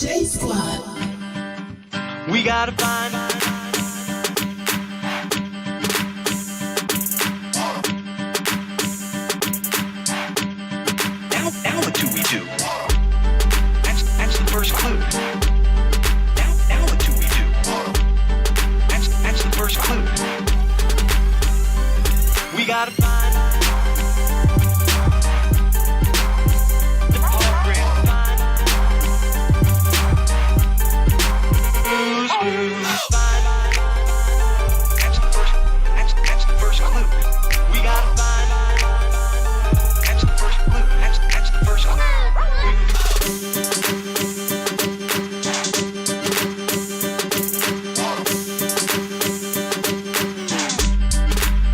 J Squad. We gotta find now what do we do? That's the first clue. Now what do we do? That's the first clue. We gotta find the program. That's the first clue. We gotta find. That's the first clue. That's the first clue.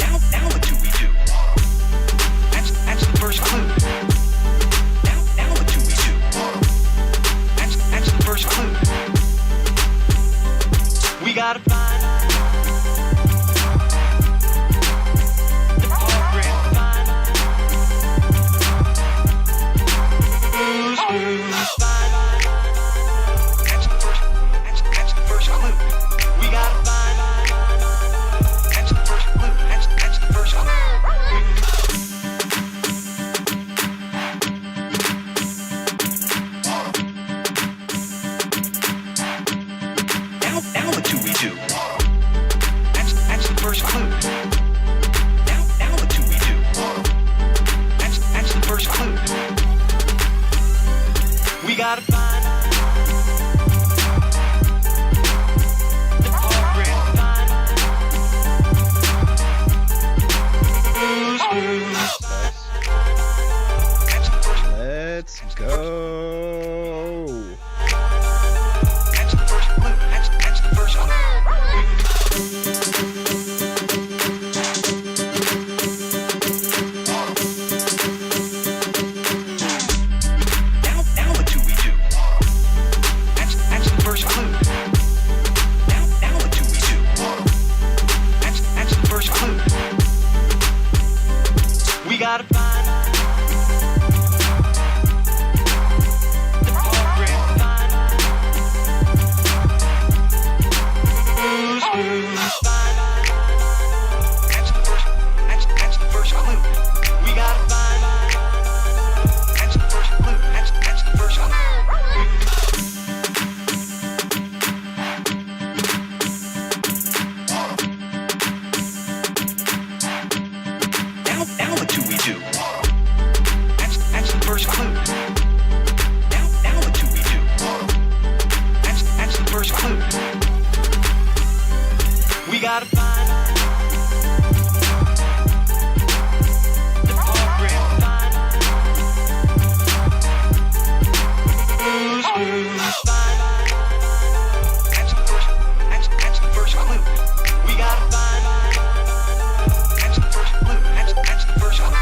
Now what do we do? That's the first clue. Now what do we do? That's the first clue. We gotta find the program. That's the first clue. We gotta find. That's the first clue. That's the first clue. Now what do we do? That's the first clue. Now what do we do? That's the first clue. We gotta find the program. Let's go. That's the first clue. That's the first clue. Now what do we do? That's the first clue. Now what do we do? That's the first clue. We gotta find the program. That's the first clue. We gotta find. That's the first clue. That's the first clue. Now what do we do? That's the first clue. Now what do we do? That's the first clue. We gotta find the program. That's the first clue. We gotta find. That's the first clue. That's the first clue.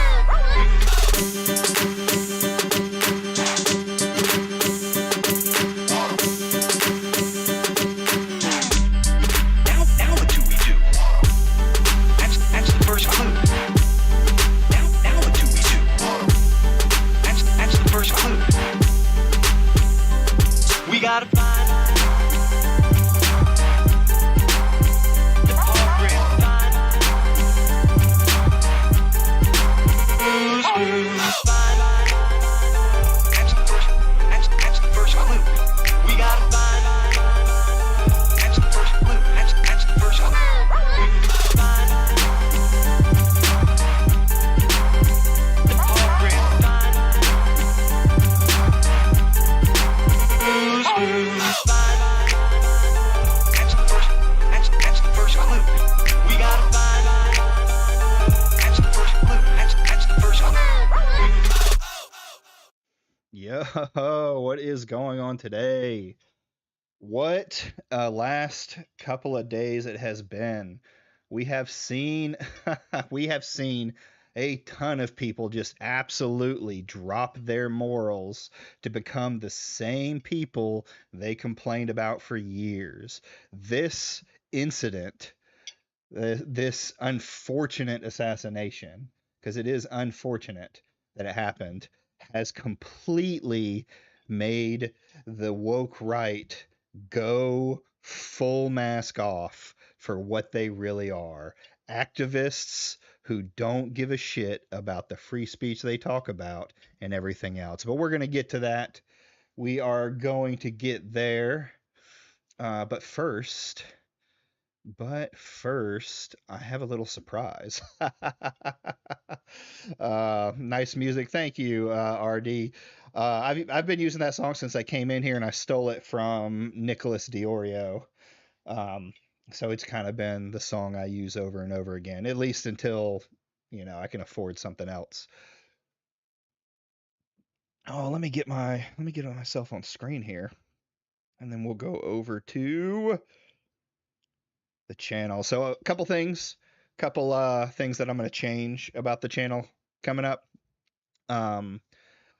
Now what do we do? That's the first clue. Now what do we do? That's the first clue. We gotta find the program. That's the first clue. We gotta find. That's the first clue. That's the first clue. Find the program. That's the first clue. We gotta find. That's the first clue. That's the first clue. Yo, what is going on today? What a last couple of days it has been. We have seen we have seen a ton of people just absolutely drop their morals to become the same people they complained about for years. This incident, this unfortunate assassination, because it is unfortunate that it happened, has completely made the woke right go full mask off for what they really are: activists who don't give a shit about the free speech they talk about and everything else. But we're going to get to that. We are going to get there. But first, I have a little surprise. Nice music. Thank you, RD. I've been using that song since I came in here, and I stole it from Nicholas Diorio. Um, so it's kind of been the song I use over and over again, at least until I can afford something else. Oh, let me get on my cell phone screen here, and then we'll go over to the channel. So a couple things that I'm going to change about the channel coming up. Um,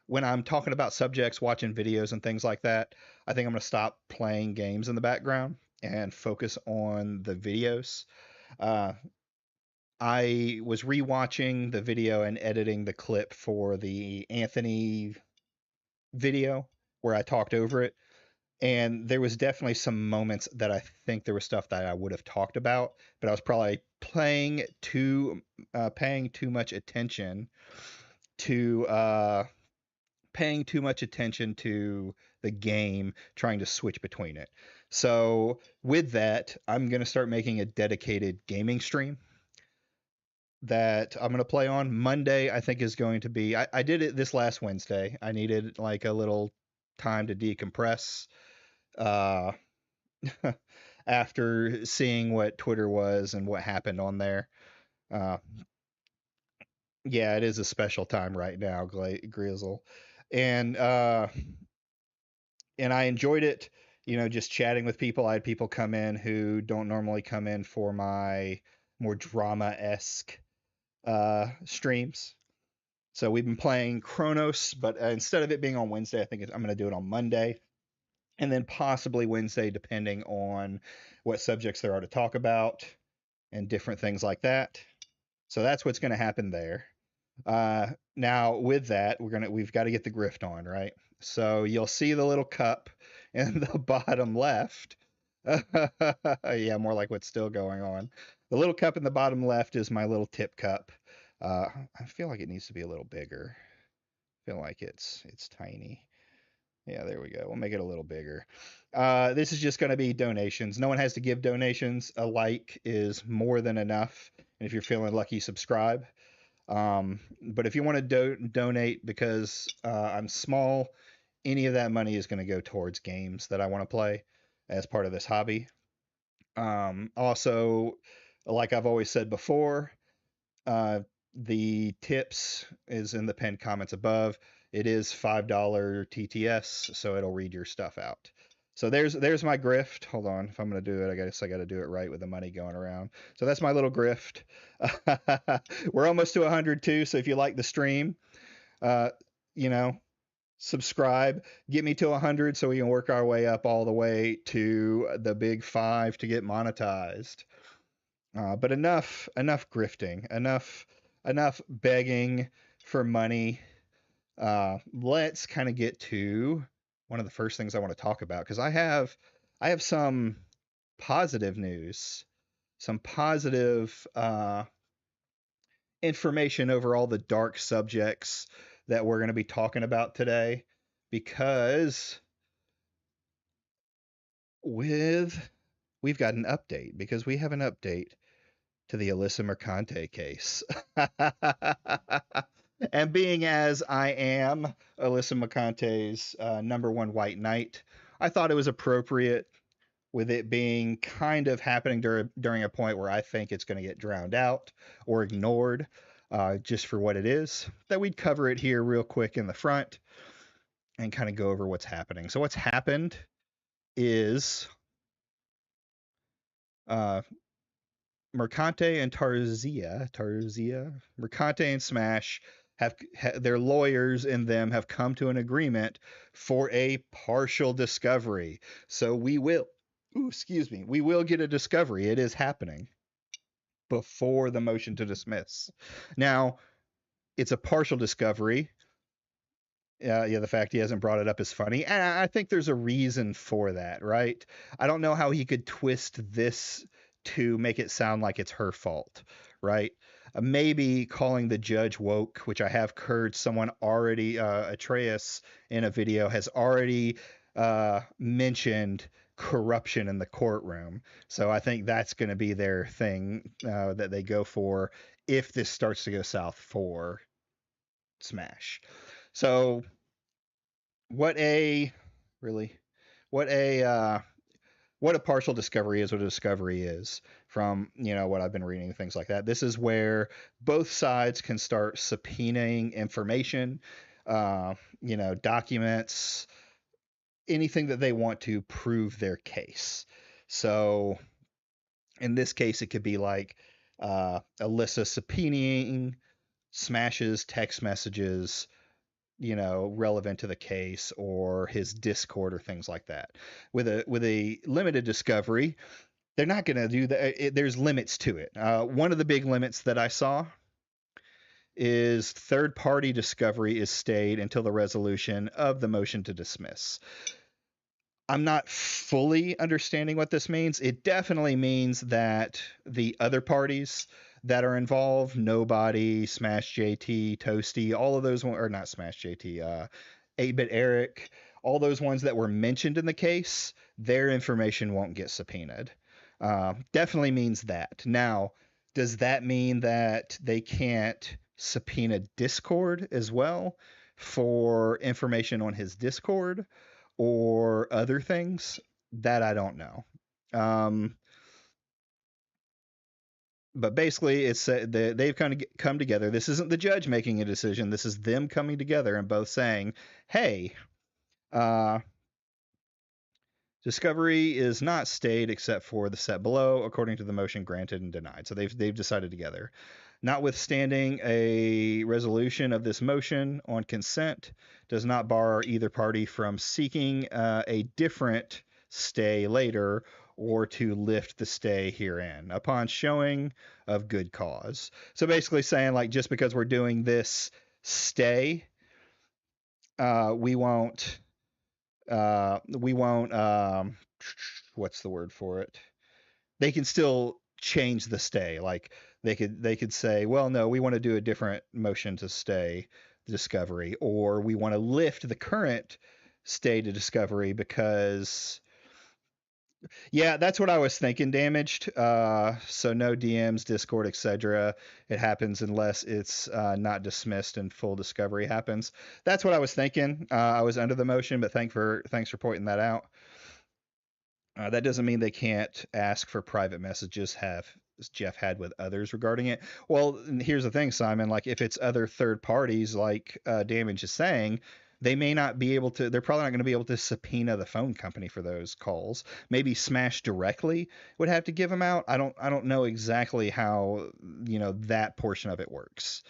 when I'm talking about subjects, watching videos and things like that, I think I'm going to stop playing games in the background and focus on the videos. Uh, I was rewatching the video and editing the clip for the Anthony video where I talked over it. And there was definitely some moments that I think there was stuff that I would have talked about, but I was probably paying too much attention to the game, trying to switch between it. So with that, I'm gonna start making a dedicated gaming stream that I'm gonna play on Monday. I think is going to be. I did it this last Wednesday. I needed like a little time to decompress. Uh, After seeing what Twitter was and what happened on there. Uh, yeah, it is a special time right now, Grizzle, and and I enjoyed it. Just chatting with people. I had people come in who don't normally come in for my more drama esque streams. So we've been playing Chronos, but instead of it being on Wednesday, I think I'm going to do it on Monday, and then possibly Wednesday, depending on what subjects there are to talk about and different things like that. So that's what's going to happen there. Now with that, we've got to get the grift on, right? So you'll see the little cup in the bottom left. Yeah, more like what's still going on. The little cup in the bottom left is my little tip cup. I feel like it needs to be a little bigger. I feel like it's tiny. Yeah, there we go. We'll make it a little bigger. This is just going to be donations. No one has to give donations. A like is more than enough. And if you're feeling lucky, subscribe. But if you want to donate because I'm small, any of that money is going to go towards games that I want to play as part of this hobby. Also, like I've always said before, uh, the tips is in the pinned comments above. It is $5 TTS, so it'll read your stuff out. So there's my grift. Hold on, if I'm gonna do it, I guess I got to do it right with the money going around. So that's my little grift. We're almost to 100 too. So if you like the stream, uh, you know, subscribe, get me to 100 so we can work our way up all the way to the big 5 to get monetized. But enough grifting, enough begging for money. Let's kind of get to one of the first things I want to talk about because I have some positive news, some positive information over all the dark subjects that we're going to be talking about today because we've got an update because we have an update to the Alyssa Mercante case. And being as I am Alyssa Mercante's number one white knight, I thought it was appropriate, with it being kind of happening during a point where I think it's going to get drowned out or ignored just for what it is, that we'd cover it here real quick in the front and kind of go over what's happening. So what's happened is uh, Mercante and Mercante and Smash have their lawyers in them have come to an agreement for a partial discovery. So we will, we will get a discovery. It is happening before the motion to dismiss. Now, it's a partial discovery. Yeah, the fact he hasn't brought it up is funny. And I think there's a reason for that, right? I don't know how he could twist this to make it sound like it's her fault, right? Maybe calling the judge woke, which I have heard someone already, Atreus in a video has already mentioned corruption in the courtroom. So I think that's going to be their thing that they go for if this starts to go south for Smash. So what a really what a what a partial discovery is, what a discovery is from what I've been reading, things like that. This is where both sides can start subpoenaing information, documents, anything that they want to prove their case. So in this case, it could be like Alyssa subpoenaing Smash's text messages, relevant to the case, or his Discord or things like that. With a limited discovery, they're not going to do that. There's limits to it. One of the big limits that I saw is third party discovery is stayed until the resolution of the motion to dismiss. I'm not fully understanding what this means. It definitely means that the other parties that are involved, Nobody, Smash JT, Toasty, all of those one or not Smash JT, 8-Bit Eric, all those ones that were mentioned in the case, their information won't get subpoenaed. Definitely means that. Now, does that mean that they can't subpoena Discord as well for information on his Discord? Or other things that I don't know. Um, but basically, it's they've kind of come together. This isn't the judge making a decision. This is them coming together and both saying, "Hey, uh, discovery is not stayed except for the set below, according to the motion granted and denied." So they've decided together. Notwithstanding, a resolution of this motion on consent does not bar either party from seeking a different stay later or to lift the stay herein upon showing of good cause. So basically saying, like, just because we're doing this stay, we won't what's the word for it? They can still change the stay. Like they could say, well, no, we want to do a different motion to stay discovery, or we want to lift the current stay to discovery because yeah, that's what I was thinking. Damaged. So no DMs, Discord, etc. It happens unless it's not dismissed and full discovery happens. That's what I was thinking. I was under the motion, but thanks for pointing that out. That doesn't mean they can't ask for private messages. Have Jeff had with others regarding it? Well, here's the thing, Simon. Like, if it's other third parties, like Damage is saying, they may not be able to. They're probably not going to be able to subpoena the phone company for those calls. Maybe Smash directly would have to give them out. I don't know exactly how that portion of it works.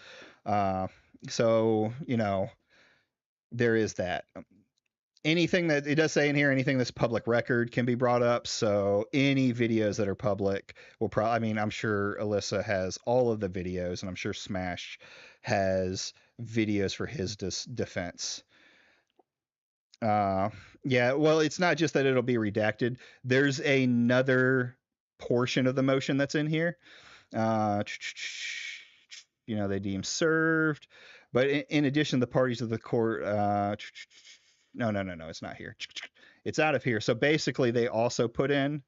Uh, so there is that. Anything that it does say in here, anything that's public record can be brought up. So any videos that are public will probably, I mean, I'm sure Alyssa has all of the videos, and I'm sure Smash has videos for his defense. Uh, yeah, well, it's not just that it'll be redacted. There's another portion of the motion that's in here. Uh, they deem served. But in addition, the parties of the court, no, it's not here. It's out of here. So basically, they also put in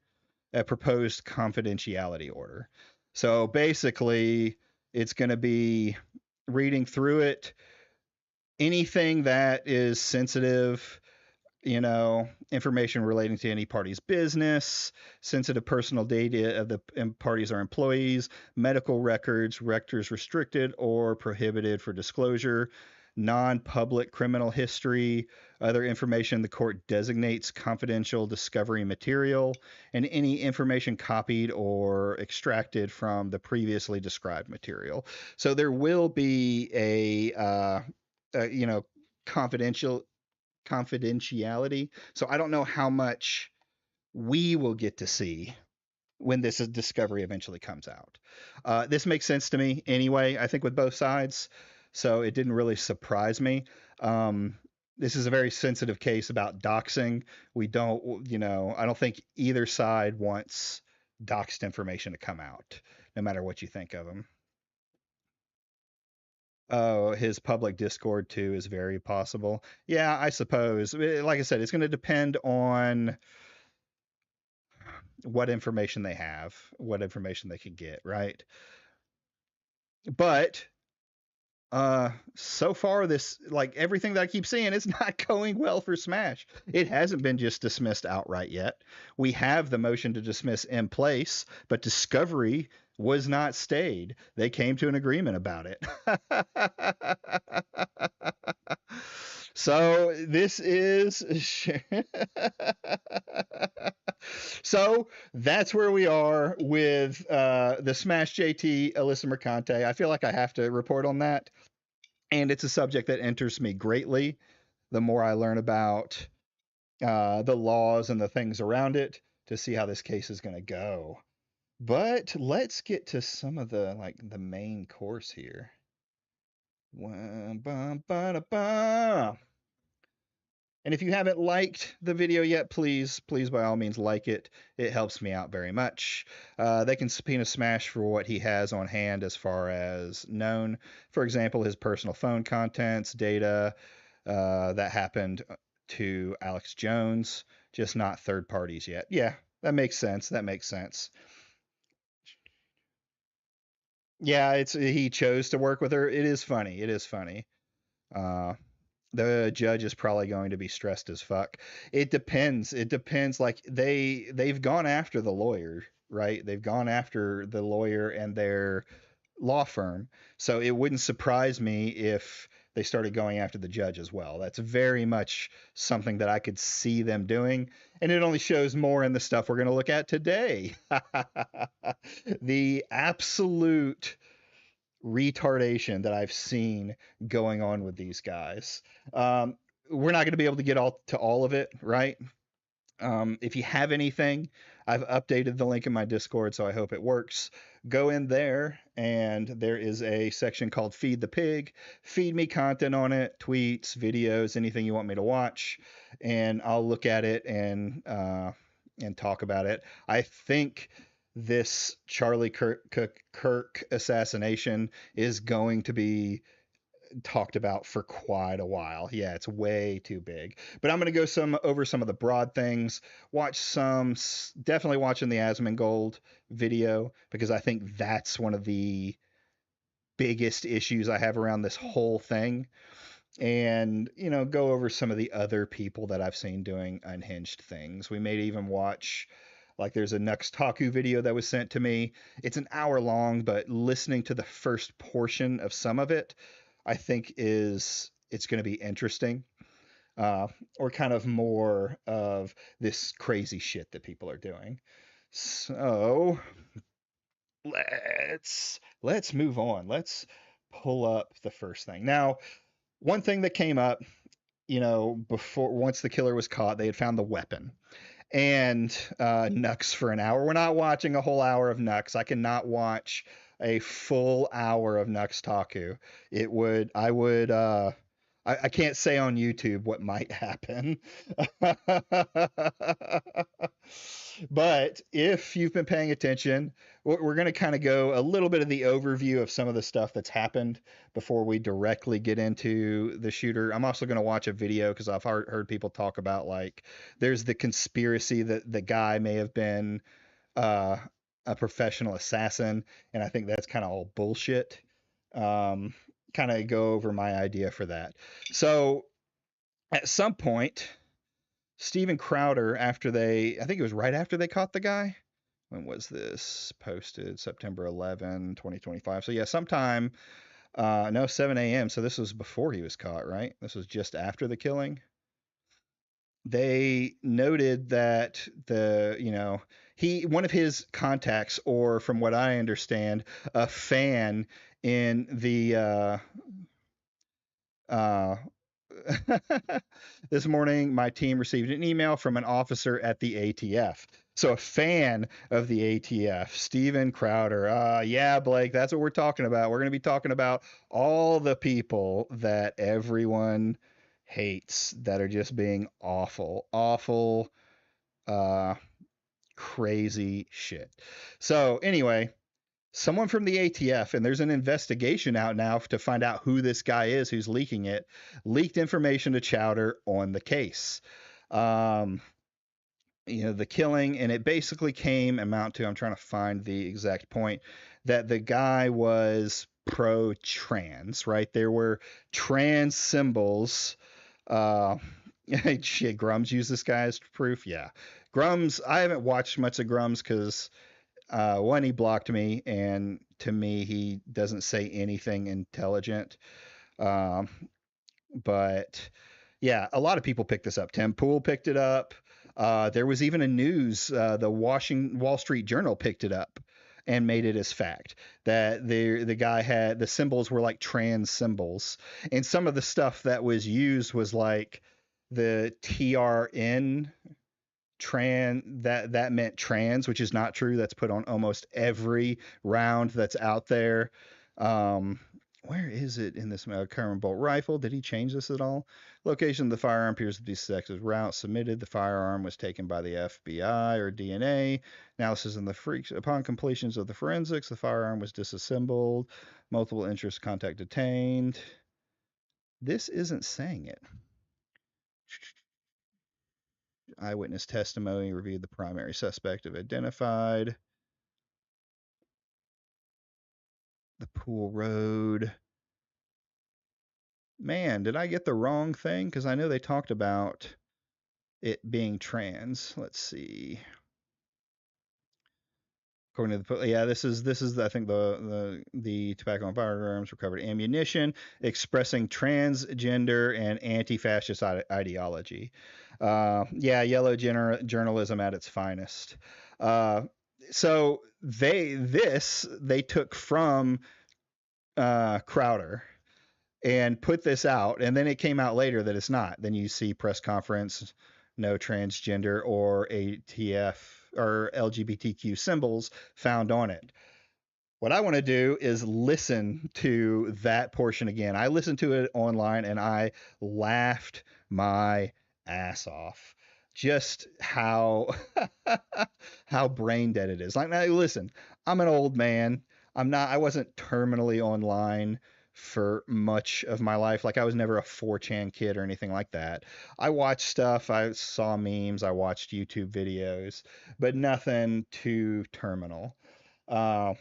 a proposed confidentiality order. So basically, it's going to be reading through it. Anything that is sensitive, information relating to any party's business, sensitive personal data of the parties or employees, medical records, rectors restricted or prohibited for disclosure, non-public criminal history, other information the court designates confidential discovery material, and any information copied or extracted from the previously described material. So there will be a confidential confidentiality. So I don't know how much we will get to see when this discovery eventually comes out. This makes sense to me anyway, I think, with both sides. So it didn't really surprise me. this is a very sensitive case about doxing. We don't, I don't think either side wants doxed information to come out, no matter what you think of him. Oh, his public Discord too is very possible. Yeah, I suppose. Like I said, it's going to depend on what information they have, what information they can get, right? But so far this, like, everything that I keep seeing, it's not going well for Smash. It hasn't been just dismissed outright yet. We have the motion to dismiss in place, but Discovery was not stayed. They came to an agreement about it. So this is so that's where we are with the Smash JT Alyssa Mercante. I feel like I have to report on that, and it's a subject that interests me greatly. The more I learn about the laws and the things around it, to see how this case is going to go. But let's get to some of the main course here. And if you haven't liked the video yet, please by all means like it. It helps me out very much. They can subpoena Smash for what he has on hand as far as known. For example, his personal phone contents, data that happened to Alex Jones, just not third parties yet. Yeah, that makes sense. That makes sense. Yeah, he chose to work with her. It is funny. It is funny. Uh, the judge is probably going to be stressed as fuck. It depends. It depends. Like they've gone after the lawyer, right? They've gone after the lawyer and their law firm. So it wouldn't surprise me if they started going after the judge as well. That's very much something that I could see them doing. And it only shows more in the stuff we're going to look at today. The absolute retardation that I've seen going on with these guys. We're not going to be able to get all of it, right? If you have anything, I've updated the link in my Discord, so I hope it works. Go in there, and there is a section called Feed the Pig. Feed me content on it, tweets, videos, anything you want me to watch, and I'll look at it and talk about it. I think this Charlie Kirk assassination is going to be talked about for quite a while. Yeah, it's way too big. But I'm going to go over some of the broad things. Definitely watching the Asmondgold video, because I think that's one of the biggest issues I have around this whole thing. And, go over some of the other people that I've seen doing unhinged things. We may even watch, like, there's a Nux Taku video that was sent to me. It's an hour long, but listening to the first portion of some of it, I think it's going to be interesting, or kind of more of this crazy shit that people are doing. So let's move on. Let's pull up the first thing. Now, one thing that came up, once the killer was caught, they had found the weapon. And Nux for an hour. We're not watching a whole hour of Nux. I cannot watch a full hour of Nux Taku. I can't say on YouTube what might happen. But if you've been paying attention, we're going to kind of go a little bit of the overview of some of the stuff that's happened before we directly get into the shooter. I'm also going to watch a video, because I've heard people talk about, like, there's the conspiracy that the guy may have been a professional assassin, and I think that's kind of all bullshit. Kind of go over my idea for that. So at some point, Steven Crowder, I think it was right after they caught the guy. When was this posted? September 11, 2025. So yeah, sometime, no, 7 a.m. So this was before he was caught, right? This was just after the killing. They noted that one of his contacts, or from what I understand, a fan in the this morning, my team received an email from an officer at the ATF. So a fan of the ATF, Steven Crowder. Yeah, Blake, that's what we're talking about. We're going to be talking about all the people that everyone hates that are just being awful, uh, crazy shit. So anyway, someone from the ATF, and there's an investigation out now to find out who this guy is who's leaking it, leaked information to Chowder on the case. Um, the killing, and it basically came amount to, I'm trying to find the exact point, that the guy was pro trans, right? There were trans symbols. Uh, shit, Grums used this guy as proof. Yeah. Grums, I haven't watched much of Grums because one, he blocked me, and to me, he doesn't say anything intelligent. Um, but yeah, a lot of people picked this up. Tim Pool picked it up. There was even a news, the Wall Street Journal picked it up and made it as fact that the guy had, the symbols were like trans symbols, and some of the stuff that was used was like the TRN that meant trans, which is not true. That's put on almost every round that's out there. Um, where is it in this current bolt rifle? Did he change this at all? Location of the firearm appears to be sex's route submitted. The firearm was taken by the FBI or DNA. Analysis in the freaks. Upon completions of the forensics, the firearm was disassembled. Multiple interest contact detained. This isn't saying it. Eyewitness testimony reviewed the primary suspect have identified. The Pool Road. Man, did I get the wrong thing? Because I know they talked about it being trans. Let's see. According to the, yeah, this is I think the tobacco and firearms recovered ammunition expressing transgender and anti-fascist ideology. Yeah, yellow journalism at its finest. Uh, so they took from Crowder and put this out, and then it came out later that it's not. Then you see press conference, no transgender or ATF or LGBTQ symbols found on it. What I want to do is listen to that portion again. I listened to it online and I laughed my ass off. Just how how brain dead it is. Like, now listen, I'm an old man. I wasn't terminally online for much of my life. Like, I was never a 4chan kid or anything like that. I watched stuff, I saw memes, I watched YouTube videos, but nothing too terminal. Uh,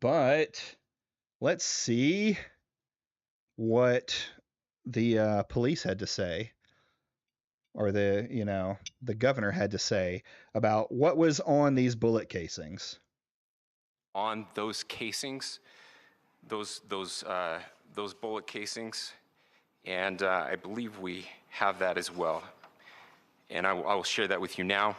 but let's see what the police had to say, or the governor had to say about what was on these bullet casings. On those casings, those bullet casings, and I believe we have that as well. And I will share that with you now.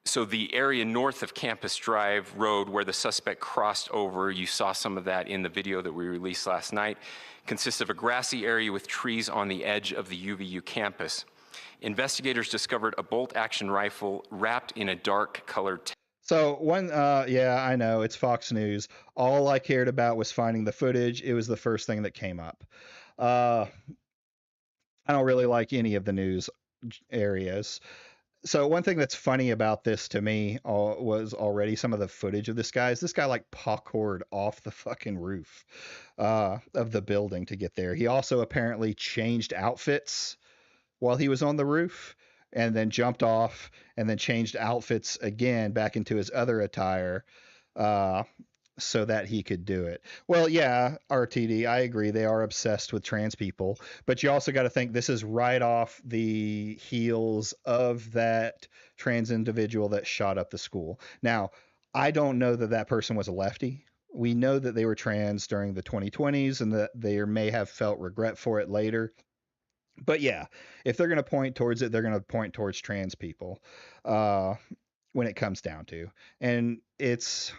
So the area north of Campus Drive Road where the suspect crossed over, you saw some of that in the video that we released last night, consists of a grassy area with trees on the edge of the UVU campus. Investigators discovered a bolt-action rifle wrapped in a dark-colored. So yeah, I know, it's Fox News. All I cared about was finding the footage. It was the first thing that came up. I don't really like any of the news areas. So one thing that's funny about this to me was already some of the footage of this guy. Is this guy like parkoured off the fucking roof of the building to get there? He also apparently changed outfits while he was on the roof, and then jumped off, and then changed outfits again back into his other attire so that he could do it. Well, yeah, RTD, I agree. They are obsessed with trans people, but you also got to think this is right off the heels of that trans individual that shot up the school. Now, I don't know that that person was a lefty. We know that they were trans during the 2020s and that they may have felt regret for it later. But yeah, if they're going to point towards it, they're going to point towards trans people when it comes down to. And it's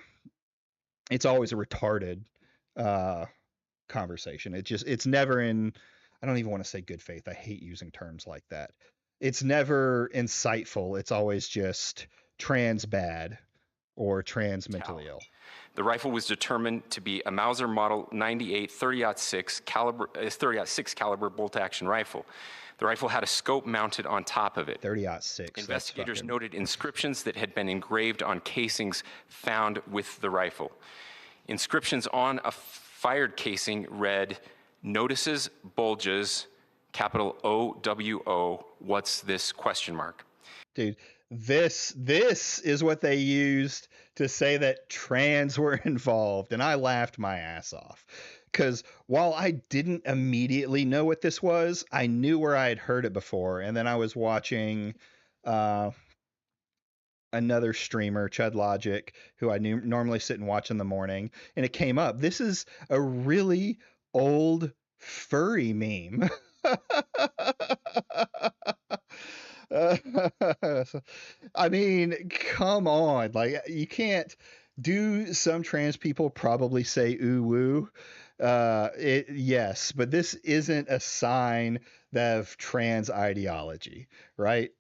always a retarded conversation. It's never in, I don't even want to say good faith. I hate using terms like that. It's never insightful. It's always just trans bad. or trans mentally ill. The rifle was determined to be a Mauser Model 98 30-06 caliber bolt-action rifle. The rifle had a scope mounted on top of it. 30-06. Investigators noted inscriptions that had been engraved on casings found with the rifle. Inscriptions on a fired casing read, "Notices, bulges, capital OWO, what's this?" ? Dude, this is what they used to say that trans were involved, and I laughed my ass off. Because while I didn't immediately know what this was, I knew where I had heard it before, and then I was watching another streamer, Chud Logic, who I normally sit and watch in the morning, and it came up. This is a really old furry meme. I mean, come on. Like, you can't do. Some trans people probably say ooh woo. Yes, but this isn't a sign of trans ideology, right?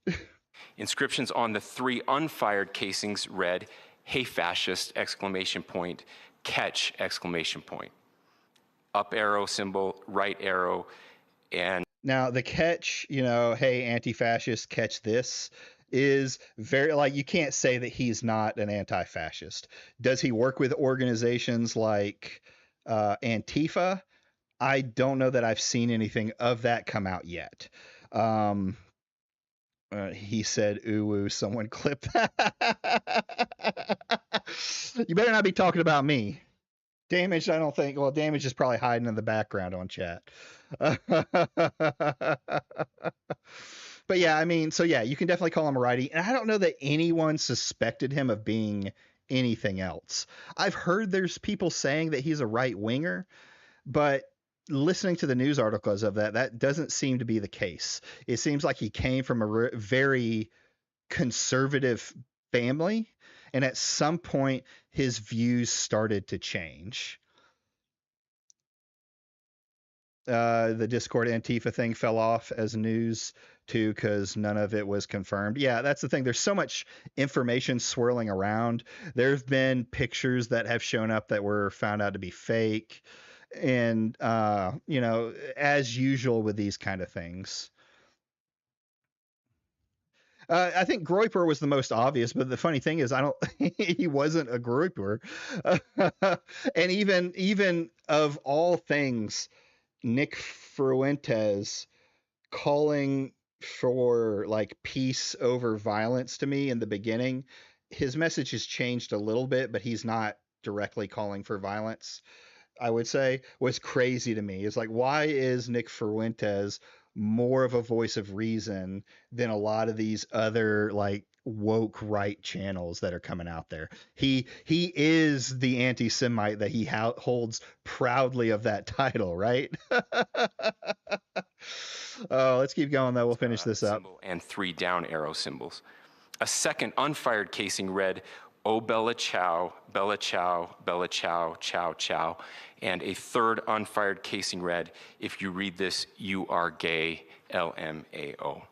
Inscriptions on the 3 unfired casings read, "Hey fascist!" ! Catch! ! Up arrow symbol, right arrow, and now the catch, hey, anti-fascist, catch this, is very, like, you can't say that he's not an anti-fascist. Does he work with organizations like Antifa? I don't know that I've seen anything of that come out yet. He said, ooh, woo, someone clip that. You better not be talking about me. Damaged, I don't think. Well, Damaged is probably hiding in the background on chat. But yeah, I mean, so yeah, you can definitely call him a righty. And I don't know that anyone suspected him of being anything else. I've heard there's people saying that he's a right winger, but listening to the news articles of that doesn't seem to be the case. It seems like he came from a very conservative family, and at some point his views started to change. The Discord Antifa thing fell off as news too, because none of it was confirmed. Yeah, that's the thing. There's so much information swirling around. There've been pictures that have shown up that were found out to be fake. And, as usual with these kind of things. I think Groyper was the most obvious, but the funny thing is, he wasn't a Groyper. And even of all things, Nick Fuentes calling for like peace over violence to me in the beginning, his message has changed a little bit, but he's not directly calling for violence, I would say, was crazy to me. It's like, why is Nick Fuentes more of a voice of reason than a lot of these other like woke right channels that are coming out there? He is the anti-Semite that he holds proudly of that title, right? Oh, let's keep going though. We'll finish this up. And 3 down arrow symbols. A second unfired casing read, "Oh, Bella Chow, Bella Chow, Bella Chow, Chow, Chow." And a third unfired casing read, "If you read this, you are gay, LMAO."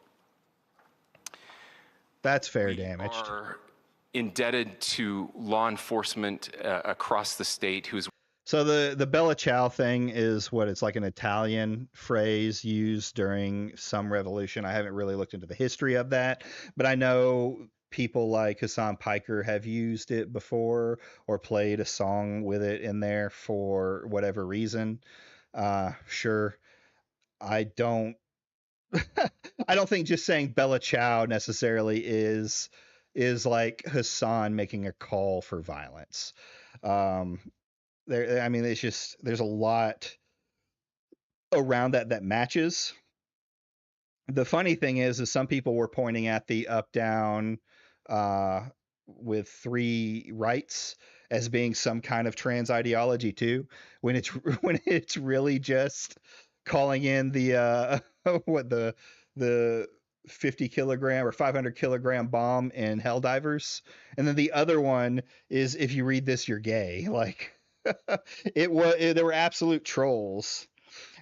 That's fair damage. We are indebted to law enforcement across the state who's... So the Bella Ciao thing is what, it's like an Italian phrase used during some revolution. I haven't really looked into the history of that, but I know people like Hassan Piker have used it before or played a song with it in there for whatever reason. Sure. I don't think just saying Bella Ciao necessarily is like Hassan making a call for violence. It's just, there's a lot around that matches. The funny thing is some people were pointing at the up down with 3 rights as being some kind of trans ideology too, when it's really just calling in the the 50 kilogram or 500 kilogram bomb in Helldivers, and then the other one is, if you read this, you're gay. Like, there were absolute trolls.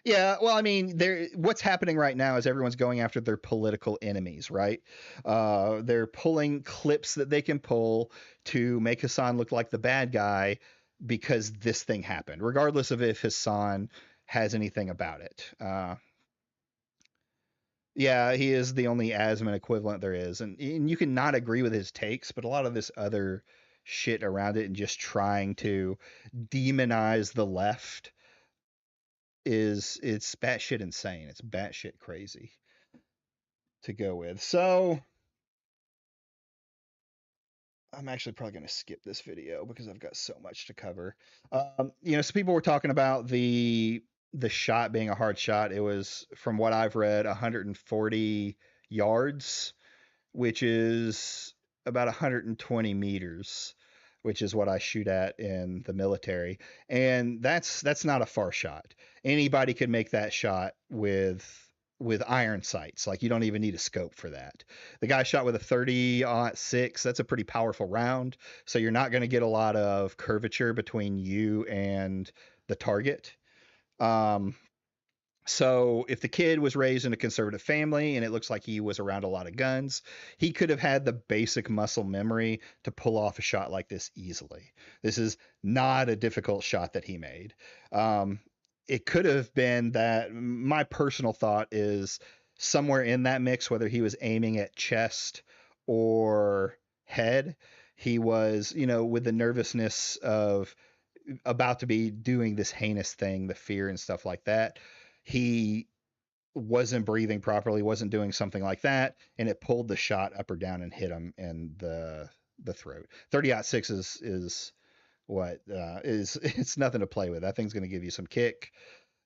Yeah, well, I mean, what's happening right now is everyone's going after their political enemies, right? They're pulling clips that they can pull to make Hassan look like the bad guy because this thing happened, regardless of if Hassan has anything about it. Yeah, he is the only Asmon equivalent there is, and you can not agree with his takes, but a lot of this other shit around it and just trying to demonize the left it's batshit insane. It's batshit crazy to go with. So I'm actually probably going to skip this video because I've got so much to cover. So people were talking about the shot being a hard shot. It was, from what I've read, 140 yards, which is about 120 meters, which is what I shoot at in the military. And that's not a far shot. Anybody could make that shot with iron sights. Like, you don't even need a scope for that. The guy shot with a 30-06. That's a pretty powerful round. So you're not going to get a lot of curvature between you and the target. So if the kid was raised in a conservative family and it looks like he was around a lot of guns, he could have had the basic muscle memory to pull off a shot like this easily. This is not a difficult shot that he made. It could have been that, my personal thought is, somewhere in that mix, whether he was aiming at chest or head, he was, with the nervousness of about to be doing this heinous thing, the fear and stuff like that, he wasn't breathing properly, wasn't doing something like that, and it pulled the shot up or down and hit him in the throat. 30-06 is what is it's nothing to play with. That thing's going to give you some kick,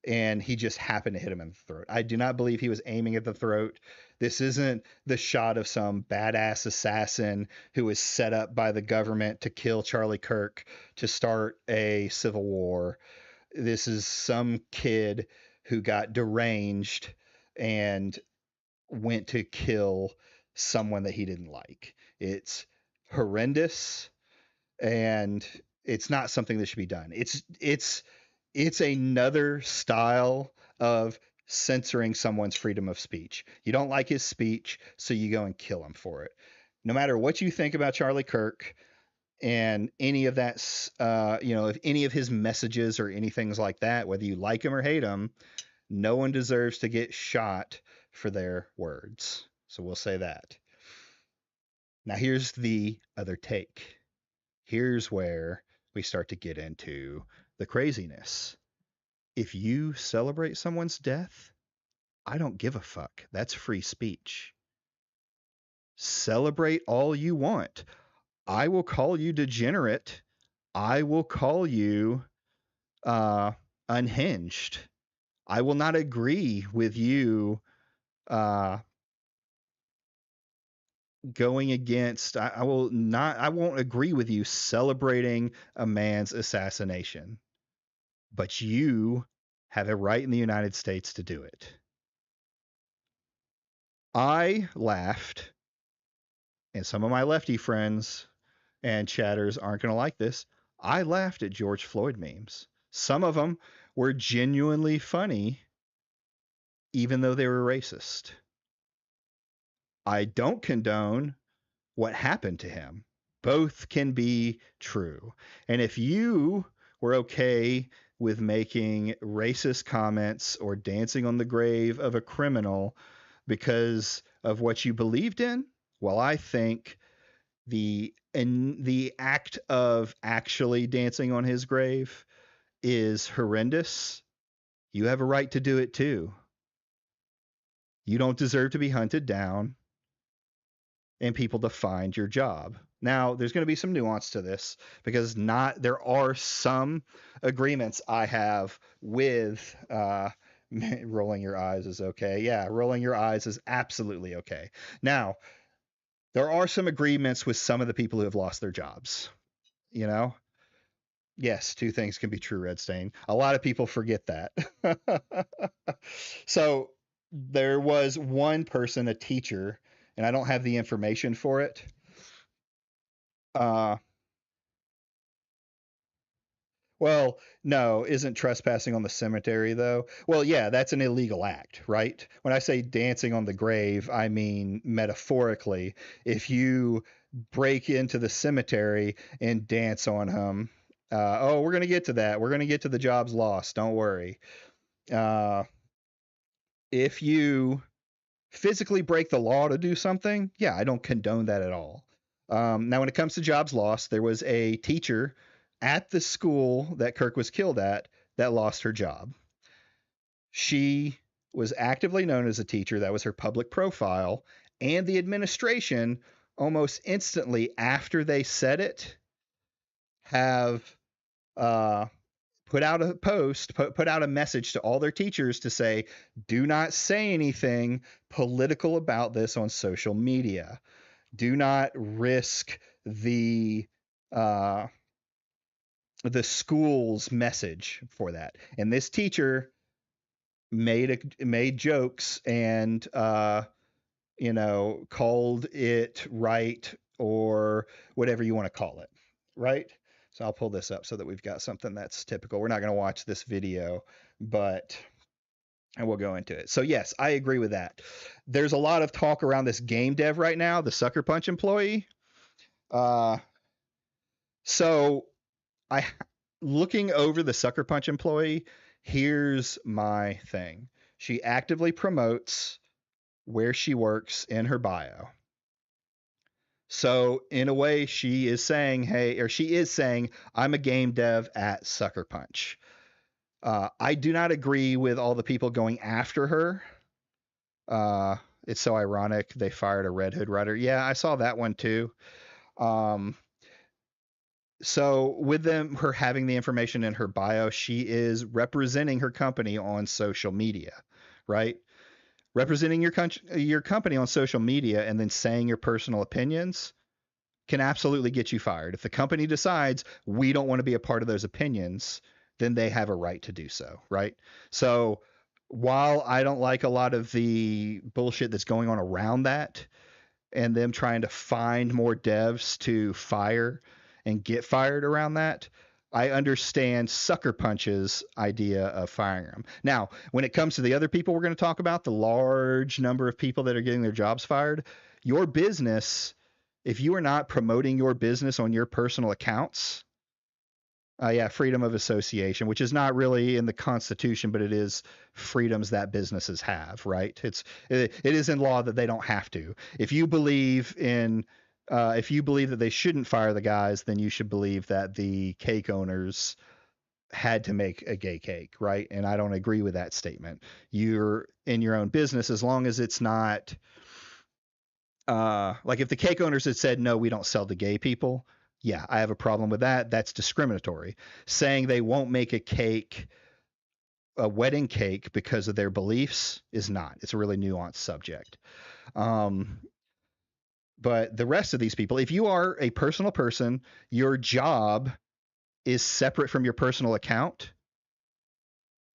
and he just happened to hit him in the throat. I do not believe he was aiming at the throat. This isn't the shot of some badass assassin who was set up by the government to kill Charlie Kirk to start a civil war. This is some kid who got deranged and went to kill someone that he didn't like. It's horrendous, and it's not something that should be done. It's another style of censoring someone's freedom of speech. You don't like his speech, so you go and kill him for it. No matter what you think about Charlie Kirk and any of that, if any of his messages or anything like that, whether you like him or hate him, no one deserves to get shot for their words. So we'll say that. Now here's the other take. Here's where we start to get into the craziness. If you celebrate someone's death, I don't give a fuck. That's free speech. Celebrate all you want. I will call you degenerate. I will call you unhinged. I will not agree with you going against. I won't agree with you celebrating a man's assassination. But you have a right in the United States to do it. I laughed, and some of my lefty friends and chatters aren't going to like this. I laughed at George Floyd memes. Some of them were genuinely funny, even though they were racist. I don't condone what happened to him. Both can be true. And if you were okay with making racist comments or dancing on the grave of a criminal because of what you believed in, well, I think the act of actually dancing on his grave is horrendous. You have a right to do it too. You don't deserve to be hunted down and people to find your job. Now, there's going to be some nuance to this because there are some agreements I have with rolling your eyes is okay. Yeah, rolling your eyes is absolutely okay. Now, there are some agreements with some of the people who have lost their jobs. Yes, two things can be true, Redstain. A lot of people forget that. So there was one person, a teacher, and I don't have the information for it. Well, no, isn't trespassing on the cemetery though? Well, yeah, that's an illegal act, right? When I say dancing on the grave, I mean metaphorically. If you break into the cemetery and dance on him, oh, we're gonna get to that. We're gonna get to the jobs lost. Don't worry. Uh, if you physically break the law to do something, yeah, I don't condone that at all. Now, when it comes to jobs lost, there was a teacher at the school that Kirk was killed at that lost her job. She was actively known as a teacher. That was her public profile. And the administration, almost instantly after they said it, have uh, put out a post, put out a message to all their teachers to say, do not say anything political about this on social media. Do not risk uh, the school's message for that. And this teacher made jokes and called it right, or whatever you want to call it, right? So I'll pull this up so that we've got something that's typical. We're not going to watch this video, but and we'll go into it. So yes, I agree with that. There's a lot of talk around this game dev right now, the Sucker Punch employee. So I looking over the Sucker Punch employee, here's my thing. She actively promotes where she works in her bio. So in a way, she is saying, I'm a game dev at Sucker Punch. I do not agree with all the people going after her. It's so ironic they fired a Red Hood writer. Yeah, I saw that one too. So with her having the information in her bio, she is representing her company on social media, right? Representing your company on social media and then saying your personal opinions can absolutely get you fired. If the company decides we don't want to be a part of those opinions, then they have a right to do so, right? So while I don't like a lot of the bullshit that's going on around that and them trying to find more devs to fire and get fired around that, I understand Sucker Punch's idea of firing them. Now, when it comes to the other people we're going to talk about, the large number of people that are getting their jobs fired, your business, if you are not promoting your business on your personal accounts, freedom of association, which is not really in the Constitution, but it is freedoms that businesses have, right? It is in law that they don't have to. If you believe that they shouldn't fire the guys, then you should believe that the cake owners had to make a gay cake, right? And I don't agree with that statement. You're in your own business as long as it's not like if the cake owners had said, no, we don't sell to gay people. Yeah, I have a problem with that. That's discriminatory. Saying they won't make a wedding cake because of their beliefs is not. It's a really nuanced subject. But the rest of these people, if you are a personal person, your job is separate from your personal account,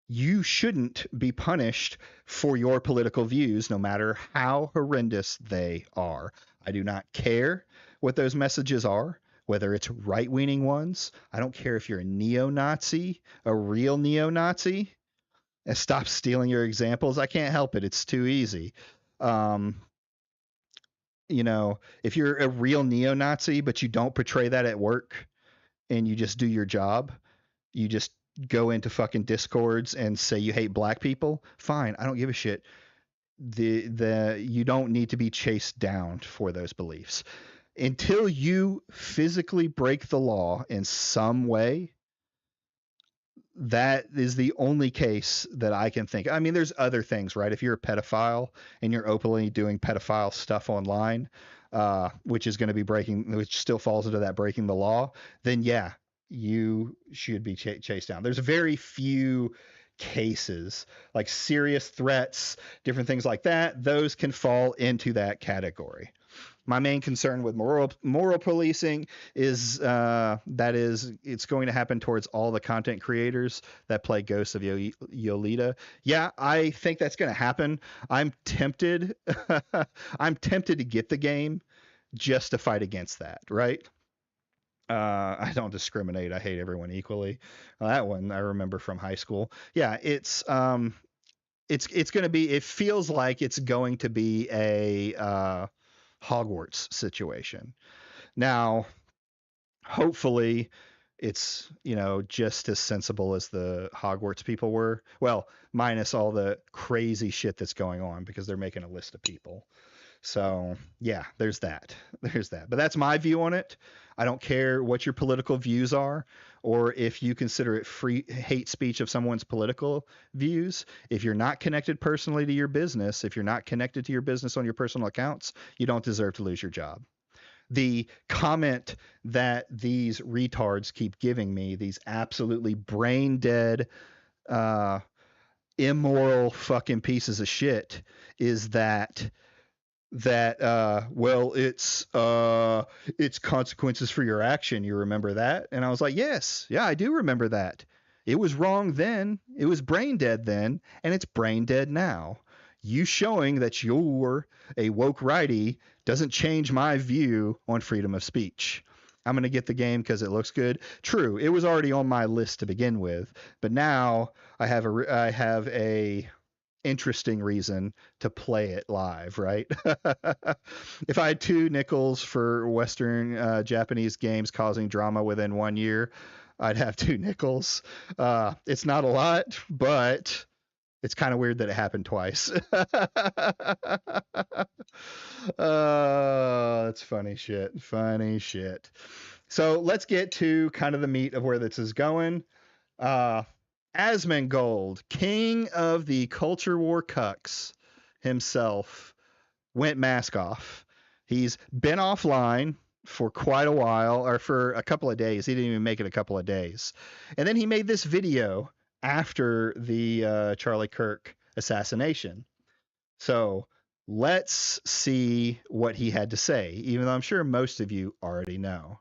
you shouldn't be punished for your political views, no matter how horrendous they are. I do not care what those messages are, whether it's right-leaning ones. I don't care if you're a neo-Nazi, a real neo-Nazi. And stop stealing your examples. I can't help it. It's too easy. If you're a real neo-Nazi, but you don't portray that at work and you just do your job, you just go into fucking discords and say you hate black people, fine. I don't give a shit. You don't need to be chased down for those beliefs. Until you physically break the law in some way, that is the only case that I can think. I mean, there's other things, right? If you're a pedophile and you're openly doing pedophile stuff online, which still falls into that breaking the law, then yeah, you should be chased down. There's very few cases like serious threats, different things like that. Those can fall into that category. My main concern with moral policing is it's going to happen towards all the content creators that play Ghosts of Yolita. Yeah, I think that's going to happen. I'm tempted. I'm tempted to get the game just to fight against that, right? I don't discriminate. I hate everyone equally. That one I remember from high school. Yeah, it's going to be. It feels like it's going to be a Hogwarts situation. Now, hopefully, it's just as sensible as the Hogwarts people were. Well, minus all the crazy shit that's going on because they're making a list of people. So yeah, there's that. There's that. But that's my view on it. I don't care what your political views are, or if you consider it free hate speech of someone's political views. If you're not connected personally to your business, if you're not connected to your business on your personal accounts, you don't deserve to lose your job. The comment that these retards keep giving me, these absolutely brain dead, immoral fucking pieces of shit, is that well, it's consequences for your action. You remember that? And I was like, yes, yeah, I do remember that. It was wrong then, it was brain dead then, and it's brain dead now. You showing that you're a woke righty doesn't change my view on freedom of speech. I'm going to get the game because it looks good. True, it was already on my list to begin with, but now I have a interesting reason to play it live, right? If I had 2 nickels for Western Japanese games causing drama within 1 year, I'd have 2 nickels. It's not a lot, but it's kind of weird that it happened twice. That's funny shit. Funny shit. So let's get to kind of the meat of where this is going. Asmondgold, king of the culture war cucks himself, went mask off. He's been offline for quite a while, or for a couple of days. He didn't even make it a couple of days. And then he made this video after the Charlie Kirk assassination. So let's see what he had to say, even though I'm sure most of you already know.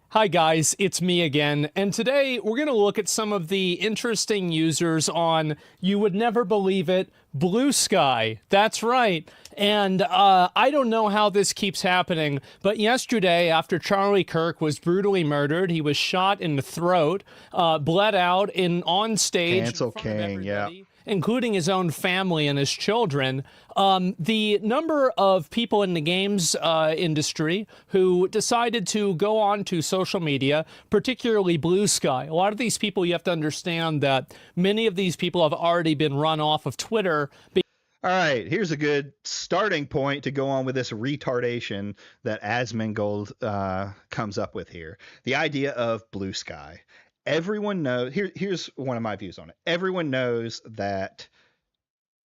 Hi guys, it's me again, and today we're going to look at some of the interesting users on, you would never believe it, Blue Sky. That's right. And I don't know how this keeps happening, but yesterday, after Charlie Kirk was brutally murdered, he was shot in the throat, bled out on stage Cancel in front of King, yeah. everybody, including his own family and his children. The number of people in the games industry who decided to go on to social media, particularly Blue Sky. A lot of these people, you have to understand that many of these people have already been run off of Twitter. All right, here's a good starting point to go on with this retardation that Asmongold comes up with here. The idea of Blue Sky. Everyone knows, here's one of my views on it. Everyone knows that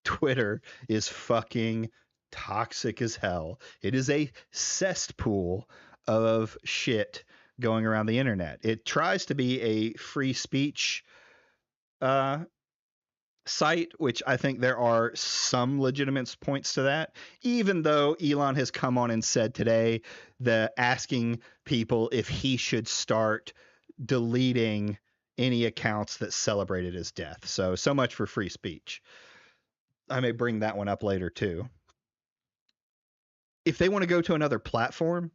Twitter is fucking toxic as hell. It is a cesspool of shit going around the internet. It tries to be a free speech site, which I think there are some legitimate points to that, even though Elon has come on and said today that asking people if he should start deleting any accounts that celebrated his death. So much for free speech. I may bring that one up later too. If they want to go to another platform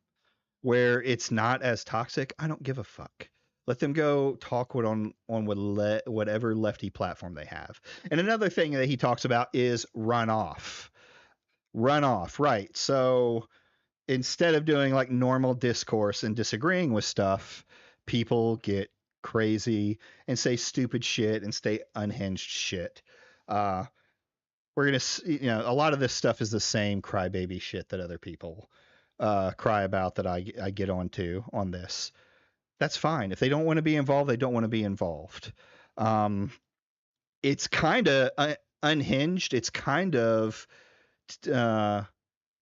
where it's not as toxic, I don't give a fuck. Let them go talk on whatever lefty platform they have. And another thing that he talks about is runoff. Runoff, right. So instead of doing like normal discourse and disagreeing with stuff, people get crazy and say stupid shit and say unhinged shit. We're going to, a lot of this stuff is the same crybaby shit that other people cry about that I get onto on this. That's fine. If they don't want to be involved, they don't want to be involved. It's kind of unhinged. It's kind of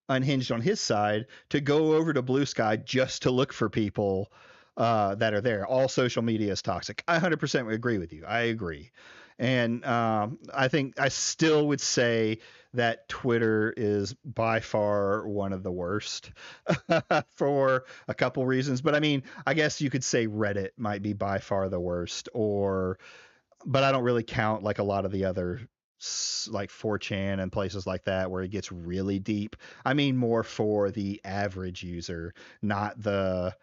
unhinged on his side to go over to Blue Sky just to look for people that are there. All social media is toxic. I 100% agree with you. I agree. And I think I still would say that Twitter is by far one of the worst for a couple reasons. But I mean, I guess you could say Reddit might be by far the worst, but I don't really count like a lot of the other like 4chan and places like that where it gets really deep. I mean more for the average user, not the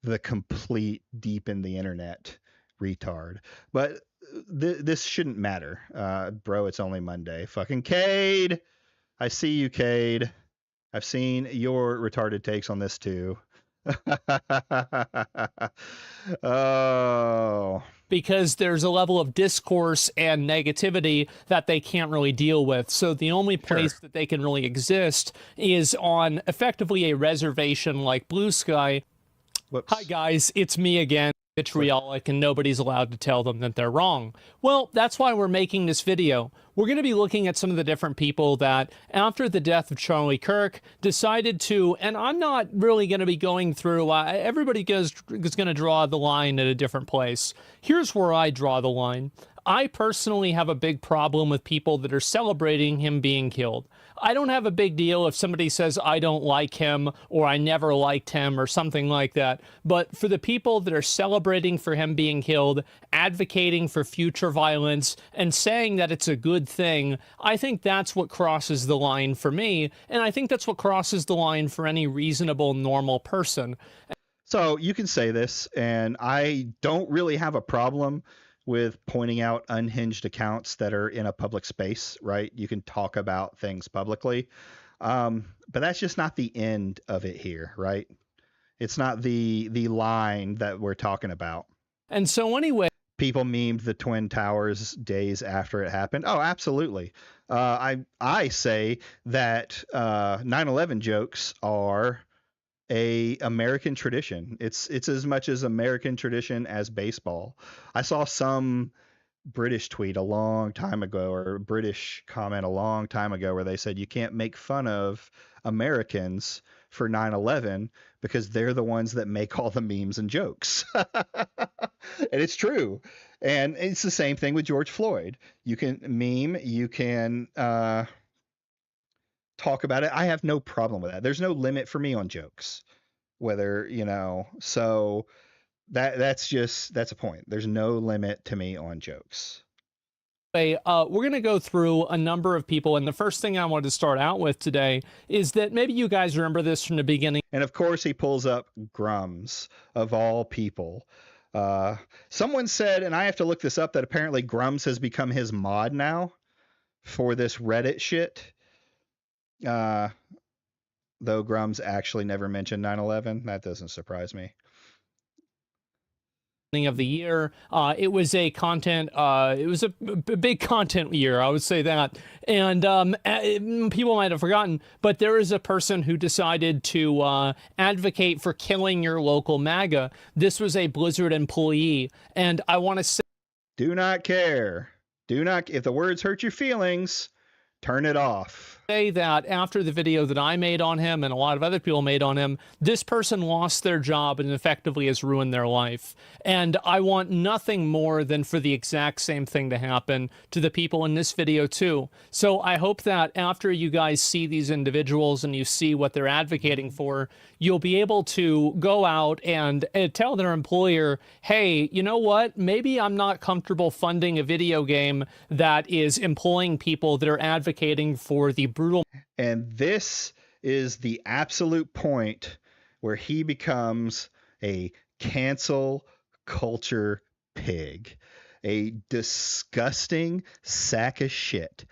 the complete deep in the internet retard. But this shouldn't matter. Bro, it's only Monday. Fucking Cade. I see you, Cade. I've seen your retarded takes on this too. Oh. Because there's a level of discourse and negativity that they can't really deal with. So the only place that they can really exist is on effectively a reservation like Blue Sky. Whoops. Hi guys, it's me again, vitriolic, and nobody's allowed to tell them that they're wrong. Well, that's why we're making this video. We're going to be looking at some of the different people that, after the death of Charlie Kirk, decided to, and I'm not really going to be going through, everybody is going to draw the line at a different place. Here's where I draw the line. I personally have a big problem with people that are celebrating him being killed. I don't have a big deal if somebody says I don't like him or I never liked him or something like that. But for the people that are celebrating for him being killed, advocating for future violence, and saying that it's a good thing, I think that's what crosses the line for me. And I think that's what crosses the line for any reasonable, normal person. So you can say this, and I don't really have a problem with pointing out unhinged accounts that are in a public space, right? You can talk about things publicly. But that's just not the end of it here, right? It's not the line that we're talking about. And so anyway, people memed the Twin Towers days after it happened. Oh, absolutely. I say that 9/11 jokes are a American tradition. It's as much as American tradition as baseball. I saw some British tweet a long time ago, or a British comment a long time ago, where they said you can't make fun of Americans for 9/11 because they're the ones that make all the memes and jokes. And it's true. And it's the same thing with George Floyd. You can meme, you can talk about it. I have no problem with that. There's no limit for me on jokes, whether, so that's a point. There's no limit to me on jokes. We're going to go through a number of people, and the first thing I wanted to start out with today is that maybe you guys remember this from the beginning. And of course he pulls up Grums, of all people. Someone said, and I have to look this up, that apparently Grums has become his mod now for this Reddit shit. Though Grums actually never mentioned 9/11, that doesn't surprise me. Of the year, it was a big content year, I would say that, and people might have forgotten, but there is a person who decided to advocate for killing your local MAGA. This was a Blizzard employee, and I want to say, do not care. If the words hurt your feelings, turn it off. Say that after the video that I made on him and a lot of other people made on him, this person lost their job and effectively has ruined their life. And I want nothing more than for the exact same thing to happen to the people in this video too. So I hope that after you guys see these individuals and you see what they're advocating for, you'll be able to go out and tell their employer, hey, you know what? Maybe I'm not comfortable funding a video game that is employing people that are advocating for the brutal. And this is the absolute point where he becomes a cancel culture pig, a disgusting sack of shit.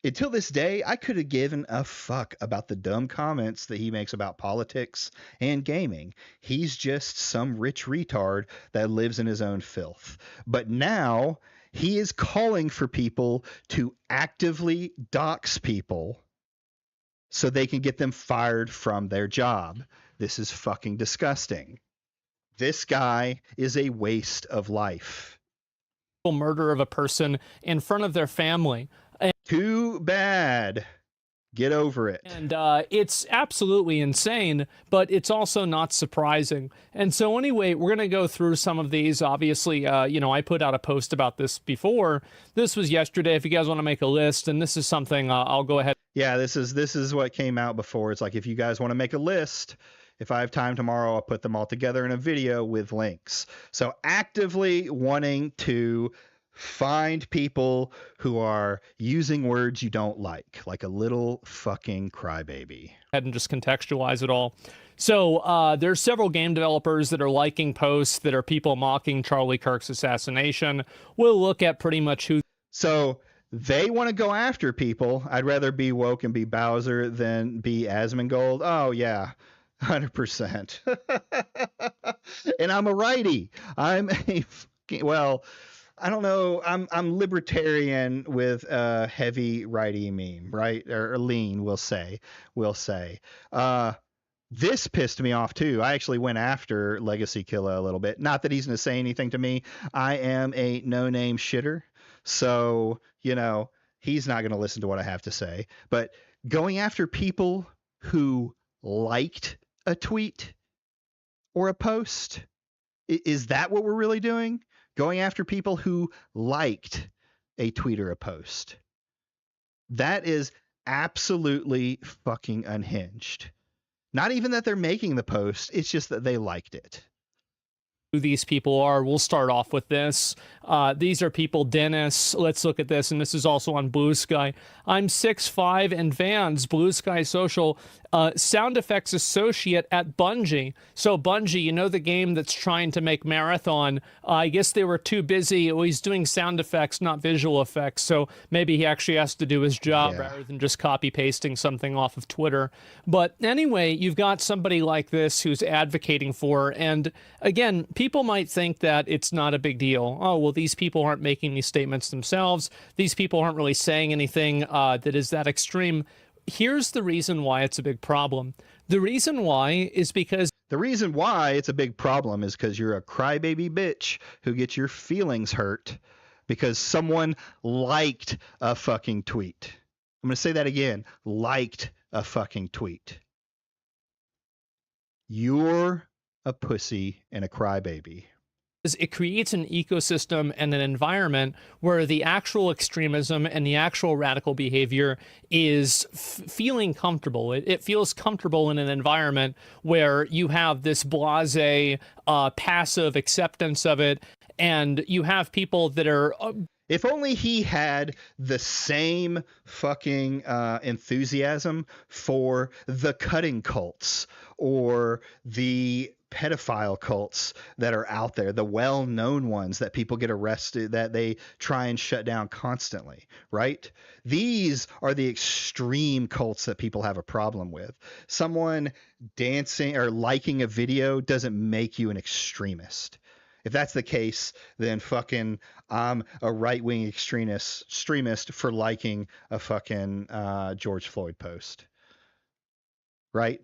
Until this day, I could have given a fuck about the dumb comments that he makes about politics and gaming. He's just some rich retard that lives in his own filth. But now he is calling for people to actively dox people so they can get them fired from their job. This is fucking disgusting. This guy is a waste of life. Murder of a person in front of their family. Too bad. Get over it. And it's absolutely insane, but it's also not surprising. And so anyway, we're going to go through some of these. Obviously, I put out a post about this before. This was yesterday. If you guys want to make a list, and this is something I'll go ahead. Yeah, this is what came out before. It's like, if you guys want to make a list, if I have time tomorrow, I'll put them all together in a video with links. So actively wanting to find people who are using words you don't like a little fucking crybaby. And just contextualize it all. So there's several game developers that are liking posts that are people mocking Charlie Kirk's assassination. We'll look at pretty much who. So they want to go after people. I'd rather be woke and be Bowser than be Asmongold. Oh yeah, 100%. And I'm a righty. I'm a well, I don't know. I'm libertarian with a heavy righty meme, right? Or lean, we'll say. This pissed me off too. I actually went after Legacy Killa a little bit. Not that he's going to say anything to me. I am a no-name shitter. So, he's not going to listen to what I have to say. But going after people who liked a tweet or a post, is that what we're really doing? Going after people who liked a tweet or a post. That is absolutely fucking unhinged. Not even that they're making the post, it's just that they liked it. Who these people are. We'll start off with this. These are people. Dennis, let's look at this, and this is also on Blue Sky. I'm 6'5" and Vans, Blue Sky Social, sound effects associate at Bungie. So Bungie, the game that's trying to make Marathon, I guess they were too busy. Well, he's doing sound effects, not visual effects, so maybe he actually has to do his job rather than just copy-pasting something off of Twitter. But anyway, you've got somebody like this who's advocating for, and again, people might think that it's not a big deal. Oh, well, these people aren't making these statements themselves. These people aren't really saying anything that is that extreme. Here's the reason why it's a big problem. The reason why is because you're a crybaby bitch who gets your feelings hurt because someone liked a fucking tweet. I'm going to say that again. Liked a fucking tweet. You're a pussy and a crybaby. It creates an ecosystem and an environment where the actual extremism and the actual radical behavior is feeling comfortable. It feels comfortable in an environment where you have this blasé, passive acceptance of it, and you have people that are... If only he had the same fucking enthusiasm for the cutting cults or the pedophile cults that are out there, the well-known ones that people get arrested, that they try and shut down constantly, right? These are the extreme cults that people have a problem with. Someone dancing or liking a video doesn't make you an extremist. If that's the case, then fucking I'm a right-wing extremist for liking a fucking George Floyd post. Right?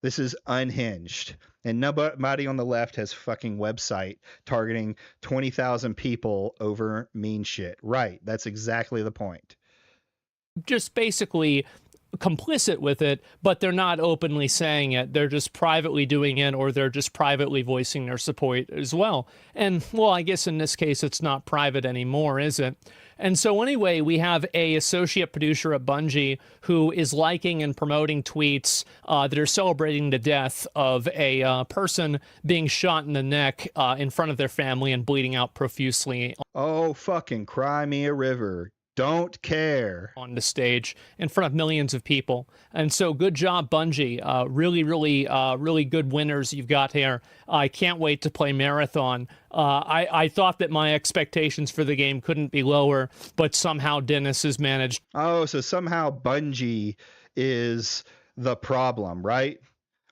This is unhinged. And nobody on the left has fucking website targeting 20,000 people over mean shit. Right. That's exactly the point. Just basically complicit with it, but they're not openly saying it. They're just privately doing it, or they're just privately voicing their support as well. And, well, I guess in this case, it's not private anymore, is it? And so anyway, we have a associate producer at Bungie who is liking and promoting tweets that are celebrating the death of a person being shot in the neck in front of their family and bleeding out profusely. Oh, fucking cry me a river. Don't care. On the stage in front of millions of people. And so good job, Bungie. Really good winners you've got here. I can't wait to play Marathon. I thought that my expectations for the game couldn't be lower, but somehow Dennis has managed. Oh, so somehow Bungie is the problem, right?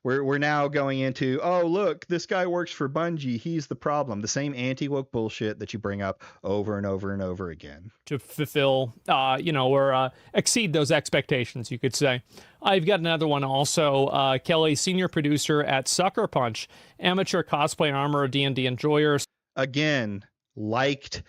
We're now going into, oh, look, this guy works for Bungie. He's the problem. The same anti-woke bullshit that you bring up over and over and over again. To fulfill, or exceed those expectations, you could say. I've got another one also. Kelly, senior producer at Sucker Punch, amateur cosplay armor, D&D enjoyer. Again, liked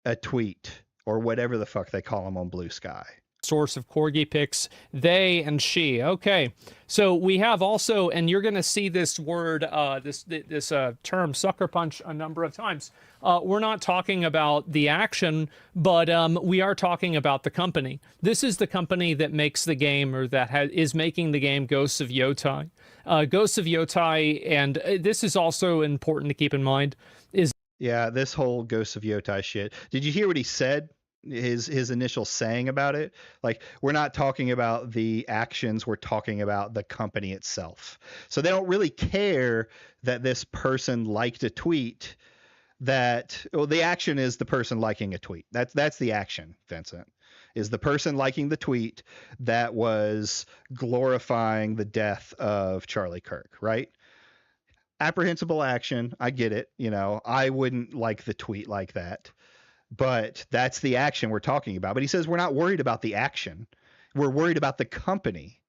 a tweet or whatever the fuck they call them on Blue Sky. Source of corgi pics, they and she. Okay, so we have also, and you're going to see this word, this term, sucker punch, a number of times. We're not talking about the action, but we are talking about the company. This is the company that makes the game, or that is making the game, Ghosts of Yotai. Ghosts of Yotai, and this is also important to keep in mind, is... Yeah, this whole Ghosts of Yotai shit. Did you hear what he said? his initial saying about it. Like, we're not talking about the actions, we're talking about the company itself. So they don't really care that this person liked a tweet. That, well, the action is the person liking a tweet. That's the action, Vincent, is the person liking the tweet that was glorifying the death of Charlie Kirk, right? Apprehensible action. I get it. I wouldn't like the tweet like that, but that's the action we're talking about. But he says we're not worried about the action. We're worried about the company.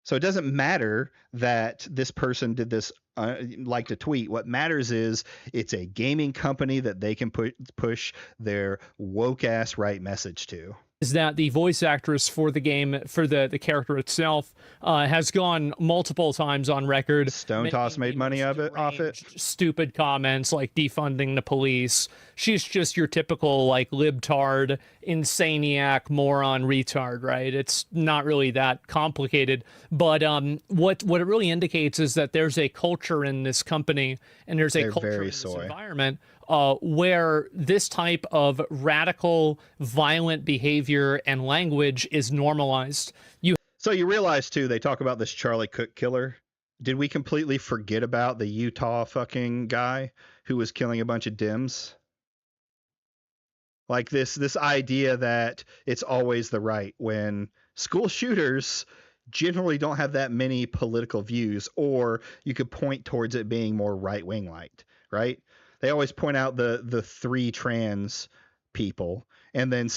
So it doesn't matter that this person did this, liked a tweet. What matters is it's a gaming company that they can push their woke ass right message to. Is that the voice actress for the game, for the character itself, has gone multiple times on record. Stone Toss made money off it. Stupid comments like defunding the police. She's just your typical like libtard, insaniac, moron, retard, right? It's not really that complicated. But what it really indicates is that there's a culture in this company, and there's a culture in this environment where this type of radical, violent behavior and language is normalized. So you realize, too, they talk about this Charlie Cook killer. Did we completely forget about the Utah fucking guy who was killing a bunch of Dems? Like this idea that it's always the right, when school shooters generally don't have that many political views, or you could point towards it being more right-wing liked, right? They always point out the 3 trans people, and then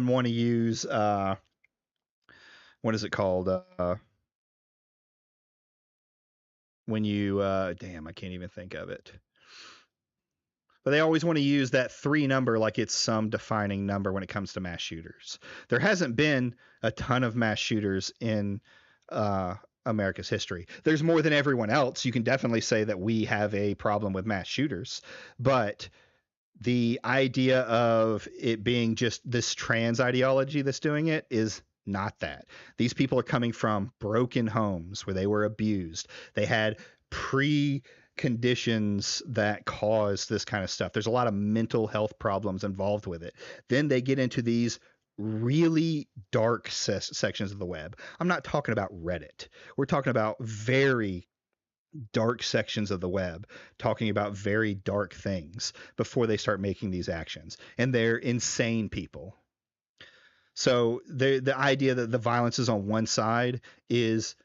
want to use what is it called? When you damn, I can't even think of it. But they always want to use that 3 number like it's some defining number when it comes to mass shooters. There hasn't been a ton of mass shooters in America's history. There's more than everyone else. You can definitely say that we have a problem with mass shooters, but the idea of it being just this trans ideology that's doing it is not that. These people are coming from broken homes where they were abused. They had preconditions that caused this kind of stuff. There's a lot of mental health problems involved with it. Then they get into these really dark sections of the web. I'm not talking about Reddit. We're talking about very dark sections of the web, talking about very dark things before they start making these actions. And they're insane people. So the idea that the violence is on one side is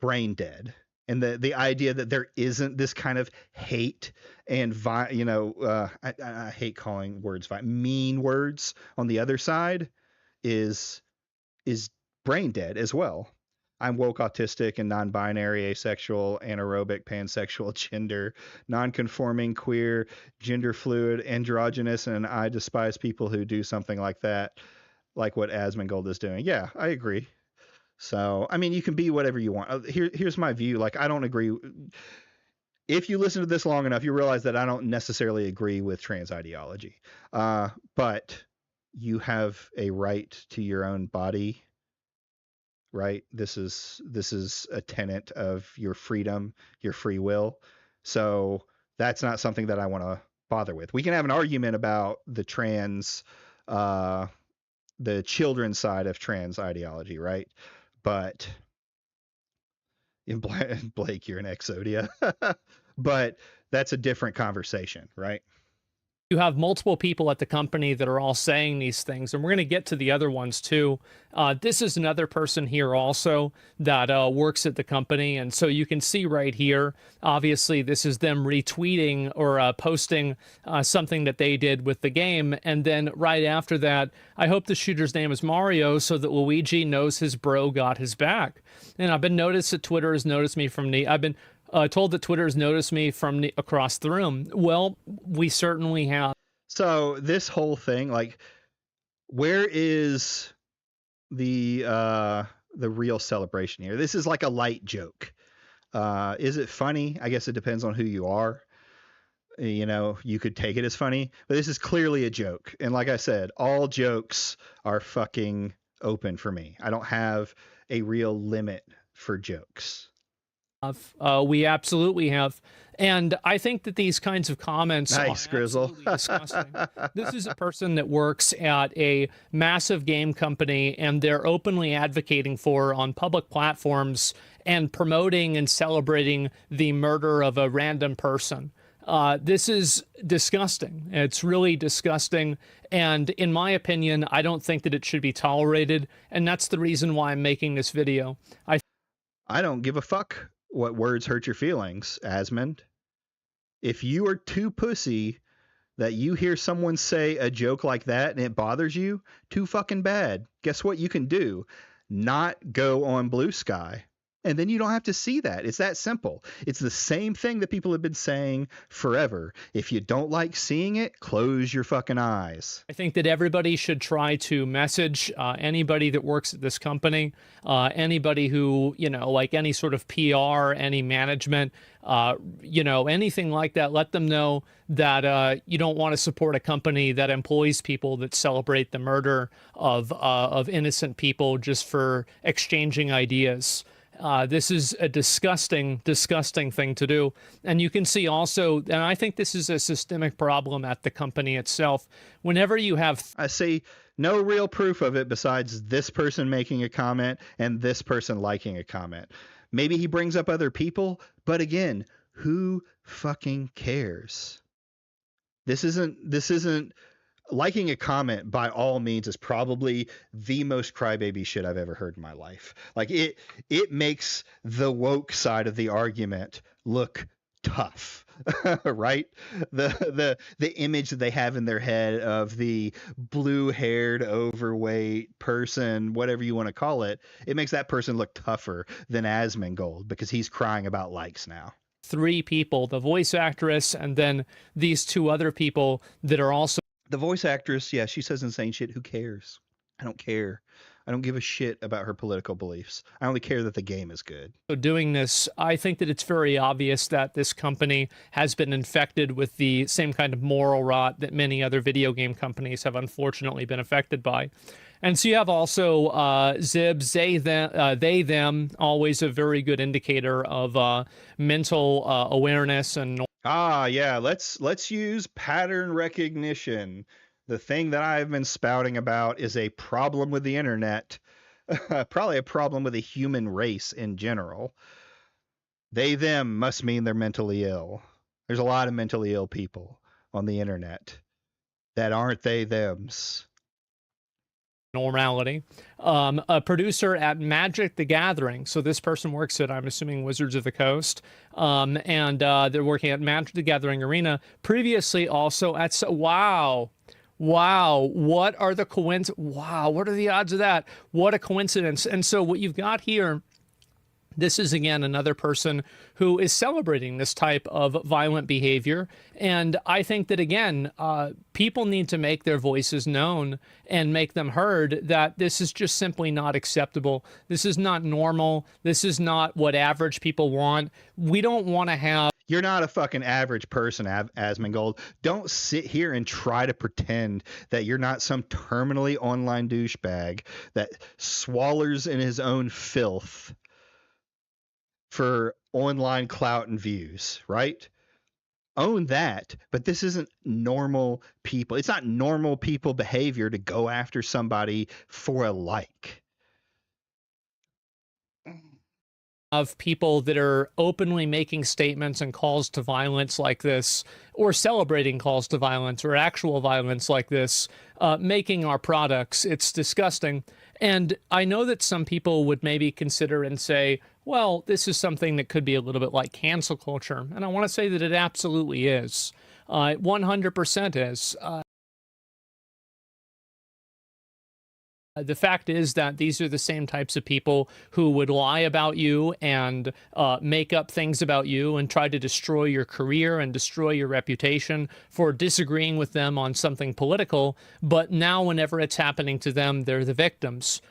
brain dead. And the idea that there isn't this kind of hate and I hate calling words mean words on the other side is brain dead as well. I'm woke, autistic, and non-binary, asexual, anaerobic, pansexual, gender, non-conforming, queer, gender fluid, androgynous, and I despise people who do something like that, like what Asmondgold is doing. Yeah, I agree. So, I mean, you can be whatever you want. Here's my view. Like, I don't agree. If you listen to this long enough, you realize that I don't necessarily agree with trans ideology. But you have a right to your own body, right? This is a tenet of your freedom, your free will. So that's not something that I want to bother with. We can have an argument about the children's side of trans ideology, right? But in Blake, you're an Exodia. But that's a different conversation, right? You have multiple people at the company that are all saying these things, and we're going to get to the other ones too. This is another person here also that works at the company, and so you can see right here, obviously this is them retweeting or posting something that they did with the game, and then right after that, I hope the shooter's name is Mario so that Luigi knows his bro got his back. And I've been noticed that Twitter has noticed me from the... I've been told that Twitter has noticed me from across the room. Well, we certainly have. So this whole thing, like, where is the real celebration here? This is like a light joke. Is it funny? I guess it depends on who you are. You could take it as funny, but this is clearly a joke. And like I said, all jokes are fucking open for me. I don't have a real limit for jokes. We absolutely have. And I think that these kinds of comments Nice, are Grizzle. absolutely disgusting. This is a person that works at a massive game company, and they're openly advocating for on public platforms and promoting and celebrating the murder of a random person. This is disgusting. It's really disgusting. And in my opinion, I don't think that it should be tolerated. And that's the reason why I'm making this video. I don't give a fuck what words hurt your feelings, Asmond. If you are too pussy that you hear someone say a joke like that and it bothers you, too fucking bad. Guess what you can do? Not go on Blue Sky. And then you don't have to see that. It's that simple. It's the same thing that people have been saying forever. If you don't like seeing it, close your fucking eyes. I think that everybody should try to message anybody that works at this company, anybody who, like any sort of PR, any management, anything like that. Let them know that you don't want to support a company that employs people that celebrate the murder of innocent people just for exchanging ideas. This is a disgusting, disgusting thing to do. And you can see also, and I think this is a systemic problem at the company itself. Whenever you have... I see no real proof of it besides this person making a comment and this person liking a comment. Maybe he brings up other people, but again, who fucking cares? This isn't liking a comment by all means is probably the most crybaby shit I've ever heard in my life. Like it makes the woke side of the argument look tough, right? The image that they have in their head of the blue-haired, overweight person, whatever you want to call it, it makes that person look tougher than Asmondgold because he's crying about likes now. 3 people, the voice actress, and then these 2 other people that are also... The voice actress, yeah, she says insane shit. Who cares? I don't care. I don't give a shit about her political beliefs. I only care that the game is good. So doing this, I think that it's very obvious that this company has been infected with the same kind of moral rot that many other video game companies have unfortunately been affected by. And so you have also Zibs, they, them, always a very good indicator of mental awareness and... Ah, yeah, let's use pattern recognition. The thing that I've been spouting about is a problem with the internet, probably a problem with the human race in general. They, them must mean they're mentally ill. There's a lot of mentally ill people on the internet that aren't they, thems. Normality. A producer at Magic the Gathering. So this person works at, I'm assuming, Wizards of the Coast. And they're working at Magic the Gathering Arena. Previously also at... Wow. What are the Wow. What are the odds of that? What a coincidence. And so what you've got here... This is, again, another person who is celebrating this type of violent behavior. And I think that, again, people need to make their voices known and make them heard that this is just simply not acceptable. This is not normal. This is not what average people want. We don't want to have... You're not a fucking average person, Asmongold. Don't sit here and try to pretend that you're not some terminally online douchebag that swallows in his own filth for online clout and views, right? Own that, but this isn't normal people. It's not normal people behavior to go after somebody for a like. Of people that are openly making statements and calls to violence like this, or celebrating calls to violence or actual violence like this, making our products. It's disgusting. And I know that some people would maybe consider and say, well, this is something that could be a little bit like cancel culture. And I want to say that it absolutely is. 100% is. The fact is that these are the same types of people who would lie about you and make up things about you and try to destroy your career and destroy your reputation for disagreeing with them on something political. But now whenever it's happening to them, they're the victims.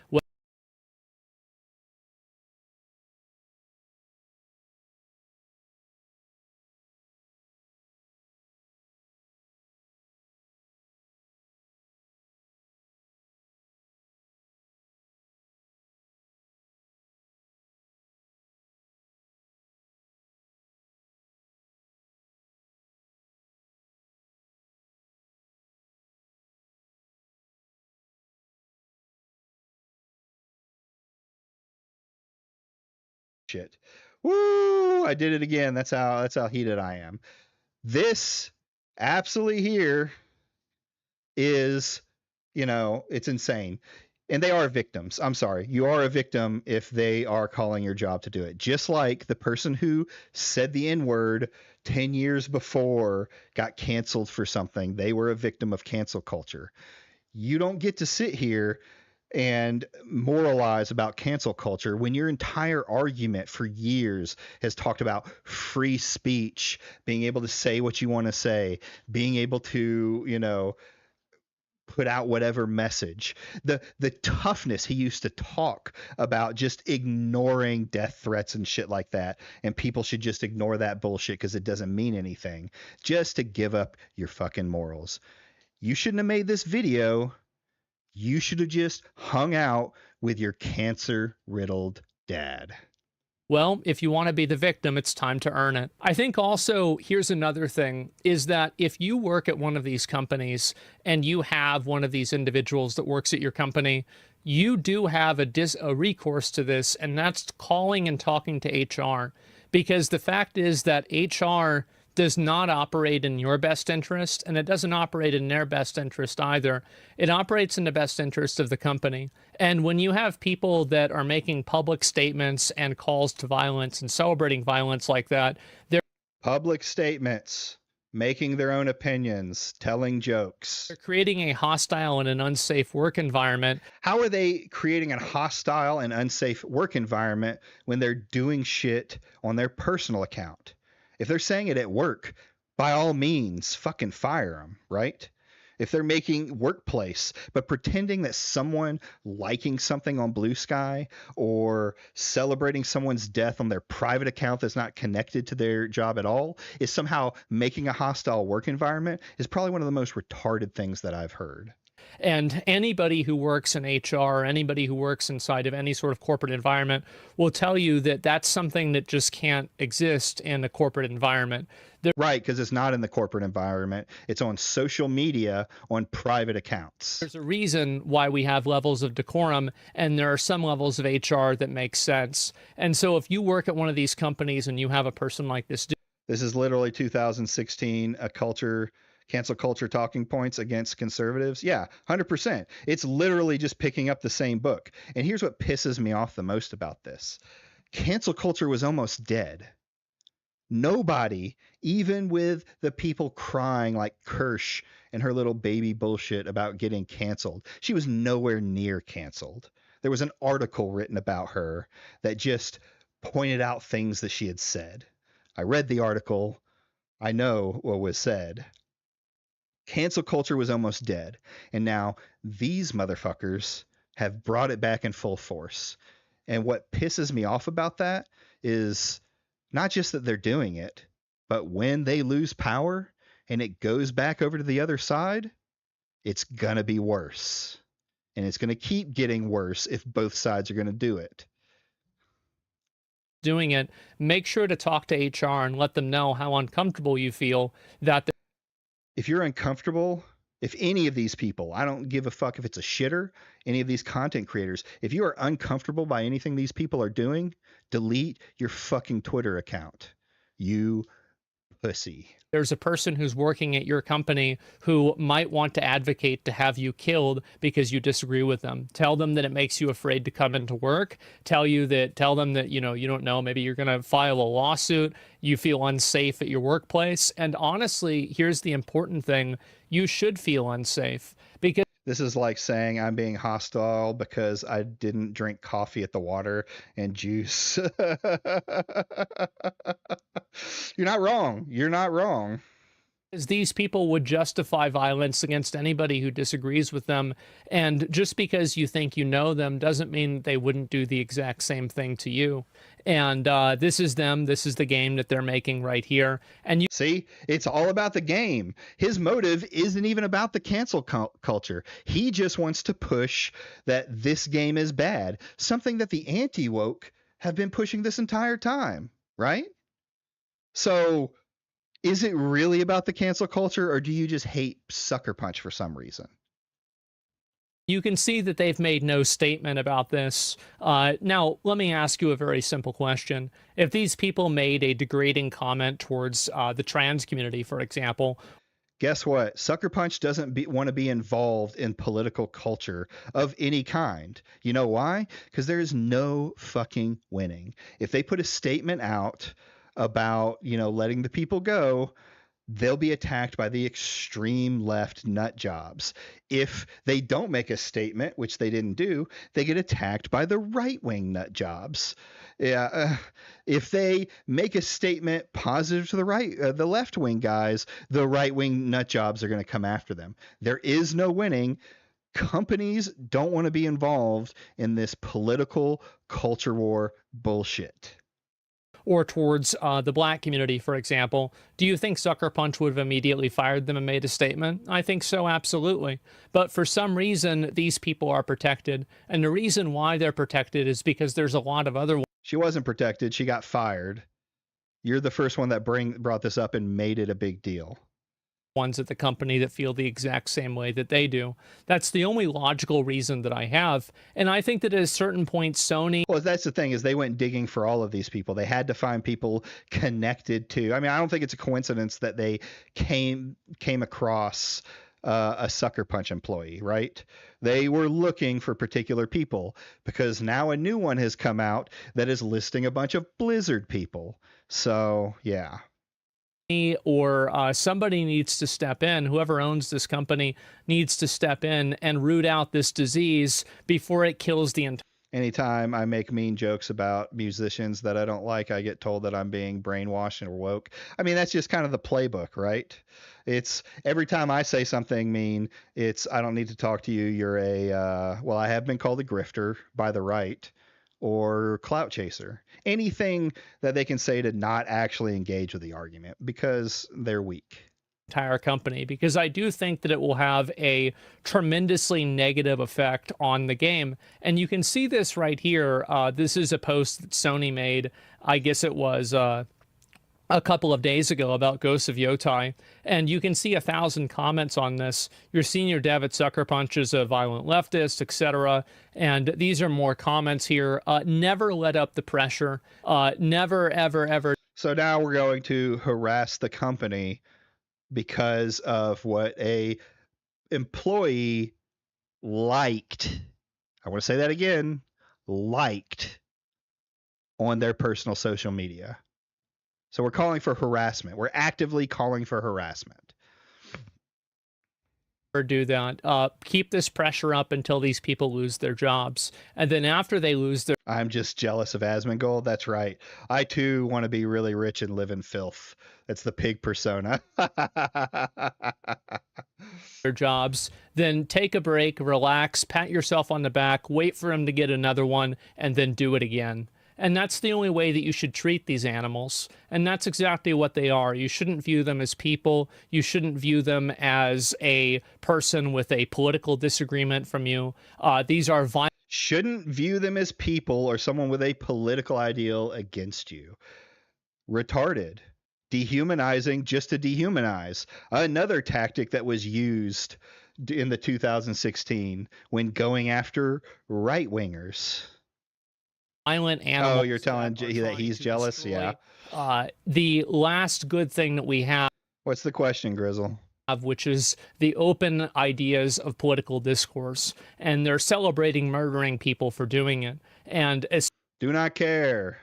shit. Woo! I did it again. That's how heated I am. This absolutely here is, it's insane. And they are victims. I'm sorry. You are a victim if they are calling your job to do it. Just like the person who said the N-word 10 years before got canceled for something. They were a victim of cancel culture. You don't get to sit here and moralize about cancel culture when your entire argument for years has talked about free speech, being able to say what you want to say, being able to, put out whatever message. The toughness he used to talk about, just ignoring death threats and shit like that, and people should just ignore that bullshit because it doesn't mean anything, just to give up your fucking morals. You shouldn't have made this video. You should have just hung out with your cancer-riddled dad. Well, if you want to be the victim, it's time to earn it. I think also, here's another thing, is that if you work at one of these companies and you have one of these individuals that works at your company, you do have a recourse to this, and that's calling and talking to HR. Because the fact is that HR does not operate in your best interest, and it doesn't operate in their best interest either. It operates in the best interest of the company. And when you have people that are making public statements and calls to violence and celebrating violence like that, they're public statements, making their own opinions, telling jokes. creating a hostile and an unsafe work environment. How are they creating a hostile and unsafe work environment when they're doing shit on their personal account? If they're saying it at work, by all means, fucking fire them, right? If they're making workplace, but pretending that someone liking something on Blue Sky or celebrating someone's death on their private account that's not connected to their job at all is somehow making a hostile work environment is probably one of the most retarded things that I've heard. And anybody who works in HR or anybody who works inside of any sort of corporate environment will tell you that that's something that just can't exist in a corporate environment. Right, because it's not in the corporate environment. It's on social media, on private accounts. There's a reason why we have levels of decorum, and there are some levels of HR that make sense. And so if you work at one of these companies and you have a person like this... This is literally 2016, cancel culture talking points against conservatives. Yeah, 100%. It's literally just picking up the same book. And here's what pisses me off the most about this. Cancel culture was almost dead. Nobody, even with the people crying like Kirsch and her little baby bullshit about getting canceled, she was nowhere near canceled. There was an article written about her that just pointed out things that she had said. I read the article. I know what was said. Cancel culture was almost dead. And now these motherfuckers have brought it back in full force. And what pisses me off about that is not just that they're doing it, but when they lose power and it goes back over to the other side, it's going to be worse. And it's going to keep getting worse if both sides are going to do it. Doing it, make sure to talk to HR and let them know how uncomfortable you feel that... If you're uncomfortable, if any of these people, I don't give a fuck if it's a shitter, any of these content creators, if you are uncomfortable by anything these people are doing, delete your fucking Twitter account. You pussy. There's a person who's working at your company who might want to advocate to have you killed because you disagree with them. Tell them that it makes you afraid to come into work. Tell them that, you don't know, maybe you're going to file a lawsuit. You feel unsafe at your workplace. And honestly, here's the important thing. You should feel unsafe because this is like saying I'm being hostile because I didn't drink coffee at the water and juice. You're not wrong. You're not wrong. These people would justify violence against anybody who disagrees with them. And just because you think you know them doesn't mean they wouldn't do the exact same thing to you. And this is them. This is the game that they're making right here. And you see, it's all about the game. His motive isn't even about the cancel culture. He just wants to push that this game is bad, something that the anti-woke have been pushing this entire time, right? So is it really about the cancel culture, or do you just hate Sucker Punch for some reason? You can see that they've made no statement about this. Now, let me ask you a very simple question. If these people made a degrading comment towards the trans community, for example, guess what? Sucker Punch doesn't want to be involved in political culture of any kind. You know why? Because there is no fucking winning. If they put a statement out about, letting the people go, they'll be attacked by the extreme left nut jobs. If they don't make a statement, which they didn't do, they get attacked by the right wing nut jobs. Yeah, if they make a statement positive to the left wing guys, the right wing nut jobs are going to come after them. There is no winning. Companies don't want to be involved in this political culture war bullshit. Or towards the black community, for example, do you think Sucker Punch would have immediately fired them and made a statement? I think so, absolutely. But for some reason, these people are protected. And the reason why they're protected is because there's a lot of other... She wasn't protected. She got fired. You're the first one that brought this up and made it a big deal. Ones at the company that feel the exact same way that they do. That's the only logical reason that I have. And I think that at a certain point, Sony... Well, that's the thing, is they went digging for all of these people. They had to find people connected to... I mean, I don't think it's a coincidence that they came across a Sucker Punch employee, right? They were looking for particular people because now a new one has come out that is listing a bunch of Blizzard people. So, yeah. Or somebody needs to step in, whoever owns this company needs to step in and root out this disease before it kills the entire... Anytime I make mean jokes about musicians that I don't like, I get told that I'm being brainwashed and woke. I mean, that's just kind of the playbook, right? It's every time I say something mean, it's I don't need to talk to you. You're well, I have been called a grifter by the right, or clout chaser. Anything that they can say to not actually engage with the argument because they're weak. Entire company, because I do think that it will have a tremendously negative effect on the game. And you can see this right here. This is a post that Sony made. I guess it was a couple of days ago about Ghosts of Yotai, and you can see 1,000 comments on this. Your senior dev at Sucker Punch is a violent leftist, etc. And these are more comments here. Never let up the pressure. Never, ever, ever. So now we're going to harass the company because of what a employee liked. I want to say that again. Liked on their personal social media. So we're calling for harassment. We're actively calling for harassment. Or do that. Keep this pressure up until these people lose their jobs. And then after they lose their... I'm just jealous of Asmondgold. That's right. I too want to be really rich and live in filth. That's the pig persona. their jobs, then take a break, relax, pat yourself on the back, wait for them to get another one, and then do it again. And that's the only way that you should treat these animals. And that's exactly what they are. You shouldn't view them as people. You shouldn't view them as a person with a political disagreement from you. These are violent. Shouldn't view them as people or someone with a political ideal against you. Retarded. Dehumanizing just to dehumanize. Another tactic that was used in the 2016 when going after right-wingers. Violent animals. Oh, you're telling that he's jealous? Destroy. Yeah. The last good thing that we have. What's the question, Grizzle? Which is the open ideas of political discourse. And they're celebrating murdering people for doing it. And do not care.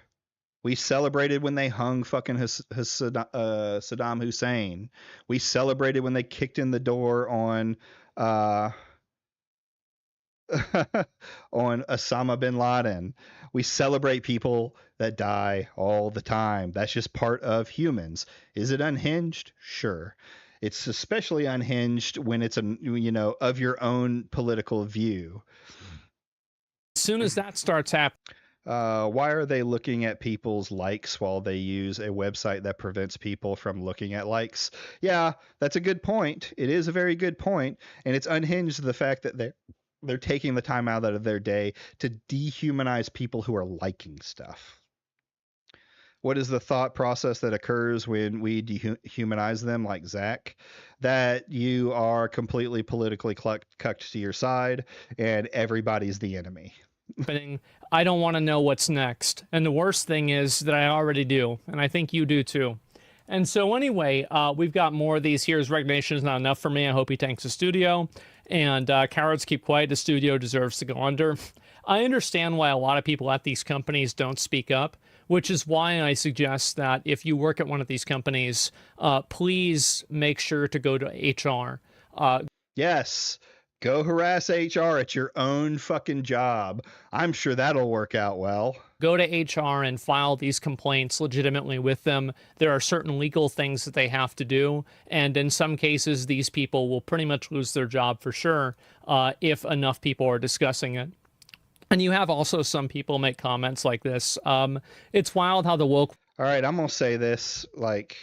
We celebrated when they hung fucking Saddam Hussein. We celebrated when they kicked in the door on on Osama bin Laden. We celebrate people that die all the time. That's just part of humans. Is it unhinged? Sure. It's especially unhinged when it's of your own political view. As soon as that starts happening. Why are they looking at people's likes while they use a website that prevents people from looking at likes? Yeah, that's a good point. It is a very good point, and it's unhinged the fact that they're taking the time out of their day to dehumanize people who are liking stuff. What is the thought process that occurs when we dehumanize them, like Zach? That you are completely politically cucked to your side, and everybody's the enemy. happening. I don't want to know what's next. And the worst thing is that I already do, and I think you do too. And so anyway, we've got more of these here. His resignation is not enough for me. I hope he tanks the studio. And cowards keep quiet. The studio deserves to go under. I understand why a lot of people at these companies don't speak up, which is why I suggest that if you work at one of these companies, please make sure to go to HR. Yes. Go harass HR at your own fucking job. I'm sure that'll work out well. Go to HR and file these complaints legitimately with them. There are certain legal things that they have to do, and in some cases, these people will pretty much lose their job for sure if enough people are discussing it. And you have also some people make comments like this. It's wild how the woke... All right, I'm going to say this like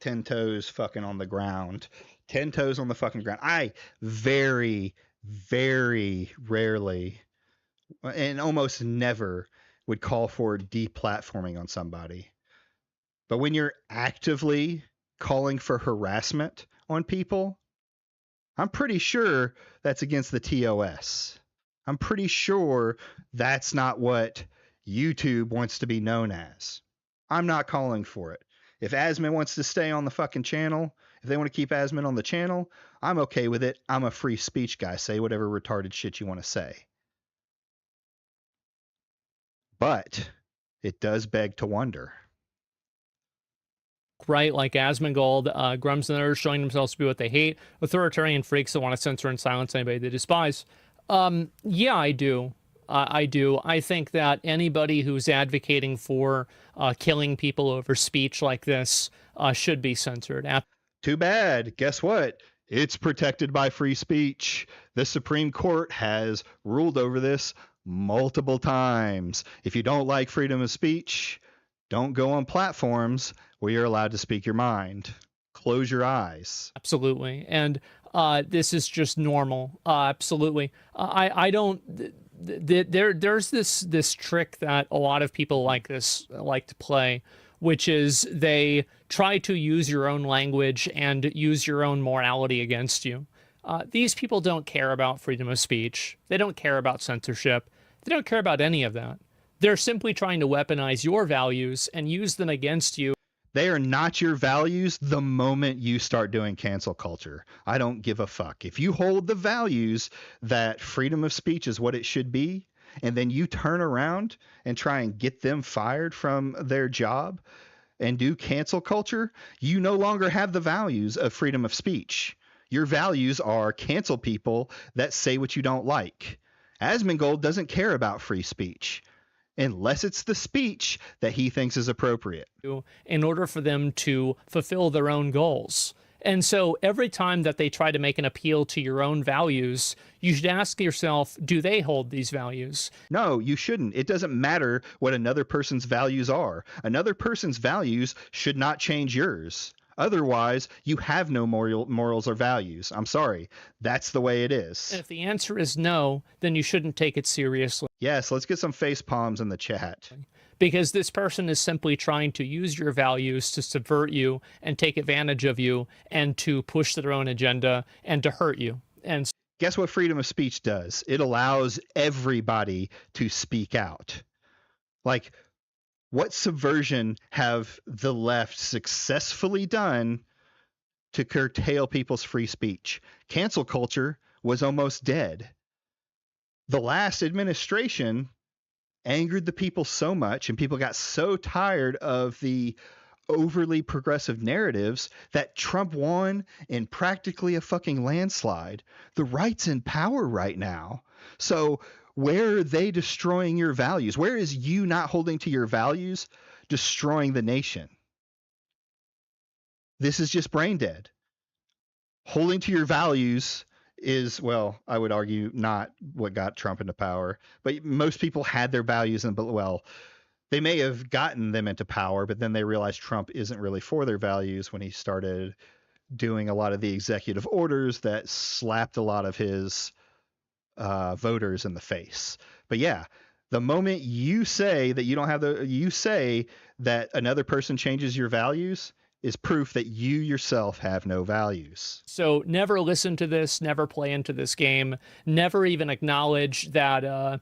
10 toes fucking on the ground. 10 toes on the fucking ground. I very, very rarely and almost never would call for deplatforming on somebody. But when you're actively calling for harassment on people, I'm pretty sure that's against the TOS. I'm pretty sure that's not what YouTube wants to be known as. I'm not calling for it. If Asmon wants to stay on the fucking channel, if they want to keep Asmon on the channel, I'm okay with it. I'm a free speech guy. Say whatever retarded shit you want to say. But it does beg to wonder. Right, like Asmondgold, Grums and others showing themselves to be what they hate, authoritarian freaks that want to censor and silence anybody they despise. Yeah, I do. I do. I think that anybody who's advocating for killing people over speech like this should be censored. Too bad. Guess what? It's protected by free speech. The Supreme Court has ruled over this multiple times. If you don't like freedom of speech, don't go on platforms where you're allowed to speak your mind. Close your eyes. Absolutely. And this is just normal. Absolutely. I don't... There's this trick that a lot of people like this like to play, which is they try to use your own language and use your own morality against you. These people don't care about freedom of speech. They don't care about censorship. They don't care about any of that. They're simply trying to weaponize your values and use them against you. They are not your values the moment you start doing cancel culture. I don't give a fuck. If you hold the values that freedom of speech is what it should be, and then you turn around and try and get them fired from their job and do cancel culture, you no longer have the values of freedom of speech. Your values are cancel people that say what you don't like. Asmongold doesn't care about free speech unless it's the speech that he thinks is appropriate. In order for them to fulfill their own goals. And so every time that they try to make an appeal to your own values, you should ask yourself, do they hold these values? No, you shouldn't. It doesn't matter what another person's values are. Another person's values should not change yours. Otherwise, you have no morals or values. I'm sorry. That's the way it is. And if the answer is no, then you shouldn't take it seriously. Yes, let's get some face palms in the chat. Because this person is simply trying to use your values to subvert you and take advantage of you and to push their own agenda and to hurt you. And guess what freedom of speech does? It allows everybody to speak out. Like, what subversion have the left successfully done to curtail people's free speech? Cancel culture was almost dead. The last administration angered the people so much, and people got so tired of the overly progressive narratives that Trump won in practically a fucking landslide. The right's in power right now. So where are they destroying your values? Where is you not holding to your values destroying the nation? This is just brain dead. Holding to your values is, well, I would argue not what got Trump into power, but most people had their values and, well, they may have gotten them into power, but then they realized Trump isn't really for their values when he started doing a lot of the executive orders that slapped a lot of his voters in the face. But yeah, The moment you say that you don't have you say that another person changes your values is proof that you yourself have no values. So never listen to this, never play into this game, never even acknowledge that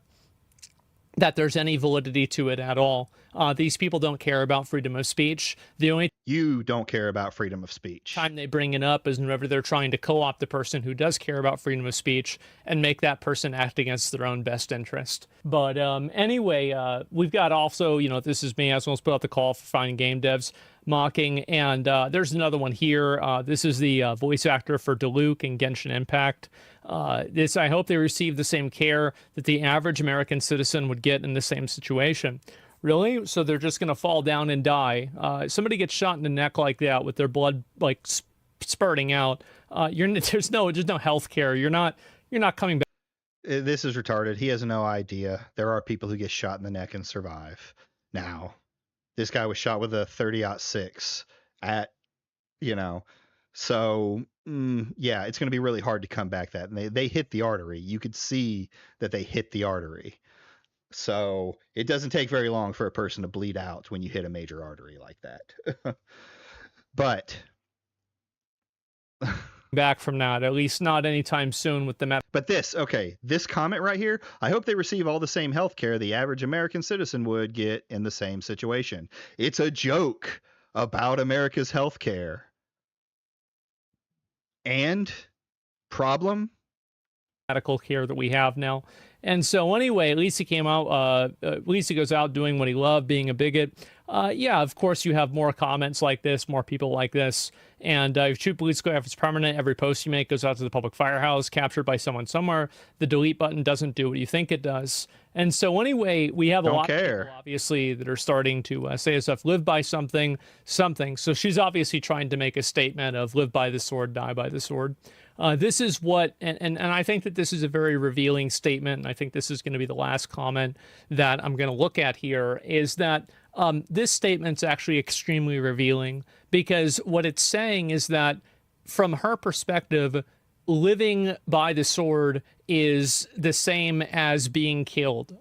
that there's any validity to it at all. These people don't care about freedom of speech. The only You don't care about freedom of speech. time they bring it up is whenever they're trying to co-opt the person who does care about freedom of speech and make that person act against their own best interest. But anyway, we've got also, this is me, Asmondgold put out the call for finding game devs mocking, and there's another one here. This is the voice actor for Diluc in Genshin Impact. I hope they receive the same care that the average American citizen would get in the same situation. Really? So they're just going to fall down and die. Somebody gets shot in the neck like that with their blood like spurting out. There's no health care. You're not coming back. This is retarded. He has no idea. There are people who get shot in the neck and survive. Now, this guy was shot with a 30-06 at, so yeah, it's going to be really hard to come back that. And they hit the artery. You could see that they hit the artery. So it doesn't take very long for a person to bleed out when you hit a major artery like that. But back from that, at least not anytime soon with the But this comment right here, I hope they receive all the same health care the average American citizen would get in the same situation. It's a joke about America's health care. And problem? medical care that we have now. And so anyway, at least he came out, at least he goes out doing what he loved, being a bigot. Yeah, of course you have more comments like this, more people like this. And if shoot police go after it's permanent, every post you make goes out to the public firehouse, captured by someone somewhere. The delete button doesn't do what you think it does. And so anyway, we have a lot of people, obviously, that are starting to say stuff, live by something. So she's obviously trying to make a statement of live by the sword, die by the sword. This is what, and I think that this is a very revealing statement, and I think this is going to be the last comment that I'm going to look at here, is that this statement's actually extremely revealing, because what it's saying is that, from her perspective, living by the sword is the same as being killed.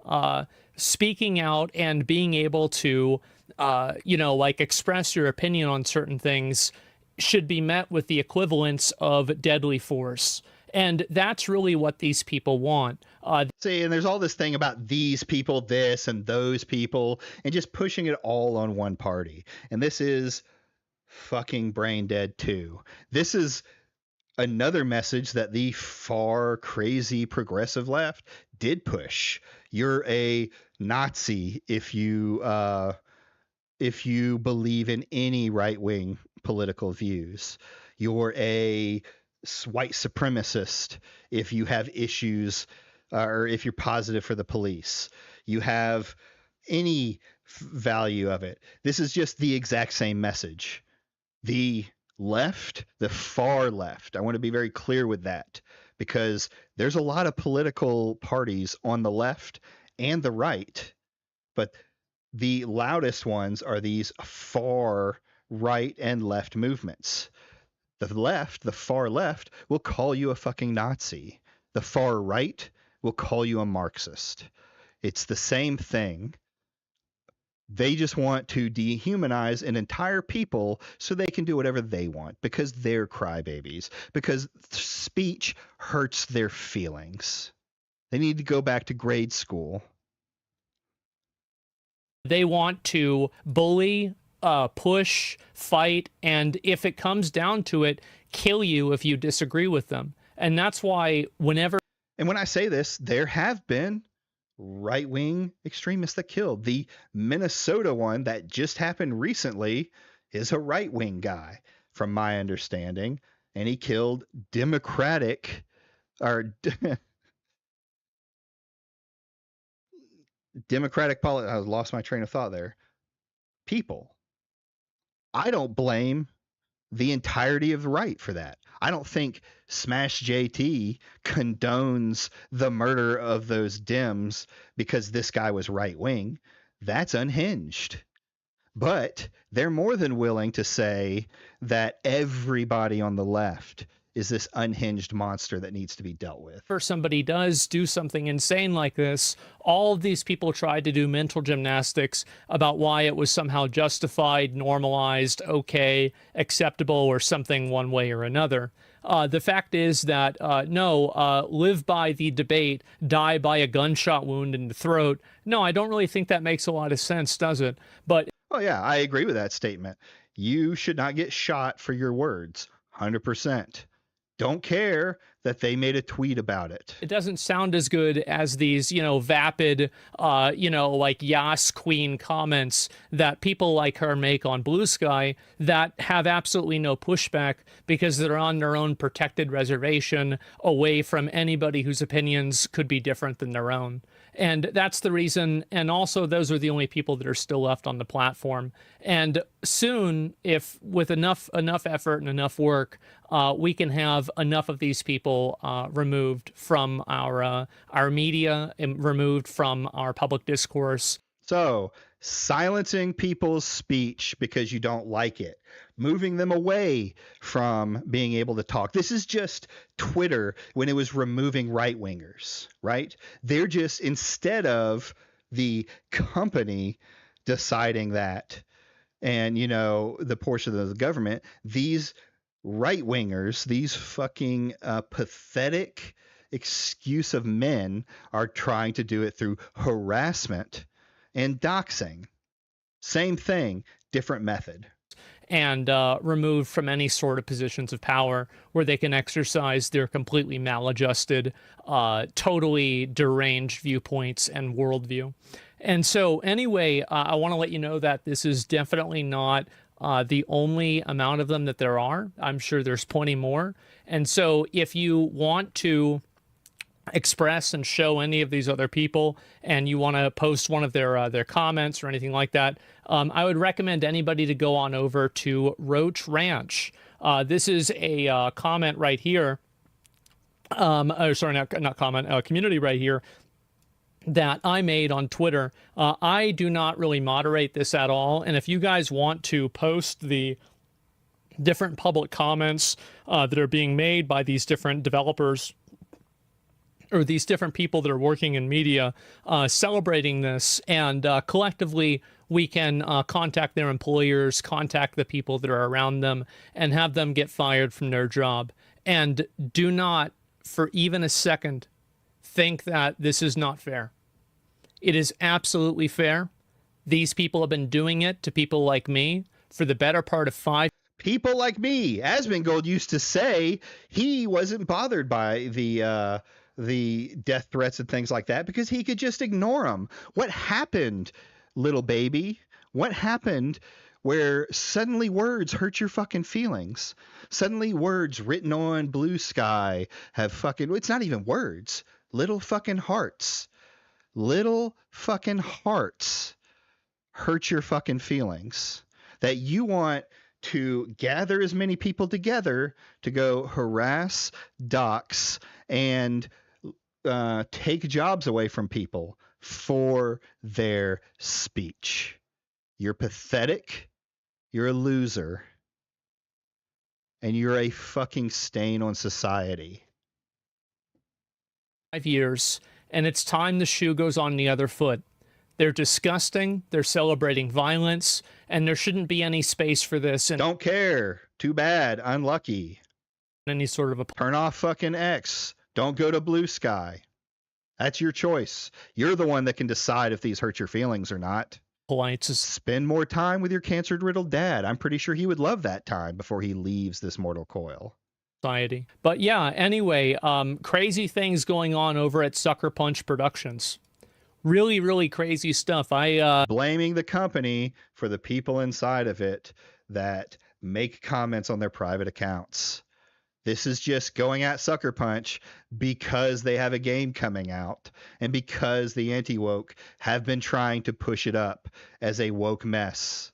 Speaking out and being able to, express your opinion on certain things should be met with the equivalence of deadly force. And that's really what these people want. See, and there's all this thing about these people, this and those people, and just pushing it all on one party. And this is fucking brain dead too. This is another message that the far crazy progressive left did push. You're a Nazi if you believe in any right-wing political views. You're a white supremacist if you have issues or if you're positive for the police. You have any value of it. This is just the exact same message. The left, the far left, I want to be very clear with that, because there's a lot of political parties on the left and the right, but the loudest ones are these far right and left movements. The left, the far left, will call you a fucking Nazi. The far right will call you a Marxist. It's the same thing. They just want to dehumanize an entire people so they can do whatever they want, because they're crybabies, because speech hurts their feelings. They need to go back to grade school. They want to bully, push, fight, and if it comes down to it, kill you if you disagree with them. And that's why whenever... And when I say this, there have been right-wing extremists that killed. The Minnesota one that just happened recently is a right-wing guy, from my understanding, and he killed Democratic I lost my train of thought there. People. I don't blame the entirety of the right for that. I don't think Smash JT condones the murder of those Dems because this guy was right wing. That's unhinged. But they're more than willing to say that everybody on the left is this unhinged monster that needs to be dealt with. If somebody does do something insane like this, all of these people tried to do mental gymnastics about why it was somehow justified, normalized, okay, acceptable, or something one way or another. The fact is that, no, live by the debate, die by a gunshot wound in the throat. No, I don't really think that makes a lot of sense, does it? But Oh, yeah, I agree with that statement. You should not get shot for your words. 100%. Don't care that they made a tweet about it. it doesn't sound as good as these, vapid, like Yas Queen comments that people like her make on Blue Sky that have absolutely no pushback because they're on their own protected reservation away from anybody whose opinions could be different than their own. And that's the reason. And also, those are the only people that are still left on the platform. And soon, if with enough effort and enough work, we can have enough of these people removed from our media and removed from our public discourse. So, silencing people's speech because you don't like it, moving them away from being able to talk. This is just Twitter when it was removing right-wingers, right? They're just, instead of the company deciding that, and, the portion of the government, these right-wingers, these fucking pathetic excuse of men are trying to do it through harassment and doxing. Same thing, different method. And removed from any sort of positions of power where they can exercise their completely maladjusted, totally deranged viewpoints and worldview. And so anyway, I want to let you know that this is definitely not the only amount of them that there are. I'm sure there's plenty more. And so if you want to express and show any of these other people and you want to post one of their comments or anything like that, I would recommend anybody to go on over to Roach Ranch. This is a comment right here. Sorry, not comment, community right here that I made on Twitter. I do not really moderate this at all. And if you guys want to post the different public comments that are being made by these different developers or these different people that are working in media celebrating this, and collectively we can contact their employers, contact the people that are around them, and have them get fired from their job. And do not, for even a second, think that this is not fair. It is absolutely fair. These people have been doing it to people like me for the better part of 5 people like me. Asmondgold used to say he wasn't bothered by the death threats and things like that because he could just ignore them. What happened, little baby? What happened where suddenly words hurt your fucking feelings? Suddenly words written on Blue Sky have fucking, it's not even words, little fucking hearts. Little fucking hearts hurt your fucking feelings. That you want to gather as many people together to go harass, dox, and take jobs away from people for their speech. You're pathetic. You're a loser. And you're a fucking stain on society. 5 years, and it's time the shoe goes on the other foot. They're disgusting, they're celebrating violence, and there shouldn't be any space for this. And don't care. Too bad. Unlucky. Any sort of a turn off fucking X. Don't go to Blue Sky. That's your choice. You're the one that can decide if these hurt your feelings or not. polite Spend more time with your cancer-riddled dad. I'm pretty sure he would love that time before he leaves this mortal coil. society. But yeah, anyway, crazy things going on over at Sucker Punch Productions. Really, really crazy stuff. Blaming the company for the people inside of it that make comments on their private accounts. This is just going at Sucker Punch because they have a game coming out and because the anti-woke have been trying to push it up as a woke mess.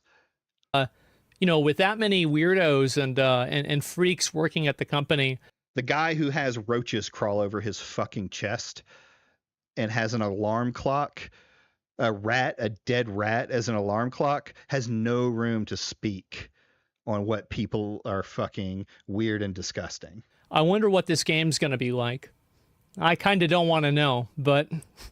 With that many weirdos and freaks working at the company. The guy who has roaches crawl over his fucking chest and has an alarm clock, a dead rat as an alarm clock, has no room to speak on what people are fucking weird and disgusting. I wonder what this game's going to be like. I kind of don't want to know, but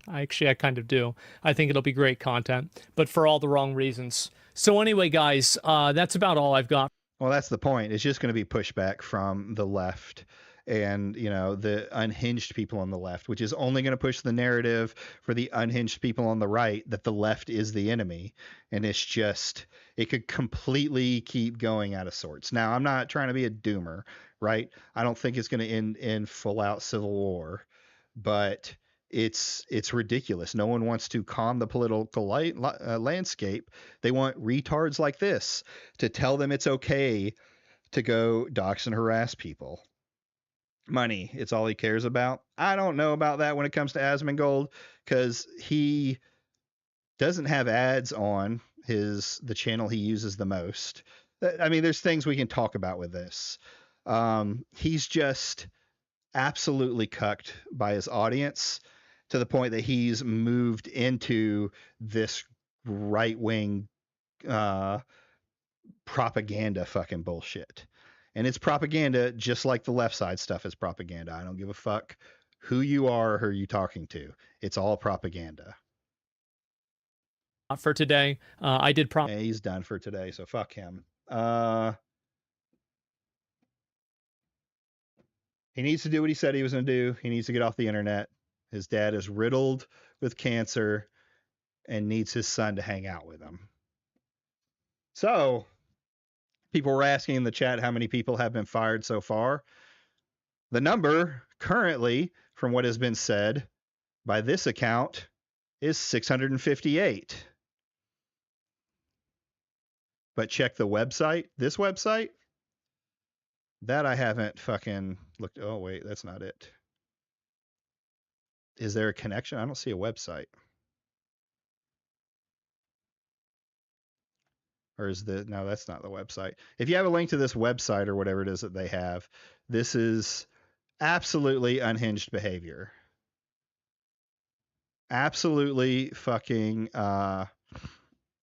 I kind of do. I think it'll be great content, but for all the wrong reasons. So anyway, guys, that's about all I've got. Well, that's the point. It's just going to be pushback from the left and, you know, the unhinged people on the left, which is only going to push the narrative for the unhinged people on the right that the left is the enemy. And it's just, it could completely keep going out of sorts. Now, I'm not trying to be a doomer, right? I don't think it's going to end in full out civil war, but it's ridiculous. No one wants to calm the political landscape. They want retards like this to tell them it's okay to go dox and harass people. Money, it's all he cares about. I don't know about that when it comes to Asmondgold, because he doesn't have ads on the channel he uses the most. I mean, there's things we can talk about with this. He's just absolutely cucked by his audience to the point that he's moved into this right-wing propaganda fucking bullshit. And it's propaganda just like the left side stuff is propaganda. I don't give a fuck who you are or who you're talking to. It's all propaganda. For today, I did Yeah, he's done for today, so fuck him. He needs to do what he said he was going to do. He needs to get off the internet. His dad is riddled with cancer and needs his son to hang out with him. So, people were asking in the chat how many people have been fired so far. The number currently, from what has been said by this account, is 658. But check the website, this website, that I haven't fucking looked. Oh, wait, that's not it. Is there a connection? I don't see a website. Or is no, that's not the website. If you have a link to this website or whatever it is that they have, this is absolutely unhinged behavior. Absolutely fucking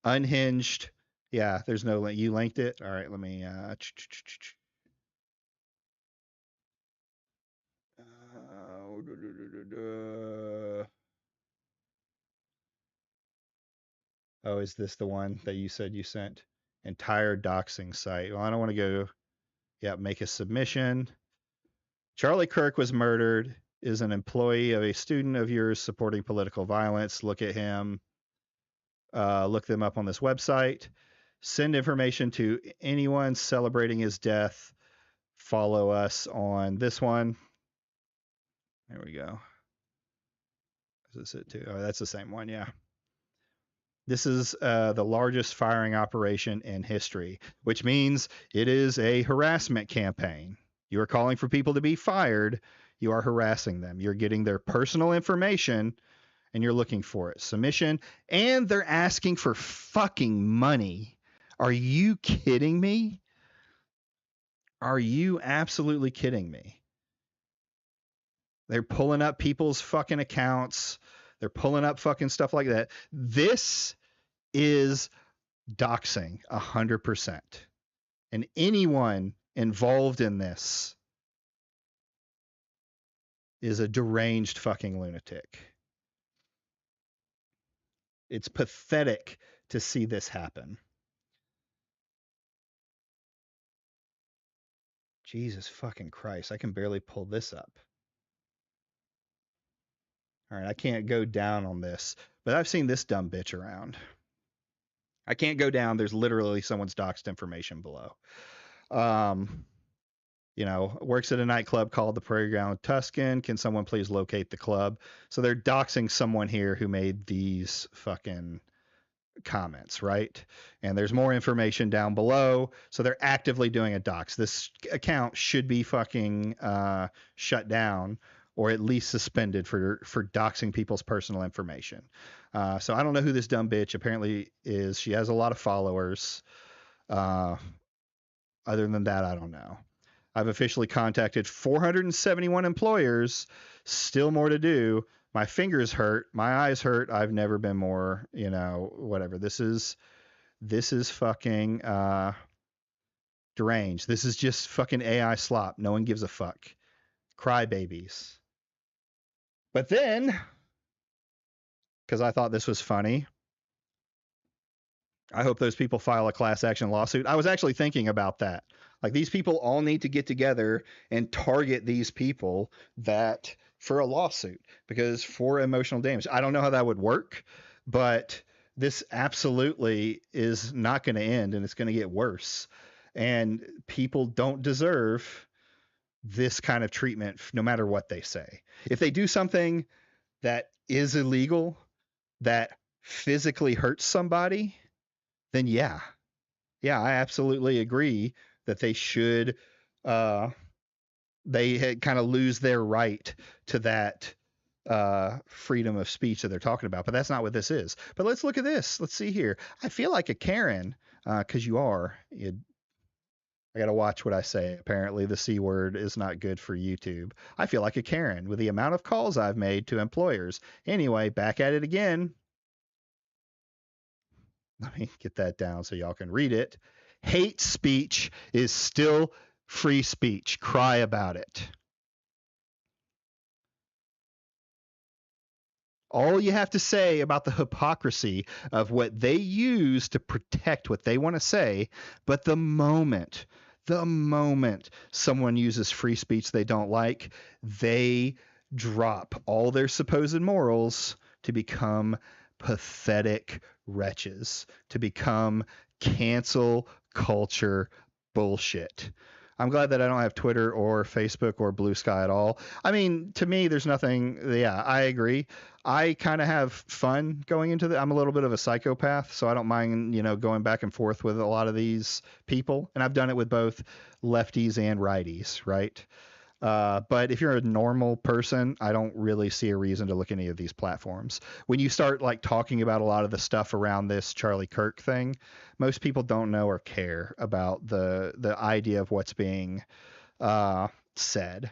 unhinged. Yeah, there's no link. You linked it? All right, let me oh, is this the one that you said you sent? Entire doxing site. Well, I don't want to go. Yeah, make a submission. Charlie Kirk was murdered, is an employee of a student of yours supporting political violence. Look at him. Look them up on this website. Send information to anyone celebrating his death. Follow us on this one. There we go. Is this it too? Oh, that's the same one. Yeah. This is the largest firing operation in history, which means it is a harassment campaign. You are calling for people to be fired. You are harassing them. You're getting their personal information and you're looking for it. Submission. And they're asking for fucking money. Are you kidding me? Are you absolutely kidding me? They're pulling up people's fucking accounts. They're pulling up fucking stuff like that. This is doxing 100%. And anyone involved in this is a deranged fucking lunatic. It's pathetic to see this happen. Jesus fucking Christ. I can barely pull this up. All right, I can't go down on this, but I've seen this dumb bitch around. I can't go down. There's literally someone's doxed information below. You know, works at a nightclub called the Prairie Ground Tuscan. Can someone please locate the club? So they're doxing someone here who made these fucking comments, right? And there's more information down below. So they're actively doing a dox. This account should be fucking shut down or at least suspended for doxing people's personal information. So I don't know who this dumb bitch apparently is. She has a lot of followers. Other than that, I don't know. I've officially contacted 471 employers. Still more to do. My fingers hurt. My eyes hurt. I've never been more, you know, whatever. This is fucking deranged. This is just fucking AI slop. No one gives a fuck. crybabies. But then, because I thought this was funny, I hope those people file a class action lawsuit. I was actually thinking about that. Like, these people all need to get together and target these people that for a lawsuit, because for emotional damage. I don't know how that would work, but this absolutely is not going to end, and it's going to get worse. And people don't deserve this kind of treatment, no matter what they say. If they do something that is illegal, that physically hurts somebody, then yeah, I absolutely agree that they should, they kind of lose their right to that freedom of speech that they're talking about. But that's not what this is. But let's look at this. Let's see here. I feel like a Karen, because you are. I got to watch what I say. Apparently, the C word is not good for YouTube. I feel like a Karen with the amount of calls I've made to employers. Anyway, back at it again. Let me get that down so y'all can read it. Hate speech is still free speech. Cry about it. All you have to say about the hypocrisy of what they use to protect what they want to say, but the moment someone uses free speech they don't like, they drop all their supposed morals to become pathetic wretches, to become cancel culture bullshit. I'm glad that I don't have Twitter or Facebook or Blue Sky at all. I mean, to me, there's nothing. Yeah, I agree. I kind of have fun going into I'm a little bit of a psychopath, so I don't mind, going back and forth with a lot of these people. And I've done it with both lefties and righties, right? But if you're a normal person, I don't really see a reason to look at any of these platforms. When you start like talking about a lot of the stuff around this Charlie Kirk thing, most people don't know or care about the idea of what's being said.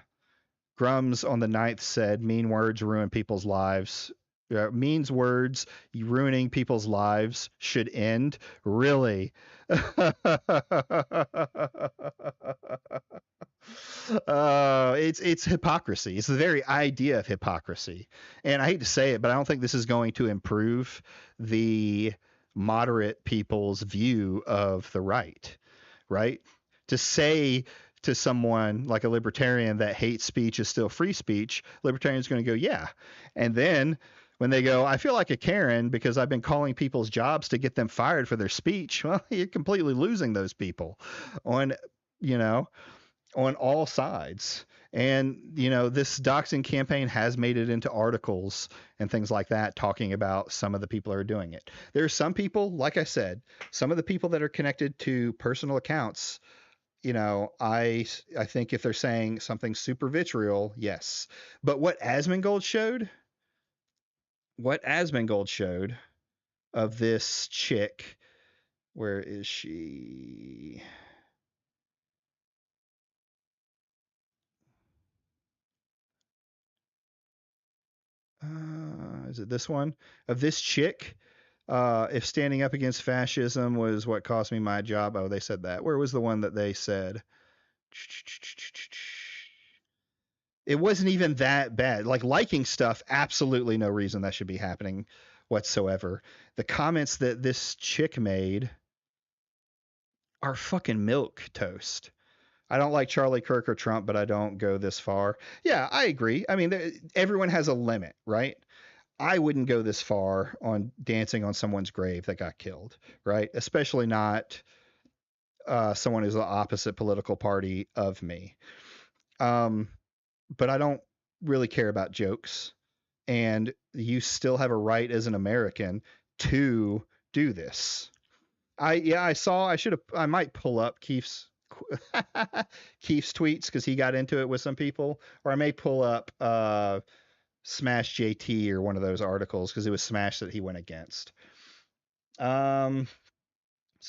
Grums on the 9th said, mean words ruin people's lives. Means words ruining people's lives should end. Really? It's hypocrisy. It's the very idea of hypocrisy. And I hate to say it, but I don't think this is going to improve the moderate people's view of the right, right? To say to someone like a libertarian that hate speech is still free speech, libertarian's going to go, yeah. And then when they go, I feel like a Karen because I've been calling people's jobs to get them fired for their speech. Well, you're completely losing those people on all sides. And, this doxing campaign has made it into articles and things like that, talking about some of the people who are doing it. There are some people, like I said, some of the people that are connected to personal accounts, I think if they're saying something super vitriol, yes. But what Asmondgold showed of this chick, where is she? Is it this one? Of this chick, if standing up against fascism was what cost me my job. Oh, they said that. Where was the one that they said? It wasn't even that bad. Like, liking stuff, absolutely no reason that should be happening whatsoever. The comments that this chick made are fucking milk toast. I don't like Charlie Kirk or Trump, but I don't go this far. Yeah, I agree. I mean, everyone has a limit, right? I wouldn't go this far on dancing on someone's grave that got killed, right? Especially not someone who's the opposite political party of me. But I don't really care about jokes. And you still have a right as an American to do this. I might pull up Keith's tweets because he got into it with some people, or I may pull up Smash JT or one of those articles because it was Smash that he went against. So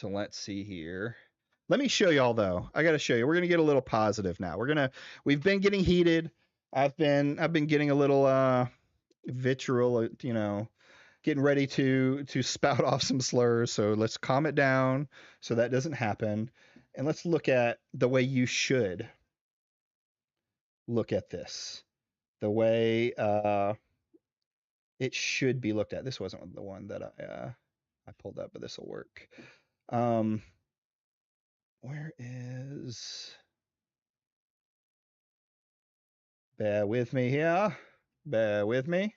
let's see here. Let me show y'all though. I got to show you. We're gonna get a little positive now. We've been getting heated. I've been getting a little vitriol, getting ready to spout off some slurs. So let's calm it down so that doesn't happen. And let's look at the way you should look at this the way it should be looked at. This wasn't the one that I pulled up, but this will work. Where is? Bear with me here. Bear with me.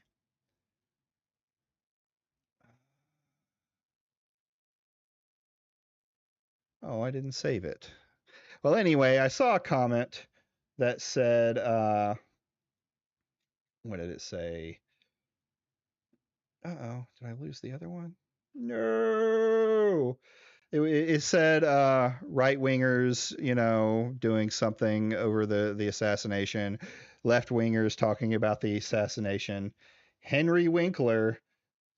Oh, I didn't save it. Well, anyway, I saw a comment that said, what did it say? Uh-oh, did I lose the other one? No. It said right wingers, doing something over the assassination, left wingers talking about the assassination, Henry Winkler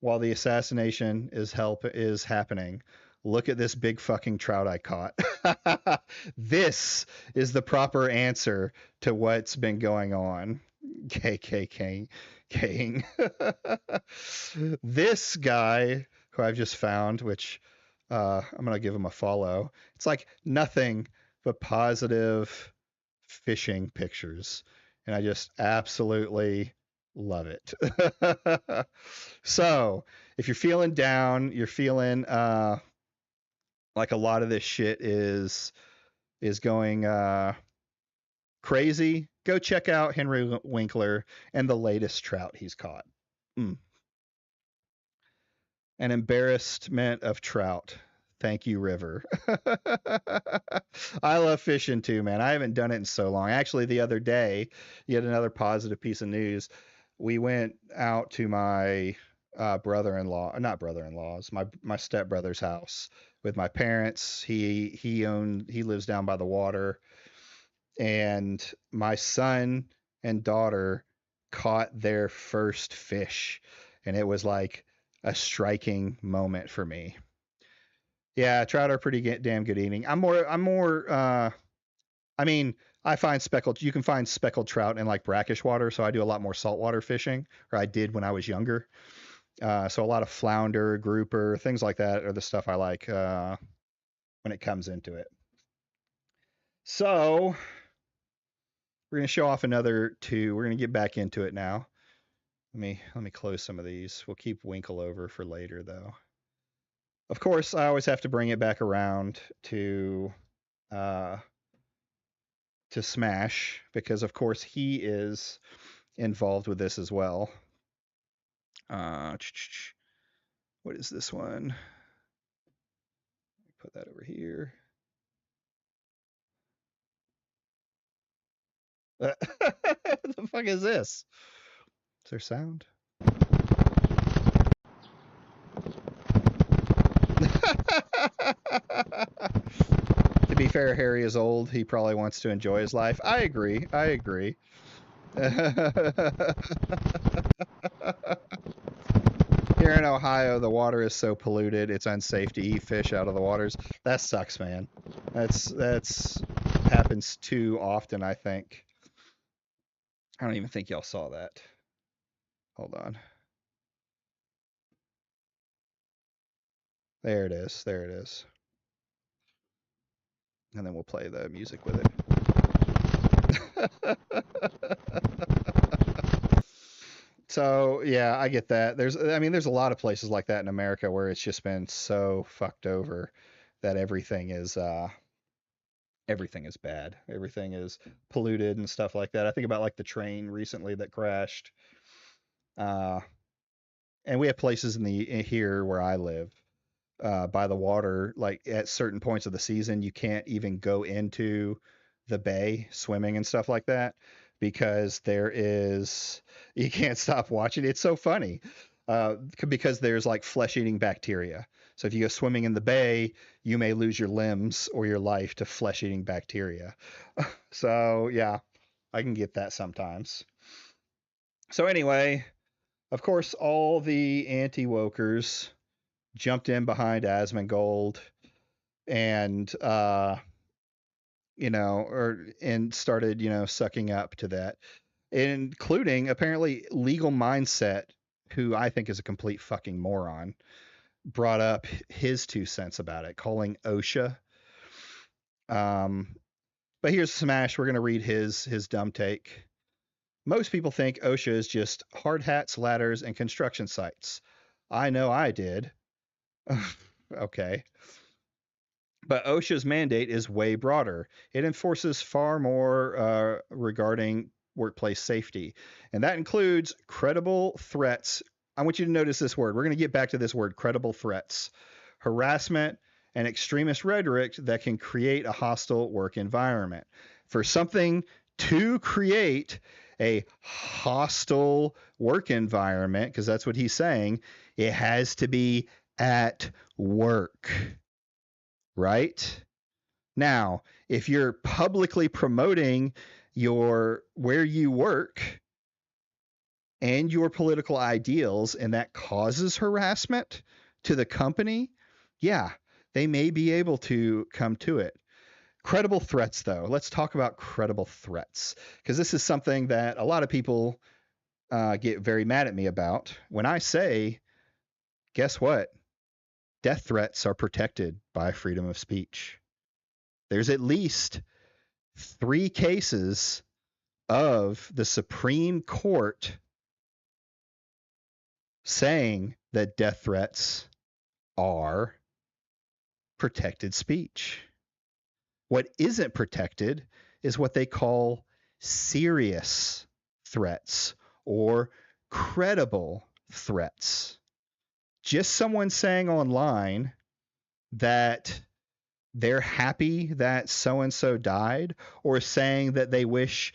while the assassination is happening. Look at this big fucking trout I caught. This is the proper answer to what's been going on. KKK King. This guy who I've just found, which I'm gonna give him a follow. It's like nothing but positive fishing pictures, and I just absolutely love it. So if you're feeling down, you're feeling like a lot of this shit is going crazy, go check out Henry Winkler and the latest trout he's caught. An embarrassment of trout. Thank you, River. I love fishing too, man. I haven't done it in so long. Actually, the other day, yet another positive piece of news. We went out to my brother-in-law, not brother-in-law's, my stepbrother's house with my parents. He lives down by the water, and my son and daughter caught their first fish, and it was like a striking moment for me. Yeah, trout are pretty damn good eating. I'm more I mean, you can find speckled trout in like brackish water, so I do a lot more saltwater fishing, or I did when I was younger. So a lot of flounder, grouper, things like that are the stuff I like when it comes into it. So we're gonna show off another two. We're gonna get back into it now. Let me close some of these. We'll keep Winkle over for later though. Of course, I always have to bring it back around to Smash, because of course he is involved with this as well. What is this one? Put that over here. What the fuck is this? Is there sound? To be fair, Harry is old. He probably wants to enjoy his life. I agree. Here in Ohio, the water is so polluted, it's unsafe to eat fish out of the waters. That sucks, man. That's happens too often, I think. I don't even think y'all saw that. Hold on. There it is. There it is. And then we'll play the music with it. So yeah, I get that. There's a lot of places like that in America where it's just been so fucked over that everything is bad. Everything is polluted and stuff like that. I think about like the train recently that crashed. And we have places here where I live, by the water, like at certain points of the season, you can't even go into the bay swimming and stuff like that because you can't stop watching. It's so funny because there's like flesh-eating bacteria. So if you go swimming in the bay, you may lose your limbs or your life to flesh-eating bacteria. So yeah, I can get that sometimes. So anyway, of course, all the anti-wokers jumped in behind Asmondgold and and started sucking up to that, including apparently Legal Mindset, who I think is a complete fucking moron, brought up his 2 cents about it, calling OSHA But here's Smash. We're going to read his dumb take. Most people think OSHA is just hard hats, ladders, and construction sites. I know I did. Okay. But OSHA's mandate is way broader. It enforces far more regarding workplace safety. And that includes credible threats. I want you to notice this word. We're going to get back to this word, credible threats, harassment, and extremist rhetoric that can create a hostile work environment. For something to create a hostile work environment, because that's what he's saying, it has to be at work, right? Now, if you're publicly promoting where you work and your political ideals, and that causes harassment to the company, yeah, they may be able to come to it. Credible threats, though. Let's talk about credible threats, because this is something that a lot of people get very mad at me about. When I say, guess what? Death threats are protected by freedom of speech. There's at least 3 cases of the Supreme Court saying that death threats are protected speech. What isn't protected is what they call serious threats or credible threats. Just someone saying online that they're happy that so-and-so died, or saying that they wish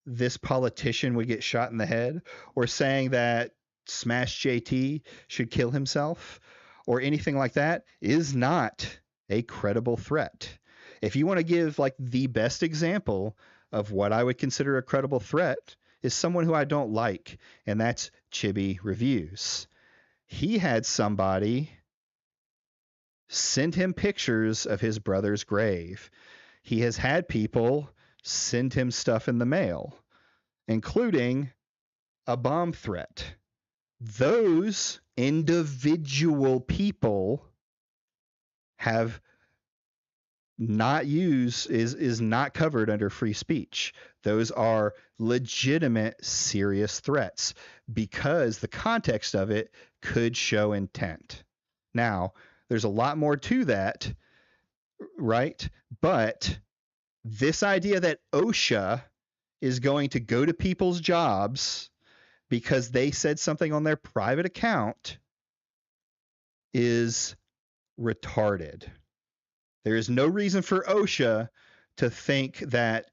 this politician would get shot in the head, or saying that Smash JT should kill himself, or anything like that, is not a credible threat. If you want to give like the best example of what I would consider a credible threat, is someone who I don't like, and that's Chibi Reviews. He had somebody send him pictures of his brother's grave. He has had people send him stuff in the mail, including a bomb threat. Those individual people have not used, is not covered under free speech. Those are legitimate, serious threats because the context of it could show intent. Now, there's a lot more to that, right? But this idea that OSHA is going to go to people's jobs because they said something on their private account is retarded. There is no reason for OSHA to think that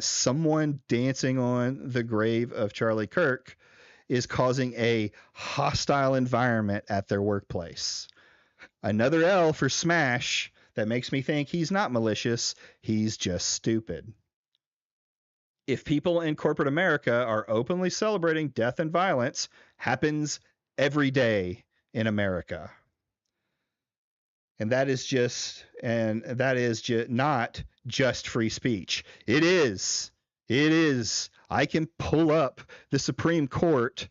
someone dancing on the grave of Charlie Kirk is causing a hostile environment at their workplace. Another L for Smash that makes me think he's not malicious, he's just stupid. If people in corporate America are openly celebrating death and violence, happens every day in America. And that is just not just free speech. It is. I can pull up the Supreme Court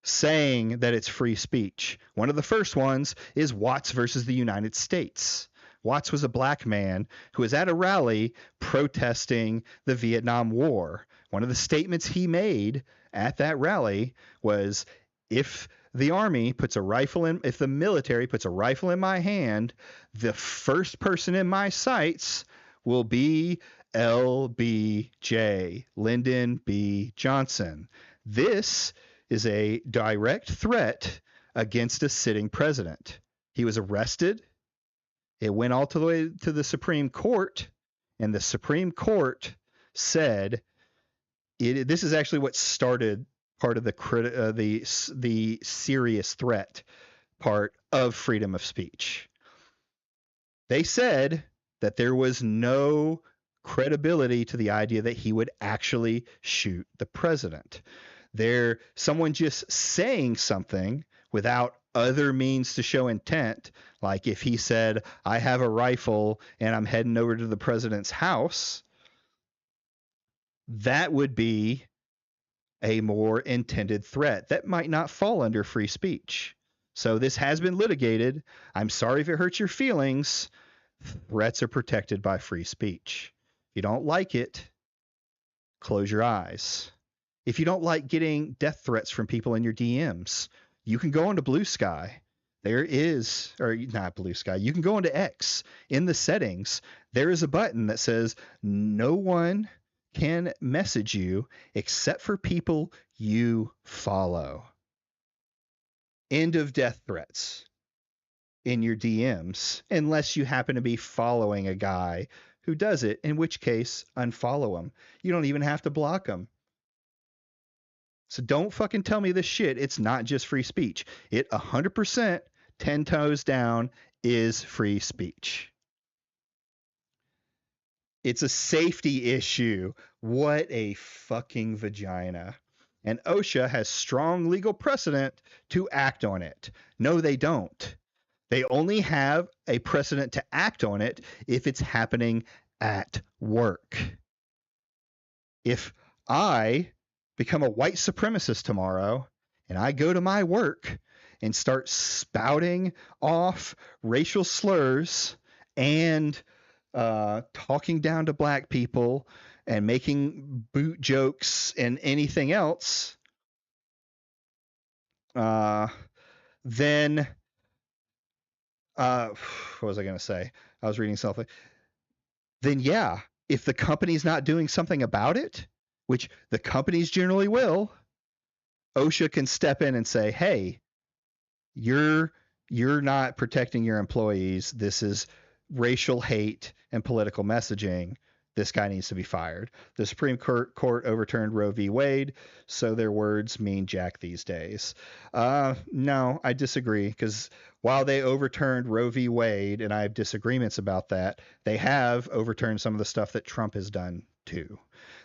saying that it's free speech. One of the first ones is Watts versus the United States. Watts was a black man who was at a rally protesting the Vietnam War. One of the statements he made at that rally was, if the military puts a rifle in my hand, the first person in my sights will be LBJ, Lyndon B. Johnson. This is a direct threat against a sitting president. He was arrested. It went all the way to the Supreme Court, and the Supreme Court said this is actually what started part of the serious threat part of freedom of speech. They said that there was no credibility to the idea that he would actually shoot the president. Someone just saying something without other means to show intent, like if he said, I have a rifle and I'm heading over to the president's house, that would be a more intended threat. That might not fall under free speech. So this has been litigated. I'm sorry if it hurts your feelings. Threats are protected by free speech. you don't like it, close your eyes. If you don't like getting death threats from people in your DMs, you can go into Blue Sky. There is, or not Blue Sky, you can go into X. In the settings, there is a button that says no one can message you except for people you follow. End of death threats in your DMs, unless you happen to be following a guy who does it, in which case unfollow him. You don't even have to block him. So don't fucking tell me this shit. It's not just free speech. It 100%, 10 toes down, is free speech. It's a safety issue. What a fucking vagina. And OSHA has strong legal precedent to act on it. No, they don't. They only have a precedent to act on it if it's happening at work. If I become a white supremacist tomorrow and I go to my work and start spouting off racial slurs and talking down to black people and making boot jokes and anything else, then what was I going to say? I was reading something. Then yeah, if the company's not doing something about it, which the companies generally will, OSHA can step in and say, hey, you're not protecting your employees. This is racial hate and political messaging. This guy needs to be fired. The Supreme Court overturned Roe v. Wade, so their words mean jack these days. No, I disagree, because while they overturned Roe v. Wade, and I have disagreements about that, they have overturned some of the stuff that Trump has done too.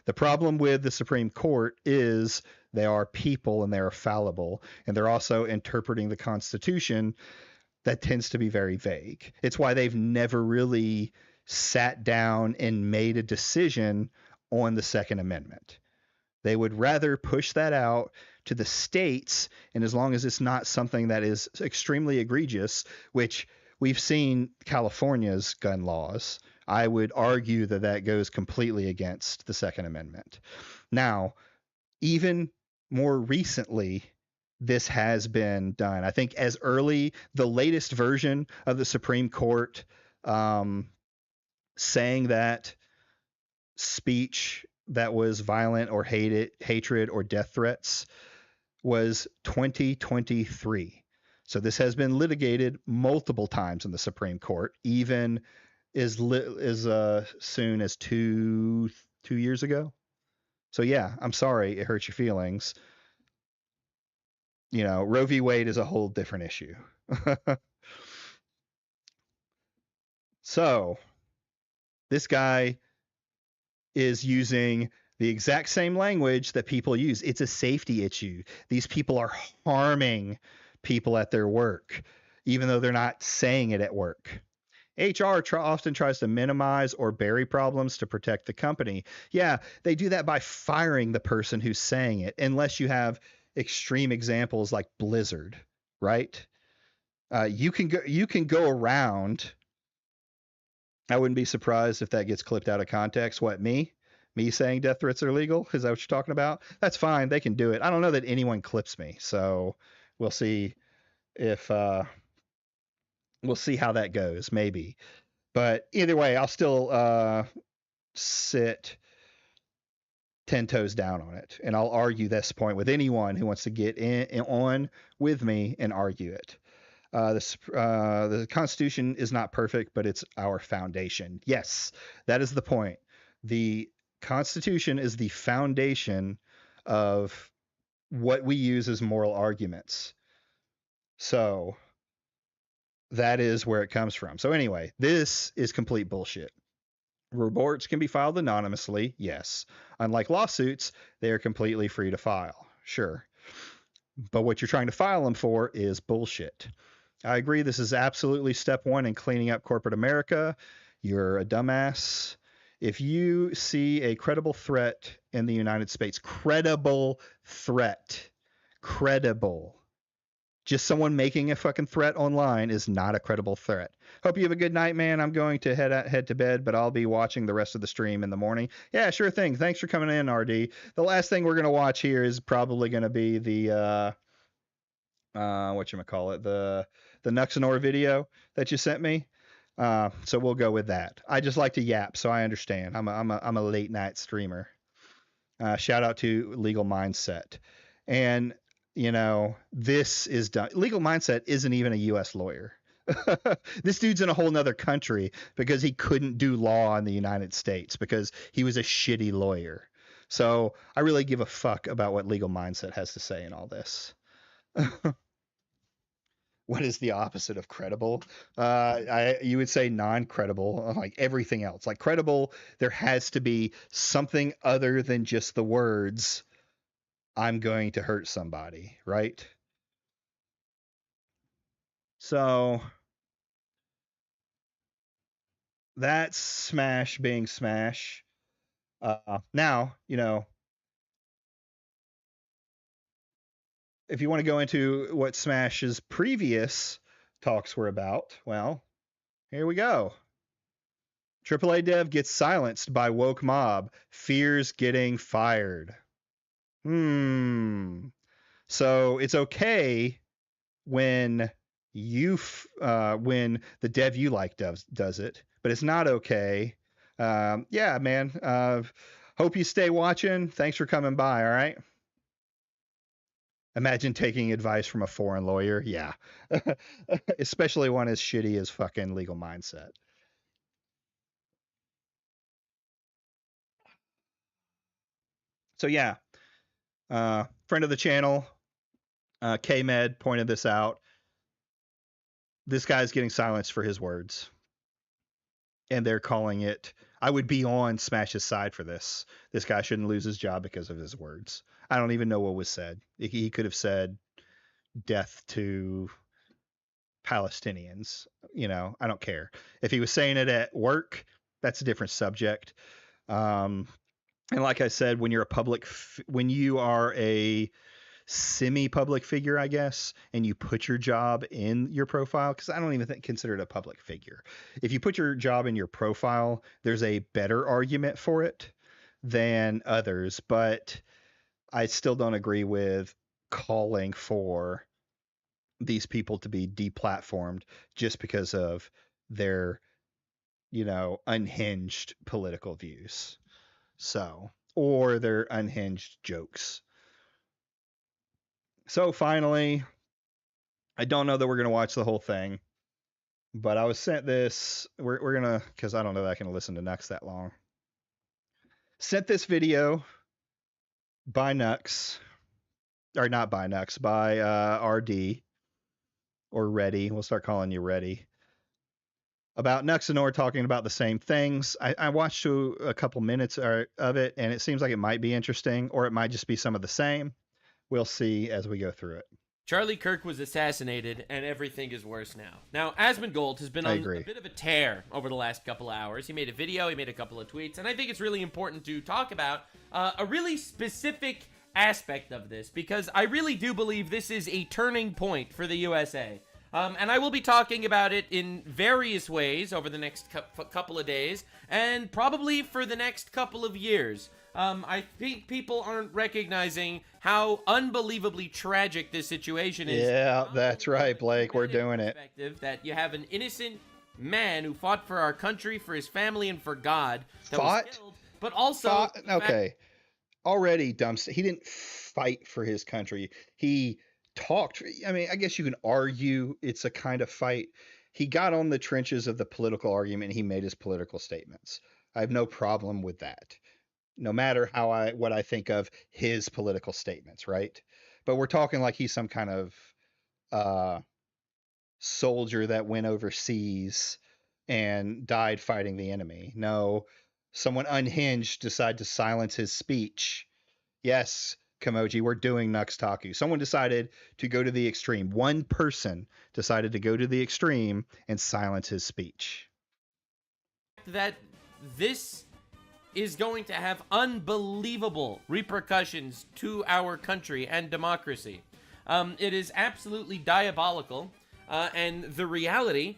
The problem with the Supreme Court is they are people and they are fallible, and they're also interpreting the Constitution that tends to be very vague. It's why they've never really sat down and made a decision on the Second Amendment. They would rather push that out to the states, and as long as it's not something that is extremely egregious, which we've seen California's gun laws, I would argue that that goes completely against the Second Amendment. Now, even more recently, this has been done. I think as early, the latest version of the Supreme Court saying that speech that was violent or hatred or death threats was 2023. So this has been litigated multiple times in the Supreme Court, even as soon as two years ago. So yeah, I'm sorry it hurts your feelings. You know, Roe v. Wade is a whole different issue. So this guy is using the exact same language that people use. It's a safety issue. These people are harming people at their work, even though they're not saying it at work. HR often tries to minimize or bury problems to protect the company. Yeah, they do that by firing the person who's saying it, unless you have extreme examples like Blizzard, right? You can go around. I wouldn't be surprised if that gets clipped out of context. What, me saying death threats are legal? Is that what you're talking about? That's fine. They can do it. I don't know that anyone clips me, so we'll see if we'll see how that goes. Maybe, but either way, I'll still sit 10 toes down on it, and I'll argue this point with anyone who wants to get on with me and argue it. The Constitution is not perfect, but it's our foundation. Yes, that is the point. The Constitution is the foundation of what we use as moral arguments. So that is where it comes from. So anyway, this is complete bullshit. Reports can be filed anonymously, yes. Unlike lawsuits, they are completely free to file, sure. But what you're trying to file them for is bullshit. I agree, this is absolutely step one in cleaning up corporate America. You're a dumbass. If you see a credible threat in the United States, credible threat, credible, Just someone making a fucking threat online is not a credible threat. Hope you have a good night, man. I'm going to head to bed, but I'll be watching the rest of the stream in the morning. Yeah, sure thing. Thanks for coming in, RD. The last thing we're gonna watch here is probably gonna be the whatchamacallit, the Nuxanor video that you sent me. So we'll go with that. I just like to yap, so I understand. I'm a late night streamer. Shout out to Legal Mindset. And you know, this is done. Legal Mindset isn't even a U.S. lawyer. This dude's in a whole nother country because he couldn't do law in the United States because he was a shitty lawyer. So I really give a fuck about what Legal Mindset has to say in all this. What is the opposite of credible? You would say non-credible, like everything else. Like credible, there has to be something other than just the words, I'm going to hurt somebody, right? So that's Smash being Smash. Now, you know, if you want to go into what Smash's previous talks were about, well, here we go. AAA dev gets silenced by woke mob, fears getting fired. So it's okay when when the dev you like does it, but it's not okay. Yeah, man. Hope you stay watching. Thanks for coming by. All right. Imagine taking advice from a foreign lawyer. Yeah. Especially one as shitty as fucking Legal Mindset. So yeah, friend of the channel, K-Med pointed this out. This guy's getting silenced for his words. And they're calling it, I would be on Smash's side for this. This guy shouldn't lose his job because of his words. I don't even know what was said. He could have said death to Palestinians. You know, I don't care. If he was saying it at work, that's a different subject. And like I said, when you are a semi-public figure, I guess, and you put your job in your profile, because I don't even consider it a public figure. If you put your job in your profile, there's a better argument for it than others, but I still don't agree with calling for these people to be deplatformed just because of their, you know, unhinged political views. So, or their unhinged jokes. So finally, I don't know that we're going to watch the whole thing, but I was sent this. We're going to, because I don't know that I can listen to Nux that long. Sent this video by Nux, or not by Nux, by RD, or Reddy. We'll start calling you Reddy. About Nuxanor talking about the same things. I watched a couple minutes of it, and it seems like it might be interesting, or it might just be some of the same. We'll see as we go through it. Charlie Kirk was assassinated, and everything is worse now. Now, Asmondgold has been on a bit of a tear over the last couple hours. He made a video, he made a couple of tweets, and I think it's really important to talk about a really specific aspect of this, because I really do believe this is a turning point for the USA. And I will be talking about it in various ways over the next couple of days, and probably for the next couple of years. I think people aren't recognizing how unbelievably tragic this situation is. Yeah, that's right, Blake. We're doing it. That you have an innocent man who fought for our country, for his family, and for God. Was killed, but also... Okay. Already, dumpster. He didn't fight for his country. He talked. I mean, I guess you can argue it's a kind of fight. He got on the trenches of the political argument and he made his political statements. I have no problem with that. No matter what I think of his political statements, right? But we're talking like he's some kind of soldier that went overseas and died fighting the enemy. No, someone unhinged decided to silence his speech. Yes, Kamoji, we're doing Nux Taku. Someone decided to go to the extreme. One person decided to go to the extreme and silence his speech. That this is going to have unbelievable repercussions to our country and democracy. It is absolutely diabolical. And the reality...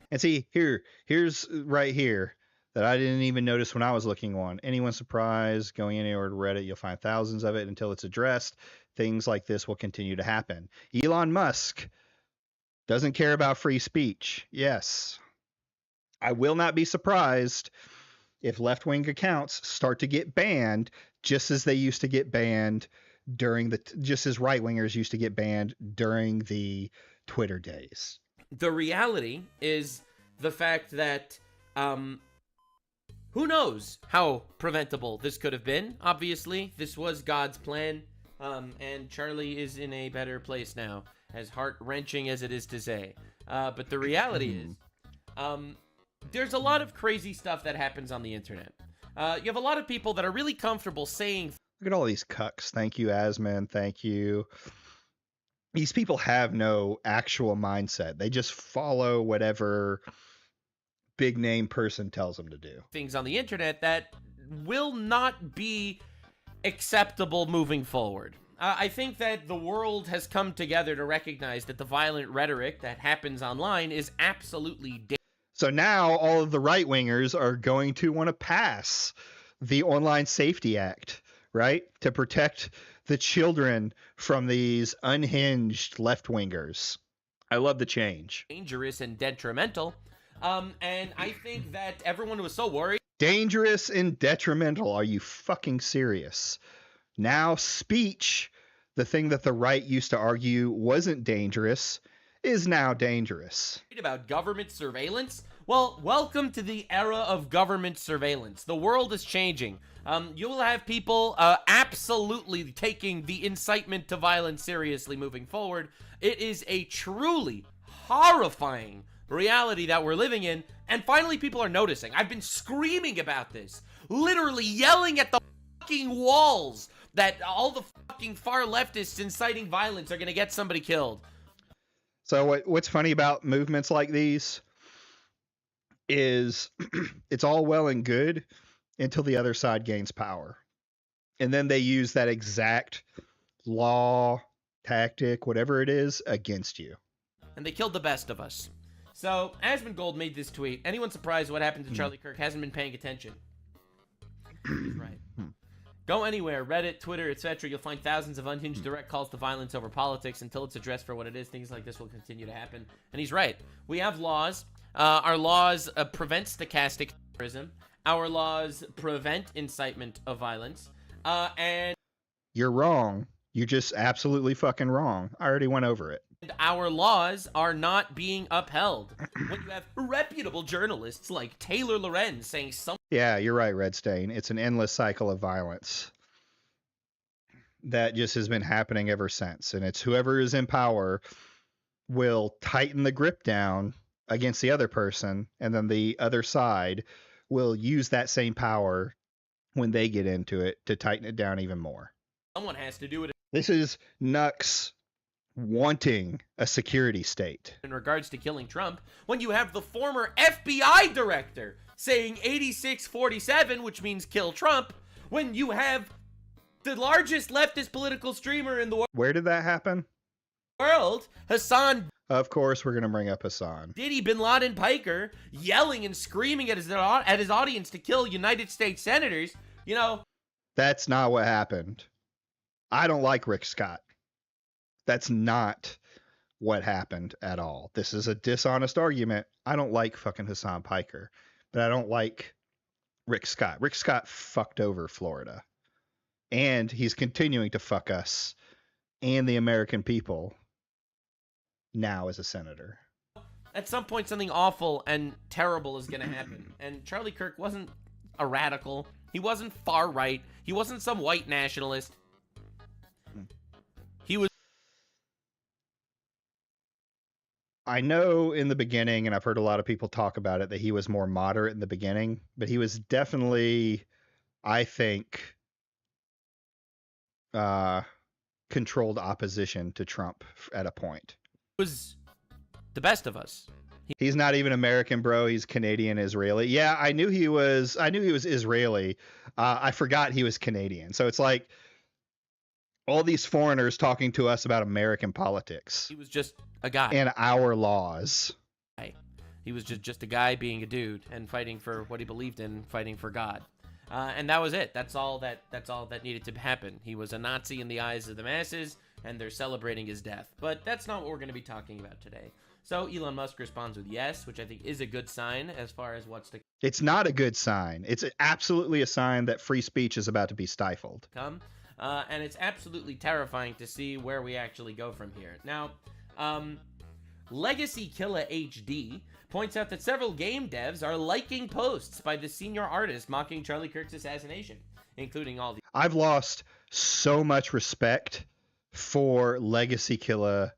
And see, here's right here that I didn't even notice when I was looking on. Anyone surprised? Going anywhere to Reddit, you'll find thousands of it until it's addressed. Things like this will continue to happen. Elon Musk doesn't care about free speech. Yes. I will not be surprised if left-wing accounts start to get banned just as they used to get banned just as right-wingers used to get banned during the Twitter days. The reality is the fact that, who knows how preventable this could have been. Obviously, this was God's plan, and Charlie is in a better place now, as heart-wrenching as it is to say. But the reality is, there's a lot of crazy stuff that happens on the internet. You have a lot of people that are really comfortable saying... Look at all these cucks. Thank you, Asmond. Thank you. These people have no actual mindset. They just follow whatever big name person tells them to do. Things on the internet that will not be acceptable moving forward. I think that the world has come together to recognize that the violent rhetoric that happens online is absolutely dangerous. So now all of the right-wingers are going to want to pass the Online Safety Act, right? To protect the children from these unhinged left-wingers. I love the change. Dangerous and detrimental. And I think that everyone was so worried. Dangerous and detrimental. Are you fucking serious? Now speech, the thing that the right used to argue wasn't dangerous, is now dangerous. About government surveillance? Well, welcome to the era of government surveillance. The world is changing. You will have people absolutely taking the incitement to violence seriously moving forward. It is a truly horrifying reality that we're living in, and finally people are noticing. I've been screaming about this, literally yelling at the fucking walls that all the fucking far leftists inciting violence are gonna get somebody killed. So what's funny about movements like these is it's all well and good until the other side gains power. And then they use that exact law, tactic, whatever it is, against you. And they killed the best of us. So, Asmondgold made this tweet. Anyone surprised what happened to Charlie Kirk hasn't been paying attention? Right. Go anywhere, Reddit, Twitter, etc. You'll find thousands of unhinged direct calls to violence over politics. Until it's addressed for what it is, things like this will continue to happen. And he's right. We have laws. Our laws prevent stochastic terrorism. Our laws prevent incitement of violence. And you're wrong. You're just absolutely fucking wrong. I already went over it. Our laws are not being upheld. When you have reputable journalists like Taylor Lorenz saying something... Yeah, you're right, Red Stain. It's an endless cycle of violence that just has been happening ever since. And it's whoever is in power will tighten the grip down against the other person, and then the other side will use that same power when they get into it to tighten it down even more. Someone has to do it. This is Nux wanting a security state. In regards to killing Trump, when you have the former FBI director saying 8647, which means kill Trump, when you have the largest leftist political streamer in the world. Where did that happen? Hassan. Of course, we're going to bring up Hassan. Diddy Bin Laden Piker yelling and screaming at his audience to kill United States senators, you know. That's not what happened. I don't like Rick Scott. That's not what happened at all. This is a dishonest argument. I don't like fucking Hassan Piker, but I don't like Rick Scott. Rick Scott fucked over Florida, and he's continuing to fuck us and the American people now as a senator. At some point, something awful and terrible is going to happen. And Charlie Kirk wasn't a radical. He wasn't far right. He wasn't some white nationalist. He was... I know in the beginning, and I've heard a lot of people talk about it, that he was more moderate in the beginning, but he was definitely, I think, controlled opposition to Trump at a point. Was the best of us. He's not even American, bro. He's Canadian Israeli. Yeah, I knew he was Israeli. I forgot he was Canadian. So it's like All these foreigners talking to us about American politics He was just a guy. and our laws. He was just a guy being a dude and fighting for what he believed in, fighting for God. And that was it. That's all that needed to happen. He was a Nazi in the eyes of the masses, and they're celebrating his death. But that's not what we're going to be talking about today. So Elon Musk responds with yes, which I think is a good sign as far as what's to It's not a good sign. It's absolutely a sign that free speech is about to be stifled. come. And it's absolutely terrifying to see where we actually go from here. Now, Legacy Killer HD points out that several game devs are liking posts by the senior artist mocking Charlie Kirk's assassination, including all the... I've lost so much respect for Legacy Killer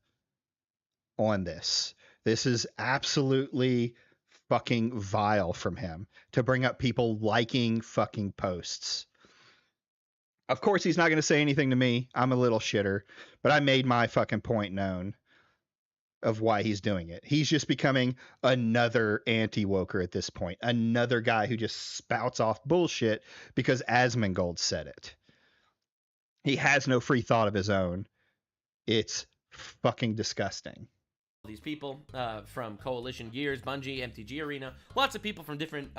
on this. This is absolutely fucking vile from him to bring up people liking fucking posts. Of course, he's not going to say anything to me. I'm a little shitter, but I made my fucking point known of why he's doing it. He's just becoming another anti-woker at this point. Another guy who just spouts off bullshit because Asmondgold said it. He has no free thought of his own. It's fucking disgusting. These people from Coalition Gears, Bungie, MTG Arena, lots of people from different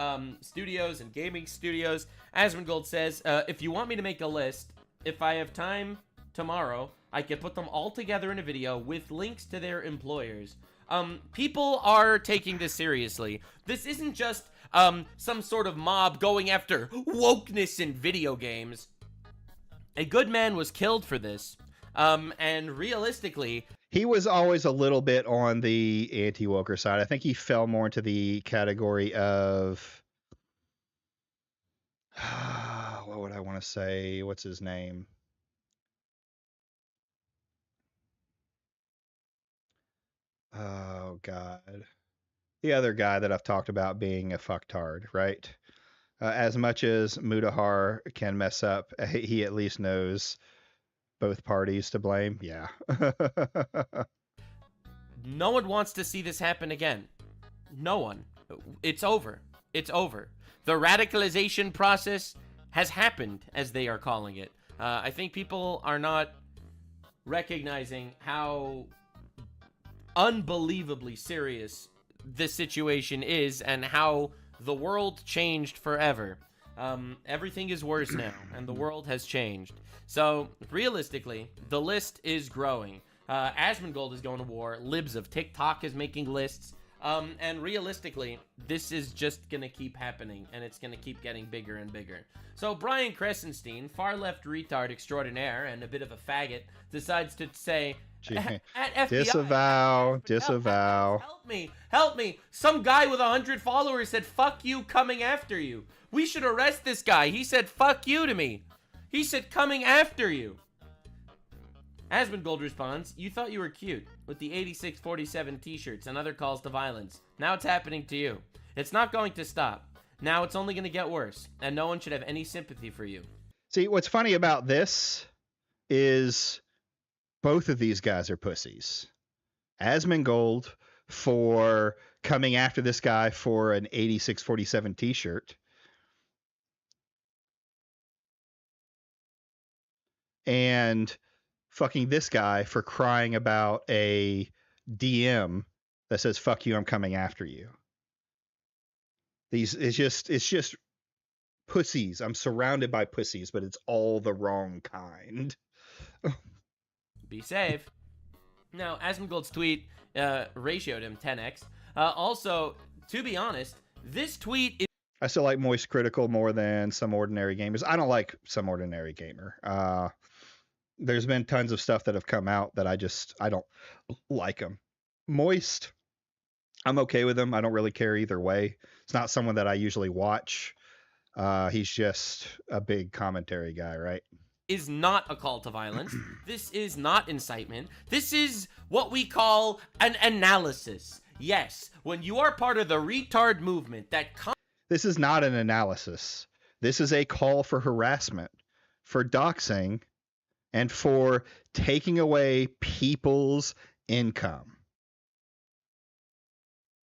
studios and gaming studios. Asmondgold says, if you want me to make a list, if I have time tomorrow, I can put them all together in a video with links to their employers. People are taking this seriously. This isn't just some sort of mob going after wokeness in video games. A good man was killed for this. And realistically... He was always a little bit on the anti-woker side. I think he fell more into the category of... what would I want to say? What's his name? Oh, God. The other guy that I've talked about being a fucktard, right? As much as Mudahar can mess up, he at least knows both parties to blame. Yeah. No one wants to see this happen again. No one. It's over. It's over. The radicalization process has happened, as they are calling it. I think people are not recognizing how unbelievably serious this situation is and how the world changed forever. Everything is worse now, and the world has changed. So, realistically, the list is growing. Asmongold is going to war. Libs of TikTok is making lists. And realistically, this is just going to keep happening, and it's going to keep getting bigger and bigger. So Brian Crescenstein, far-left retard extraordinaire and a bit of a faggot, decides to say, at FBI, disavow. Help me. Some guy with 100 followers said, fuck you, coming after you. We should arrest this guy. He said, fuck you to me. He said, coming after you. Asmongold responds, you thought you were cute with the 8647 t-shirts and other calls to violence. Now it's happening to you. It's not going to stop. Now it's only going to get worse, and no one should have any sympathy for you. See, what's funny about this is both of these guys are pussies. Asmongold for coming after this guy for an 8647 t-shirt. And fucking this guy for crying about a DM that says, fuck you, I'm coming after you. It's just pussies. I'm surrounded by pussies, but it's all the wrong kind. Be safe. Now, Asmongold's tweet ratioed him 10x. Also, to be honest, this tweet is... I still like Moist Critical more than Some Ordinary Gamers. I don't like Some Ordinary Gamer. There's been tons of stuff that have come out that I don't like them. Moist, I'm okay with him. I don't really care either way. It's not someone that I usually watch. He's just a big commentary guy, right? Is not a call to violence. This is not incitement. This is what we call an analysis. Yes, when you are part of the retard movement that... This is not an analysis. This is a call for harassment, for doxing, and for taking away people's income.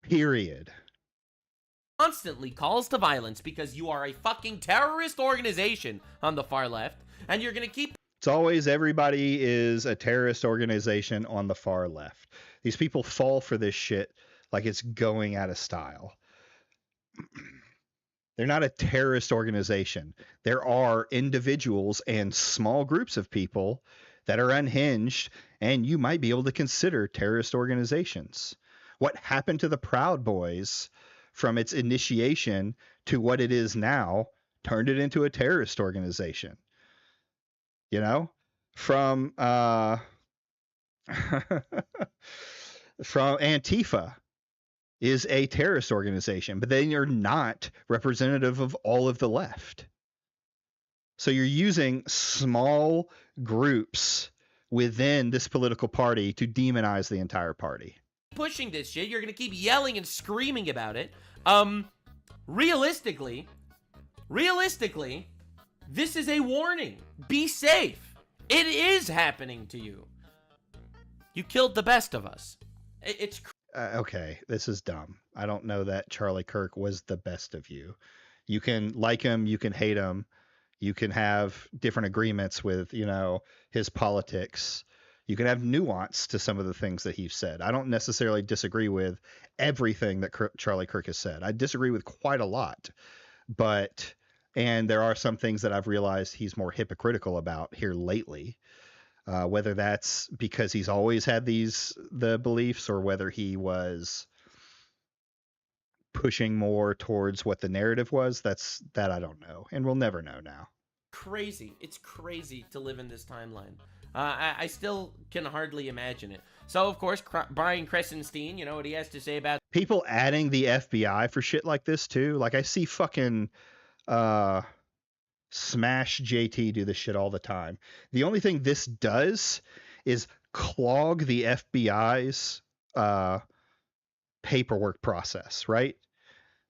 Period. Constantly calls to violence because you are a fucking terrorist organization on the far left, and you're gonna keep... It's always everybody is a terrorist organization on the far left. These people fall for this shit like it's going out of style. They're not a terrorist organization. There are individuals and small groups of people that are unhinged, and you might be able to consider terrorist organizations. What happened to the Proud Boys from its initiation to what it is now turned it into a terrorist organization. You know, from from Antifa is a terrorist organization, but then you're not representative of all of the left. So you're using small groups within this political party to demonize the entire party. Pushing this shit, you're gonna keep yelling and screaming about it. Realistically, this is a warning. Be safe. It is happening to you. You killed the best of us. It's okay, this is dumb. I don't know that Charlie Kirk was the best of you. You can like him, you can hate him, you can have different agreements with, you know, his politics. You can have nuance to some of the things that he's said. I don't necessarily disagree with everything that Charlie Kirk has said. I disagree with quite a lot, and there are some things that I've realized he's more hypocritical about here lately. Whether that's because he's always had the beliefs, or whether he was pushing more towards what the narrative was, that I don't know, and we'll never know now. Crazy. It's crazy to live in this timeline. I still can hardly imagine it. So, of course, Brian Crescenstein, you know what he has to say about people adding the FBI for shit like this too. Like I see fucking Smash JT do this shit all the time. The only thing this does is clog the FBI's paperwork process, right?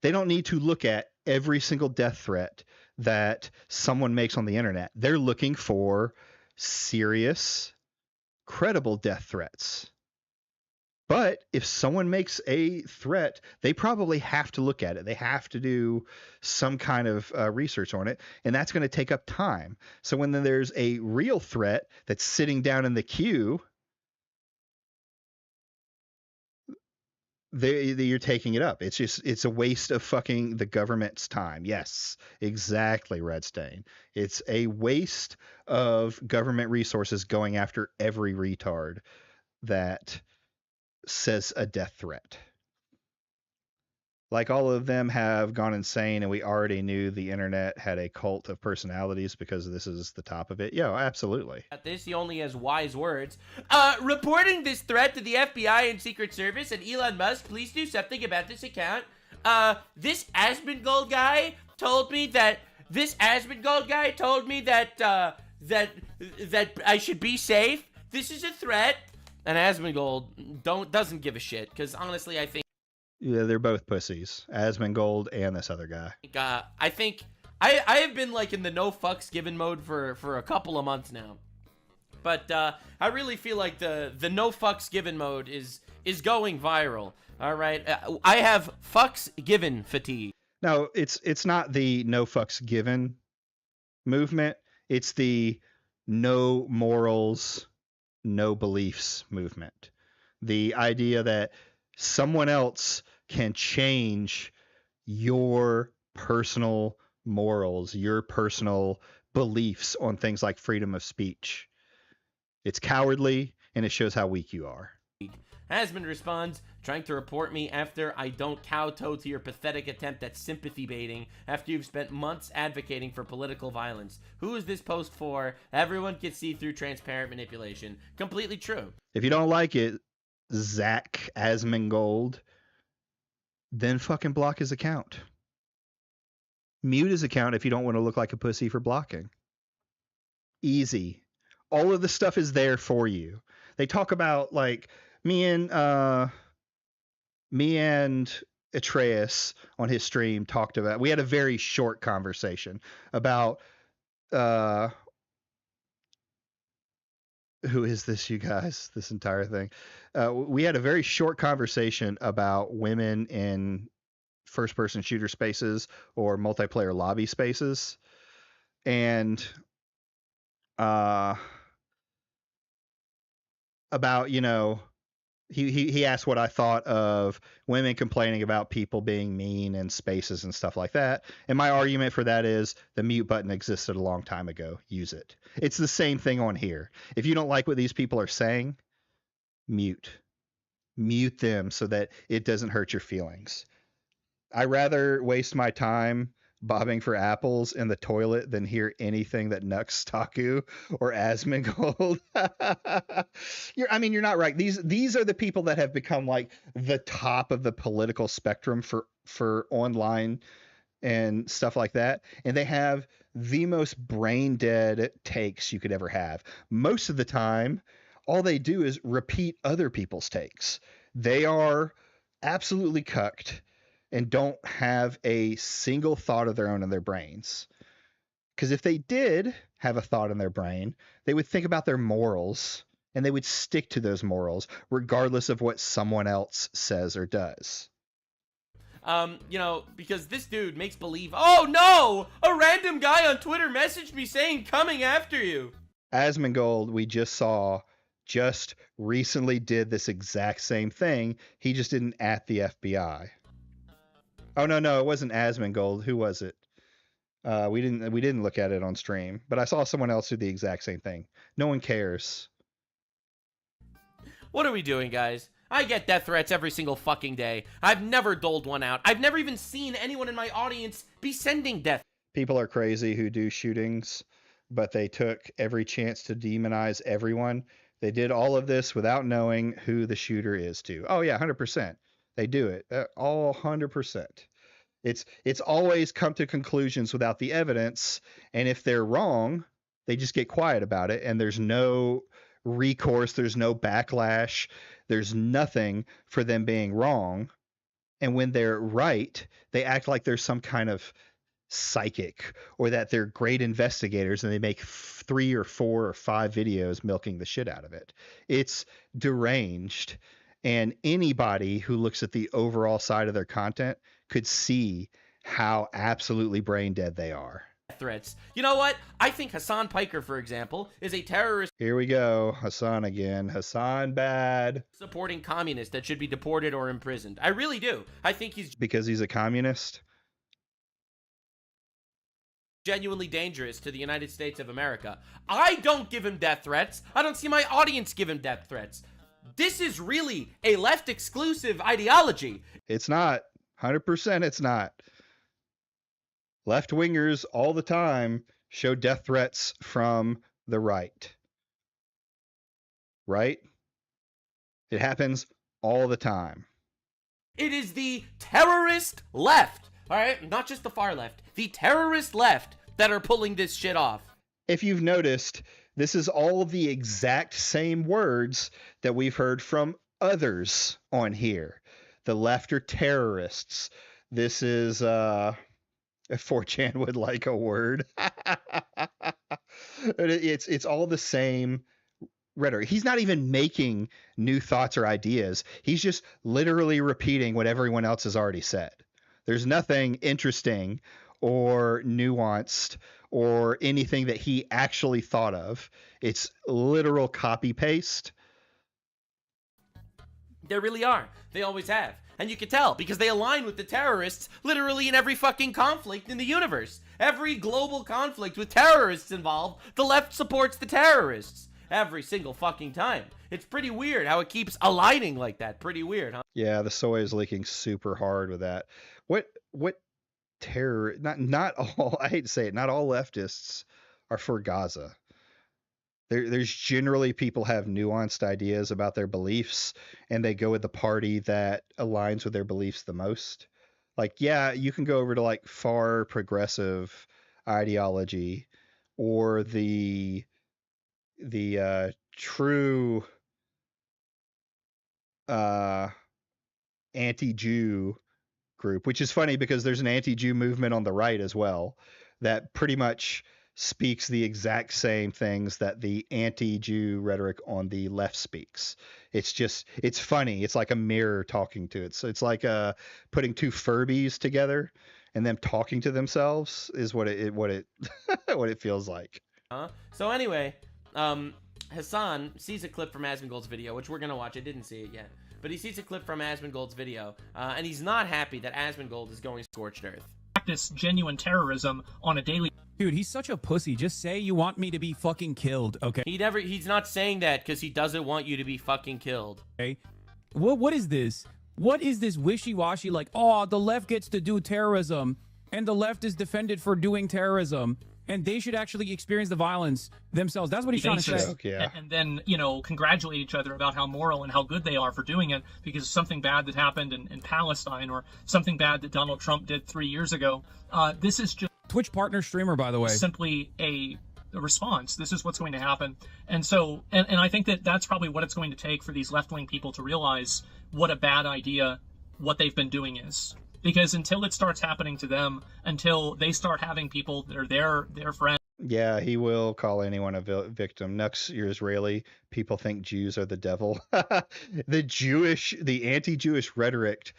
They don't need to look at every single death threat that someone makes on the internet. They're looking for serious, credible death threats. But if someone makes a threat, they probably have to look at it. They have to do some kind of research on it, and that's going to take up time. So when there's a real threat that's sitting down in the queue, you're taking it up. It's a waste of fucking the government's time. Yes, exactly, Redstain. It's a waste of government resources going after every retard that says a death threat. Like all of them have gone insane, and we already knew the internet had a cult of personalities because this is the top of it. Yeah, absolutely. At this, he only has wise words. Reporting this threat to the FBI and Secret Service and Elon Musk, please do something about this account. This Asmondgold guy told me that that I should be safe. This is a threat. And Asmondgold doesn't give a shit, because honestly, I think... Yeah, they're both pussies. Asmondgold and this other guy. I think... I have been, like, in the no fucks given mode for a couple of months now. But, I really feel like the no fucks given mode is going viral. Alright? I have fucks given fatigue. No, it's not the no fucks given movement. It's the no morals, no beliefs movement. The idea that someone else can change your personal morals, your personal beliefs on things like freedom of speech. It's cowardly, and it shows how weak you are. Asmond responds, trying to report me after I don't kowtow to your pathetic attempt at sympathy baiting after you've spent months advocating for political violence. Who is this post for? Everyone can see through transparent manipulation. Completely true. If you don't like it, Zach Asmondgold, then fucking block his account. Mute his account if you don't want to look like a pussy for blocking. Easy. All of the stuff is there for you. They talk about, like, me and Atreus on his stream talked about, we had a very short conversation about who is this, you guys, this entire thing. We had a very short conversation about women in first person shooter spaces or multiplayer lobby spaces, and about, you know, he asked what I thought of women complaining about people being mean in spaces and stuff like that. And my argument for that is the mute button existed a long time ago. Use it. It's the same thing on here. If you don't like what these people are saying, mute them so that it doesn't hurt your feelings. I rather waste my time bobbing for apples in the toilet than hear anything that Nux Taku or Asmongold. You're not right. These are the people that have become like the top of the political spectrum for online and stuff like that. And they have the most brain dead takes you could ever have. Most of the time, all they do is repeat other people's takes. They are absolutely cucked and don't have a single thought of their own in their brains. Because if they did have a thought in their brain, they would think about their morals and they would stick to those morals regardless of what someone else says or does. Because this dude makes believe, oh no, a random guy on Twitter messaged me saying coming after you. Asmongold, we just saw, just recently did this exact same thing. He just didn't at the FBI. Oh no, it wasn't Asmongold. Who was it? We didn't look at it on stream, but I saw someone else do the exact same thing. No one cares. What are we doing, guys? I get death threats every single fucking day. I've never doled one out. I've never even seen anyone in my audience be sending death. People are crazy who do shootings, but they took every chance to demonize everyone. They did all of this without knowing who the shooter is too. Oh yeah, 100%. They do it all 100%. It's always come to conclusions without the evidence, and if they're wrong, they just get quiet about it, and there's no recourse, there's no backlash, there's nothing for them being wrong. And when they're right, they act like there's some kind of psychic or that they're great investigators and they make 3 or 4 or 5 videos milking the shit out of it. It's deranged. And anybody who looks at the overall side of their content could see how absolutely brain dead they are. Threats. You know what? I think Hassan Piker, for example, is a terrorist. Here we go. Hassan again. Hassan bad. Supporting communists that should be deported or imprisoned. I really do. I think he's because he's a communist. Genuinely dangerous to the United States of America. I don't give him death threats. I don't see my audience give him death threats. This is really a left exclusive ideology. It's not. 100% it's not. Left-wingers all the time show death threats from the right. Right? It happens all the time. It is the terrorist left, all right? Not just the far left. The terrorist left that are pulling this shit off. If you've noticed, this is all the exact same words that we've heard from others on here. The left are terrorists. This is, if 4chan would like a word. It's all the same rhetoric. He's not even making new thoughts or ideas. He's just literally repeating what everyone else has already said. There's nothing interesting or nuanced or anything that he actually thought of. It's literal copy paste. There really are. They always have. And you can tell because they align with the terrorists literally in every fucking conflict in the universe. Every global conflict with terrorists involved, the left supports the terrorists. Every single fucking time. It's pretty weird how it keeps aligning like that. Pretty weird, huh? Yeah, the soy is leaking super hard with that. What terror? Not all. I hate to say it. Not all leftists are for Gaza. There's generally people have nuanced ideas about their beliefs, and they go with the party that aligns with their beliefs the most. Like, yeah, you can go over to like far progressive ideology, or the true anti-Jew group, which is funny because there's an anti-Jew movement on the right as well that pretty much speaks the exact same things that the anti-Jew rhetoric on the left speaks. It's funny. It's like a mirror talking to it. So it's like putting two Furbies together and them talking to themselves is what it what it feels like. So anyway, Hassan sees a clip from Asmongold's video, which we're gonna watch. I didn't see it yet, but he sees a clip from Asmongold's video, and he's not happy that Asmongold is going scorched earth. Practice genuine terrorism on a daily. Dude, he's such a pussy. Just say you want me to be fucking killed, okay? He's not saying that because he doesn't want you to be fucking killed. Okay. What is this? What is this wishy-washy, like, oh, the left gets to do terrorism, and the left is defended for doing terrorism, and they should actually experience the violence themselves. That's what he's trying to say. Yeah. And then, you know, congratulate each other about how moral and how good they are for doing it, because something bad that happened in Palestine, or something bad that Donald Trump did 3 years ago. This is just Twitch partner streamer, by the way. simply a response. This is what's going to happen. And so, and I think that that's probably what it's going to take for these left-wing people to realize what a bad idea what they've been doing is. Because until it starts happening to them, until they start having people that are their friends. Yeah, he will call anyone a victim. Nux, you're Israeli. People think Jews are the devil. The anti-Jewish rhetoric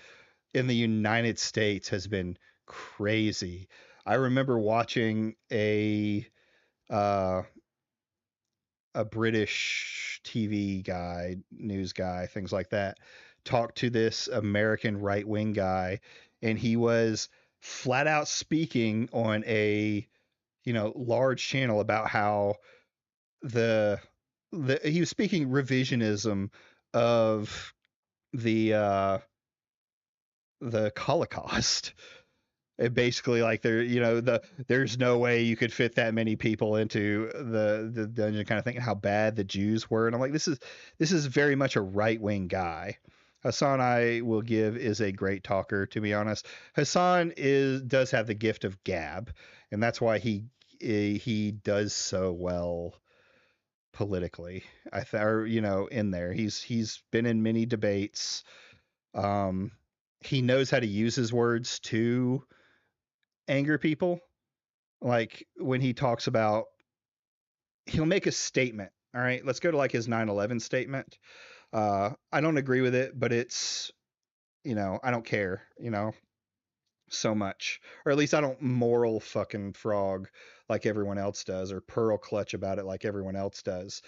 in the United States has been crazy. I remember watching a British TV guy, news guy, things like that, talk to this American right-wing guy, and he was flat out speaking on a large channel about how he was speaking revisionism of the Holocaust. It basically, like, there's no way you could fit that many people into the dungeon, kind of thing, how bad the Jews were. And I'm like, this is very much a right-wing guy. Hassan, I will give, is a great talker, to be honest. Hassan does have the gift of gab, and that's why he does so well politically. In there, he's been in many debates. He knows how to use his words to anger people. Like, when he talks about, he'll make a statement. All right, let's go to like his 9/11 statement. I don't agree with it, but it's, I don't care, so much, or at least I don't moral fucking frog like everyone else does, or pearl clutch about it like everyone else does.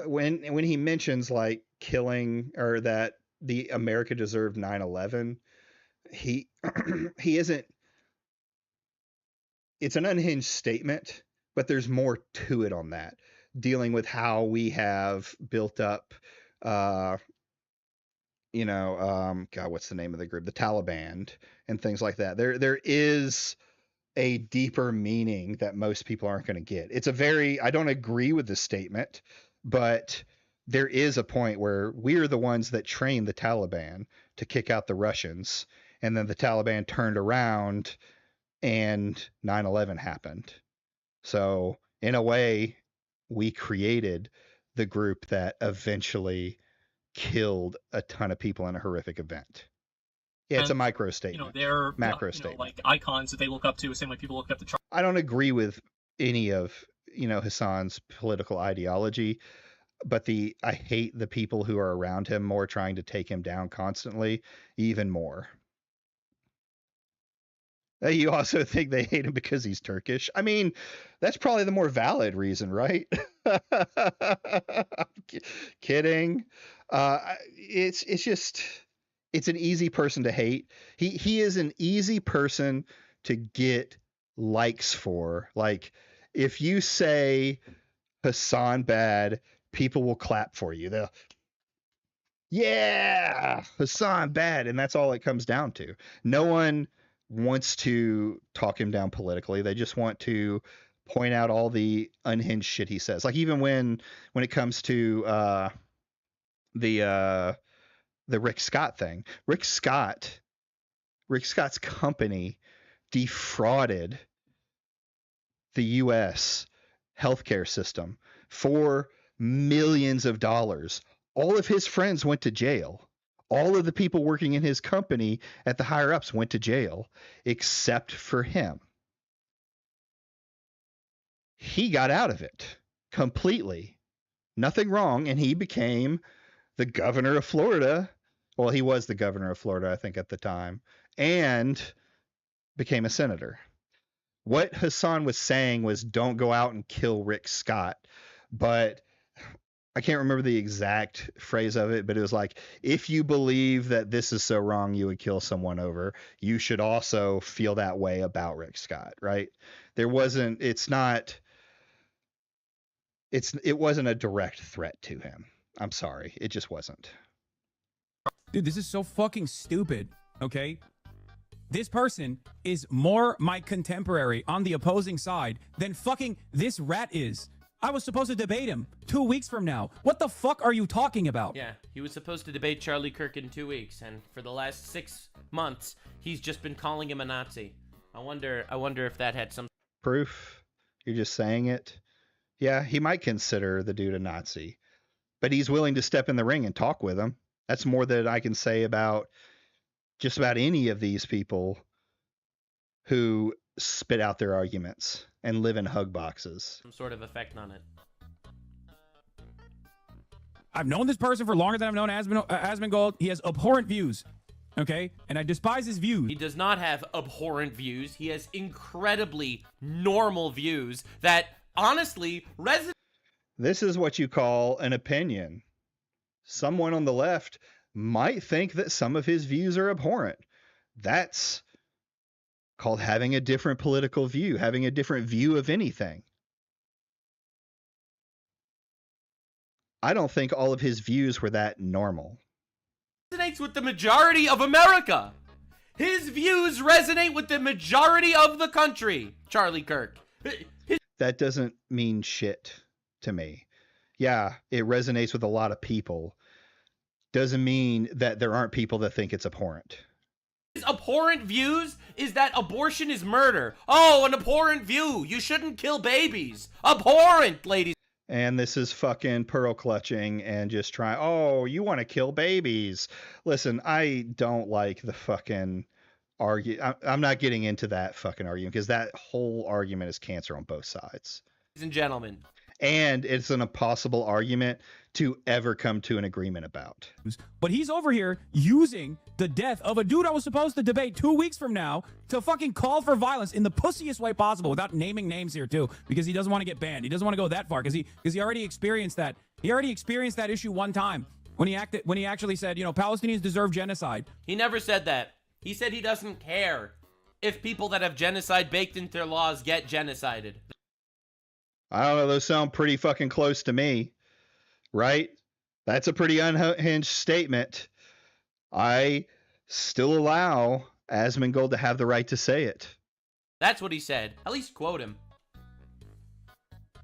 When he mentions like killing, or that the America deserved 9/11, he isn't. It's an unhinged statement, but there's more to it on that, dealing with how we have built up, God, what's the name of the group? The Taliban and things like that. There is a deeper meaning that most people aren't going to get. I don't agree with the statement, but there is a point where we're the ones that trained the Taliban to kick out the Russians, and then the Taliban turned around and 9/11 happened. So in a way, we created the group that eventually killed a ton of people in a horrific event. Yeah, it's a micro statement. They're macro statement, like icons that they look up to, the same way people look up to. I don't agree with any of Hassan's political ideology, but I hate the people who are around him more, trying to take him down constantly, even more. You also think they hate him because he's Turkish? I mean, that's probably the more valid reason, right? I'm kidding. It's an easy person to hate. He is an easy person to get likes for. Like, if you say Hassan bad, people will clap for you. They'll, yeah, Hassan bad, and that's all it comes down to. No one wants to talk him down politically. They just want to point out all the unhinged shit he says. Like, even when it comes to the Rick Scott thing. Rick Scott's company defrauded the US healthcare system for millions of dollars. All of his friends went to jail. All of the people working in his company at the higher ups went to jail, except for him. He got out of it completely. Nothing wrong, and he became the governor of Florida. Well, he was the governor of Florida, I think, at the time, and became a senator. what Hassan was saying was don't go out and kill Rick Scott. But I can't remember the exact phrase of it, but it was like, if you believe that this is so wrong, you would kill someone over, you should also feel that way about Rick Scott, right? It wasn't a direct threat to him. I'm sorry. It just wasn't. Dude, this is so fucking stupid, okay? This person is more my contemporary on the opposing side than fucking this rat is. I was supposed to debate him 2 weeks from now. What the fuck are you talking about? Yeah, he was supposed to debate Charlie Kirk in 2 weeks, and for the last 6 months, he's just been calling him a Nazi. I wonder if that had some proof. You're just saying it. Yeah, he might consider the dude a Nazi, but he's willing to step in the ring and talk with him. That's more than I can say about just about any of these people who spit out their arguments and live in hug boxes. some sort of effect on it. I've known this person for longer than I've known Asmondgold. He has abhorrent views, okay? And I despise his views. He does not have abhorrent views. He has incredibly normal views that, honestly, resonate. This is what you call an opinion. Someone on the left might think that some of his views are abhorrent. That's called having a different political view, having a different view of anything. I don't think all of his views were that normal. Resonates with the majority of America. His views resonate with the majority of the country, Charlie Kirk. That doesn't mean shit to me. Yeah, it resonates with a lot of people. Doesn't mean that there aren't people that think it's abhorrent. His abhorrent views is that abortion is murder. Oh, an abhorrent view. You shouldn't kill babies. Abhorrent, ladies. And this is fucking pearl clutching and just trying, oh, you want to kill babies. Listen, I don't like the fucking I'm not getting into that fucking argument because that whole argument is cancer on both sides. Ladies and gentlemen. And it's an impossible argument to ever come to an agreement about. But he's over here using the death of a dude I was supposed to debate 2 weeks from now to fucking call for violence in the pussiest way possible without naming names here too, because he doesn't want to get banned. He doesn't want to go that far because he already experienced that. He already experienced that issue one time when he actually said, you know, Palestinians deserve genocide. He never said that. He said he doesn't care if people that have genocide baked into their laws get genocided. I don't know, those sound pretty fucking close to me, right? That's a pretty unhinged statement. I still allow Asmondgold to have the right to say it. That's what he said. At least quote him.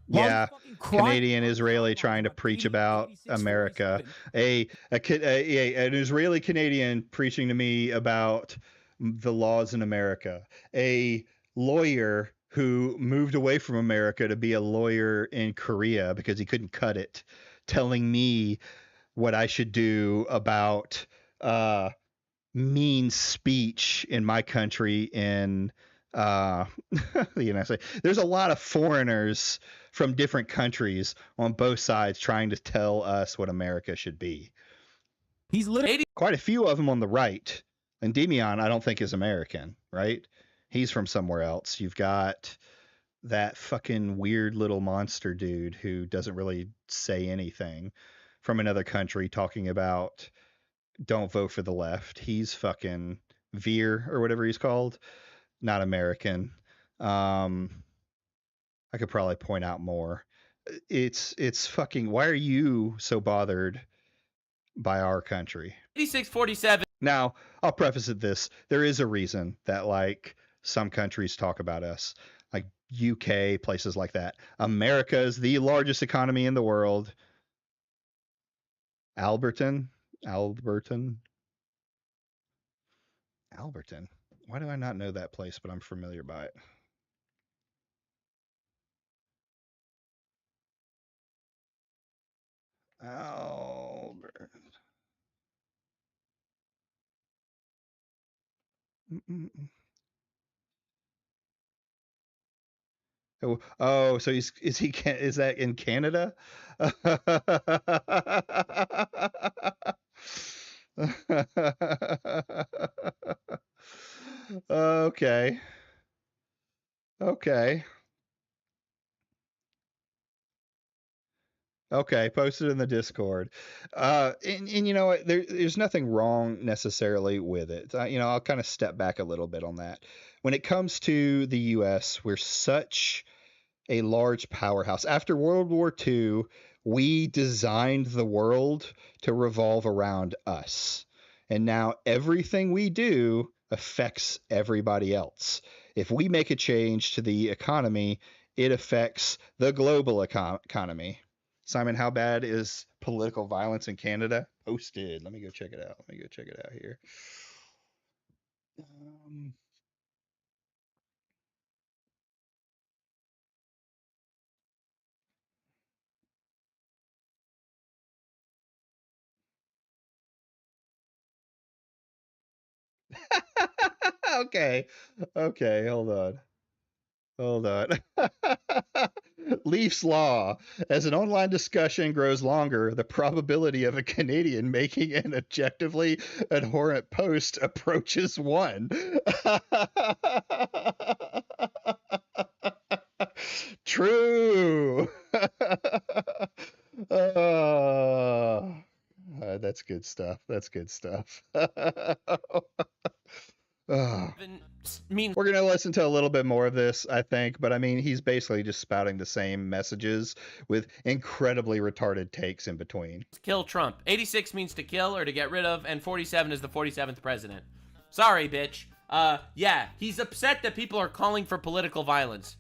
Yeah, Canadian Israeli trying to preach about America. An Israeli Canadian preaching to me about the laws in America. A lawyer who moved away from America to be a lawyer in Korea because he couldn't cut it, telling me what I should do about mean speech in my country in the United States. There's a lot of foreigners from different countries on both sides trying to tell us what America should be. He's literally quite a few of them on the right. And Endymion, I don't think is American, right? He's from somewhere else. You've got that fucking weird little monster dude who doesn't really say anything from another country talking about don't vote for the left. He's fucking Veer or whatever he's called. Not American. I could probably point out more. It's fucking, why are you so bothered by our country? 8647. Now, I'll preface it this. There is a reason that like some countries talk about us, like UK, places like that. America is the largest economy in the world. Alberton. Why do I not know that place, but I'm familiar by it? Albert. Oh, so is that in Canada? Okay. Okay. Okay, post it in the Discord. And you know what? There's nothing wrong necessarily with it. I'll kind of step back a little bit on that. When it comes to the U.S., we're such a large powerhouse. After World War II, we designed the world to revolve around us. And now everything we do affects everybody else. If we make a change to the economy, it affects the global economy. Simon, how bad is political violence in Canada? Posted. Let me go check it out. Here. Okay. Okay, hold on. Leaf's Law. As an online discussion grows longer, the probability of a Canadian making an objectively abhorrent post approaches 1. True. That's good stuff. We're going to listen to a little bit more of this, I think, but I mean, he's basically just spouting the same messages with incredibly retarded takes in between. Kill Trump. 86 means to kill or to get rid of, and 47 is the 47th president. Sorry, bitch. Yeah, he's upset that people are calling for political violence.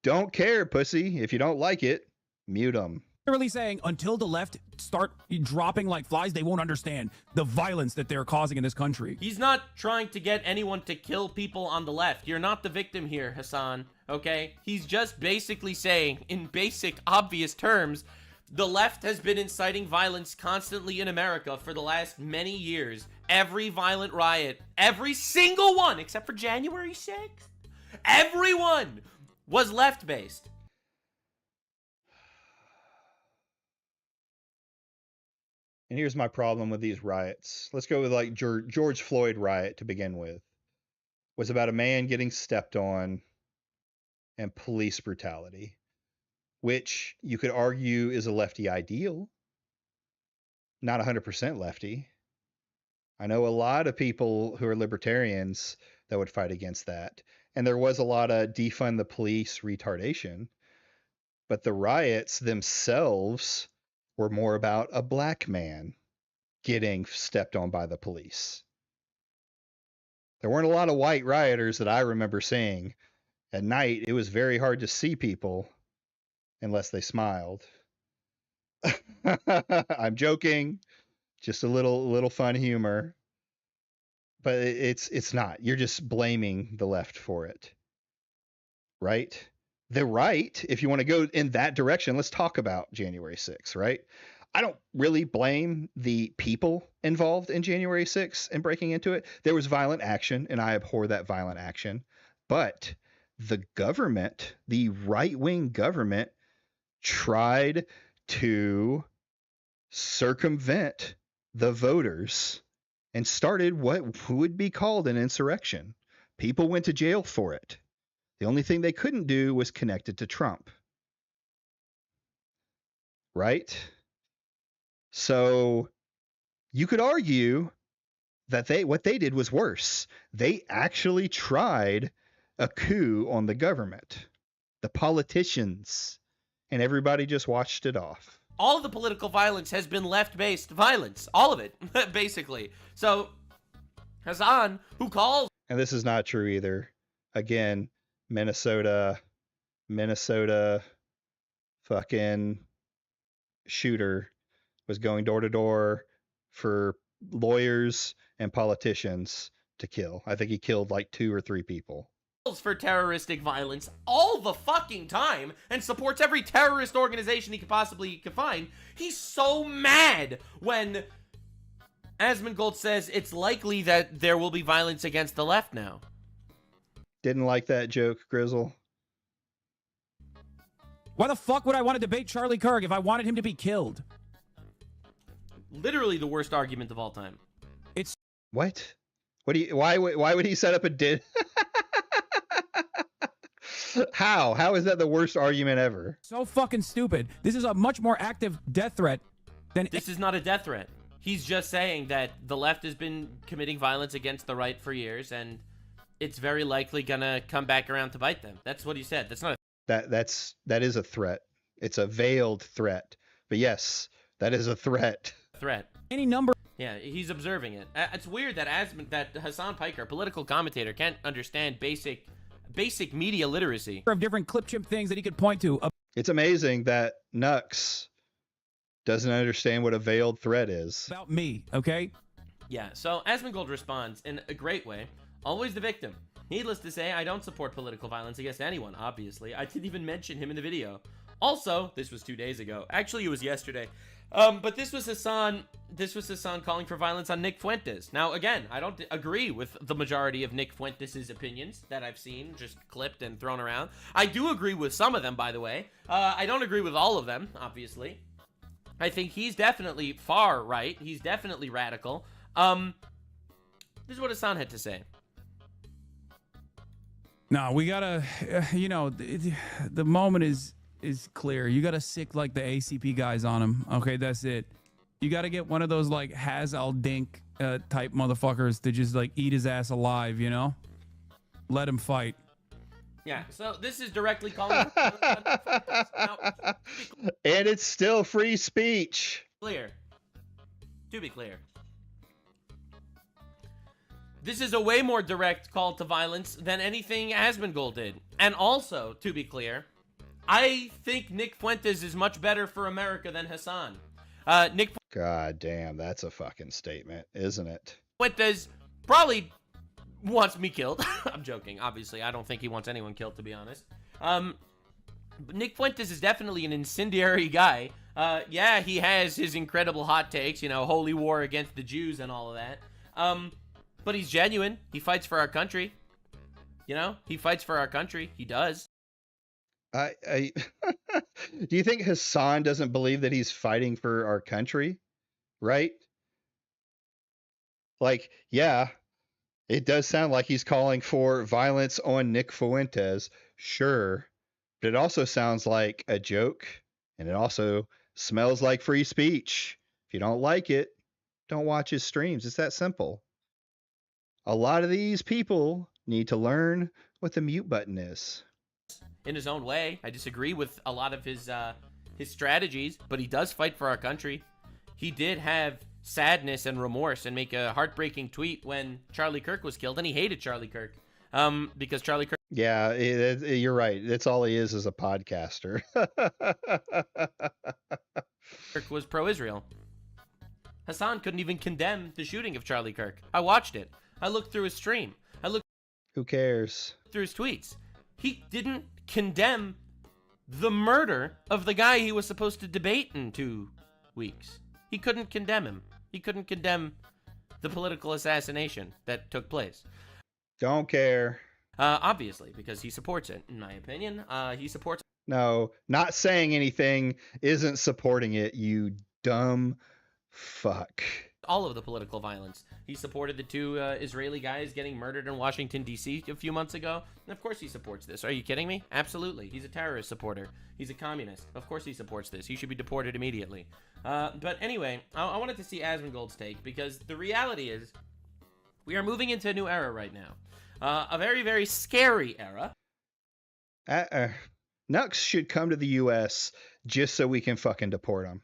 Don't care, pussy. If you don't like it, mute them. Literally saying until the left start dropping like flies, they won't understand the violence that they're causing in this country. He's not trying to get anyone to kill people on the left. You're not the victim here, Hassan, okay? He's just basically saying, in basic, obvious terms, the left has been inciting violence constantly in America for the last many years. Every violent riot, every single one, except for January 6th, everyone was left-based. And here's my problem with these riots. Let's go with like George Floyd riot to begin with. Was about a man getting stepped on and police brutality, which you could argue is a lefty ideal. Not 100% lefty. I know a lot of people who are libertarians that would fight against that. And there was a lot of defund the police retardation. But the riots themselves were more about a black man getting stepped on by the police. There weren't a lot of white rioters that I remember seeing. At night, it was very hard to see people unless they smiled. I'm joking. Just a little fun humor. But it's not. You're just blaming the left for it. Right? The right, if you want to go in that direction, let's talk about January 6th, right? I don't really blame the people involved in January 6th and breaking into it. There was violent action, and I abhor that violent action. But the government, the right-wing government, tried to circumvent the voters and started what would be called an insurrection. People went to jail for it. The only thing they couldn't do was connect it to Trump. Right? So you could argue that what they did was worse. They actually tried a coup on the government, the politicians, and everybody just watched it off. All of the political violence has been left-based violence. All of it, basically. So, Hassan, who calls... And this is not true either. Again, Minnesota fucking shooter was going door to door for lawyers and politicians to kill. I think he killed like 2 or 3 people. For terroristic violence all the fucking time and supports every terrorist organization he could possibly find. He's so mad when Asmondgold says it's likely that there will be violence against the left now. Didn't like that joke, Grizzle. Why the fuck would I want to debate Charlie Kirk if I wanted him to be killed? Literally the worst argument of all time. It's what? Why would he set up a How? How is that the worst argument ever? So fucking stupid. This is a much more active death threat than This is not a death threat. He's just saying that the left has been committing violence against the right for years, and it's very likely gonna come back around to bite them. That's what he said. That's not a That is a threat. It's a veiled threat. But yes, that is a threat. threat. any number Yeah, he's observing it. It's weird that Hassan Piker, political commentator, can't understand basic media literacy. of different clip chimp things that he could point to. It's amazing that Nux doesn't understand what a veiled threat is. About me, okay? Yeah, so Asmondgold responds in a great way. Always the victim. Needless to say, I don't support political violence against anyone, obviously. I didn't even mention him in the video. Also, this was 2 days ago. Actually, it was yesterday. But this was Hassan calling for violence on Nick Fuentes. Now, again, I don't agree with the majority of Nick Fuentes' opinions that I've seen just clipped and thrown around. I do agree with some of them, by the way. I don't agree with all of them, obviously. I think he's definitely far right. He's definitely radical. This is what Hassan had to say. No, we gotta, the moment is clear. You gotta sick like the ACP guys on him. Okay, that's it. You gotta get one of those like Haz al Dink type motherfuckers to just like eat his ass alive, you know? Let him fight. Yeah, so this is directly calling for now, And it's still free speech. to be clear, this is a way more direct call to violence than anything Asmondgold did. And also, to be clear, I think Nick Fuentes is much better for America than Hassan. God damn, that's a fucking statement, isn't it? Fuentes probably wants me killed. I'm joking, obviously. I don't think he wants anyone killed, to be honest. But Nick Fuentes is definitely an incendiary guy. Yeah, he has his incredible hot takes, holy war against the Jews and all of that. But he's genuine. He fights for our country. He fights for our country. He does. I do you think Hassan doesn't believe that he's fighting for our country? Right? Like, yeah, it does sound like he's calling for violence on Nick Fuentes, sure. But it also sounds like a joke, and it also smells like free speech. If you don't like it, don't watch his streams. It's that simple. A lot of these people need to learn what the mute button is. In his own way, I disagree with a lot of his strategies, but he does fight for our country. He did have sadness and remorse and make a heartbreaking tweet when Charlie Kirk was killed, and he hated Charlie Kirk because Charlie Kirk. Yeah, you're right. That's all he is a podcaster. Kirk was pro-Israel. Hassan couldn't even condemn the shooting of Charlie Kirk. I watched it. I looked through his stream. I looked Who cares? through his tweets. He didn't condemn the murder of the guy he was supposed to debate in 2 weeks. He couldn't condemn him. He couldn't condemn the political assassination that took place. Don't care. Obviously, because he supports it, in my opinion. He supports. No, not saying anything isn't supporting it, you dumb fuck. All of the political violence. He supported the 2 Israeli guys getting murdered in Washington, D.C. a few months ago. And of course he supports this. Are you kidding me? Absolutely. He's a terrorist supporter. He's a communist. Of course he supports this. He should be deported immediately. But anyway, I wanted to see Asmondgold's take, because the reality is we are moving into a new era right now. A very, very scary era. Nux should come to the U.S. just so we can fucking deport him.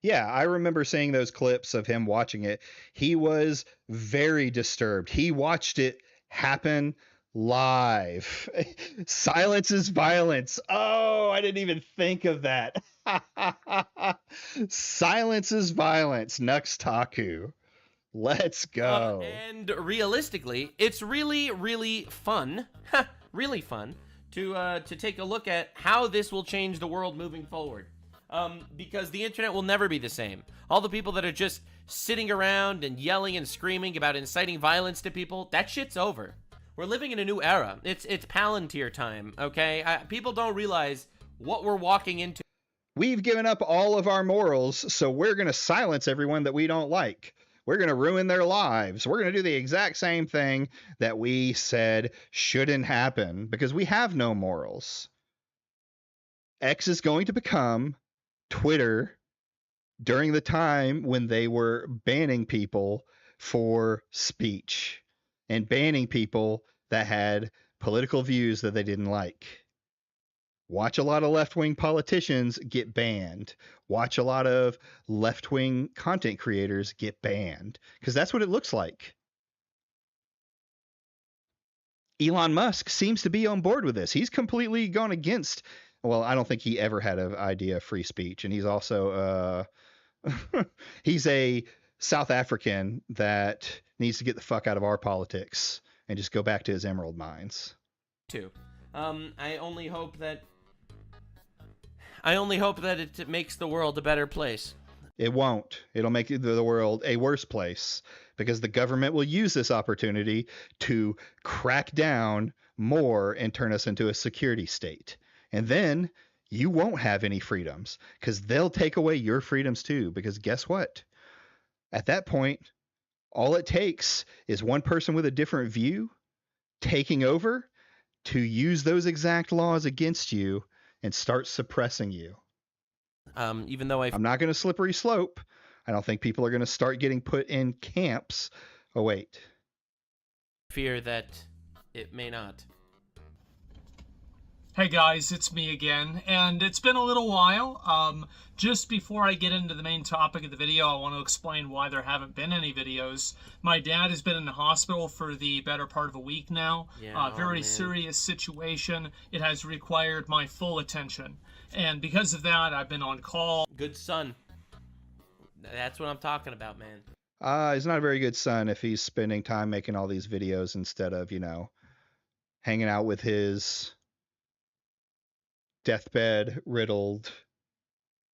Yeah, I remember seeing those clips of him watching it. He was very disturbed. He watched it happen live. Silence is violence. Oh, I didn't even think of that. Silence is violence. Nux Taku. Let's go. And realistically, it's really, really fun. Really fun to take a look at how this will change the world moving forward. Because the internet will never be the same. All the people that are just sitting around and yelling and screaming about inciting violence to people, that shit's over. We're living in a new era. It's Palantir time, okay? People don't realize what we're walking into. We've given up all of our morals, so we're going to silence everyone that we don't like. We're going to ruin their lives. We're going to do the exact same thing that we said shouldn't happen because we have no morals. X is going to become Twitter during the time when they were banning people for speech and banning people that had political views that they didn't like. Watch a lot of left-wing politicians get banned. Watch a lot of left-wing content creators get banned, because that's what it looks like. Elon Musk seems to be on board with this. He's completely gone against, well, I don't think he ever had an idea of free speech. And he's also, he's a South African that needs to get the fuck out of our politics and just go back to his emerald mines. Too. I only hope that it makes the world a better place. It won't. It'll make the world a worse place because the government will use this opportunity to crack down more and turn us into a security state. And then you won't have any freedoms because they'll take away your freedoms too. Because guess what? At that point, all it takes is one person with a different view taking over to use those exact laws against you and start suppressing you. Even though I'm not going to slippery slope. I don't think people are going to start getting put in camps. Oh, wait. Fear that it may not. Hey guys, it's me again, and it's been a little while. Just before I get into the main topic of the video, I want to explain why there haven't been any videos. My dad has been in the hospital for the better part of a week now. Yeah, Very serious situation. It has required my full attention. And because of that, I've been on call. Good son. That's what I'm talking about, man. He's not a very good son if he's spending time making all these videos instead of, hanging out with his deathbed riddled,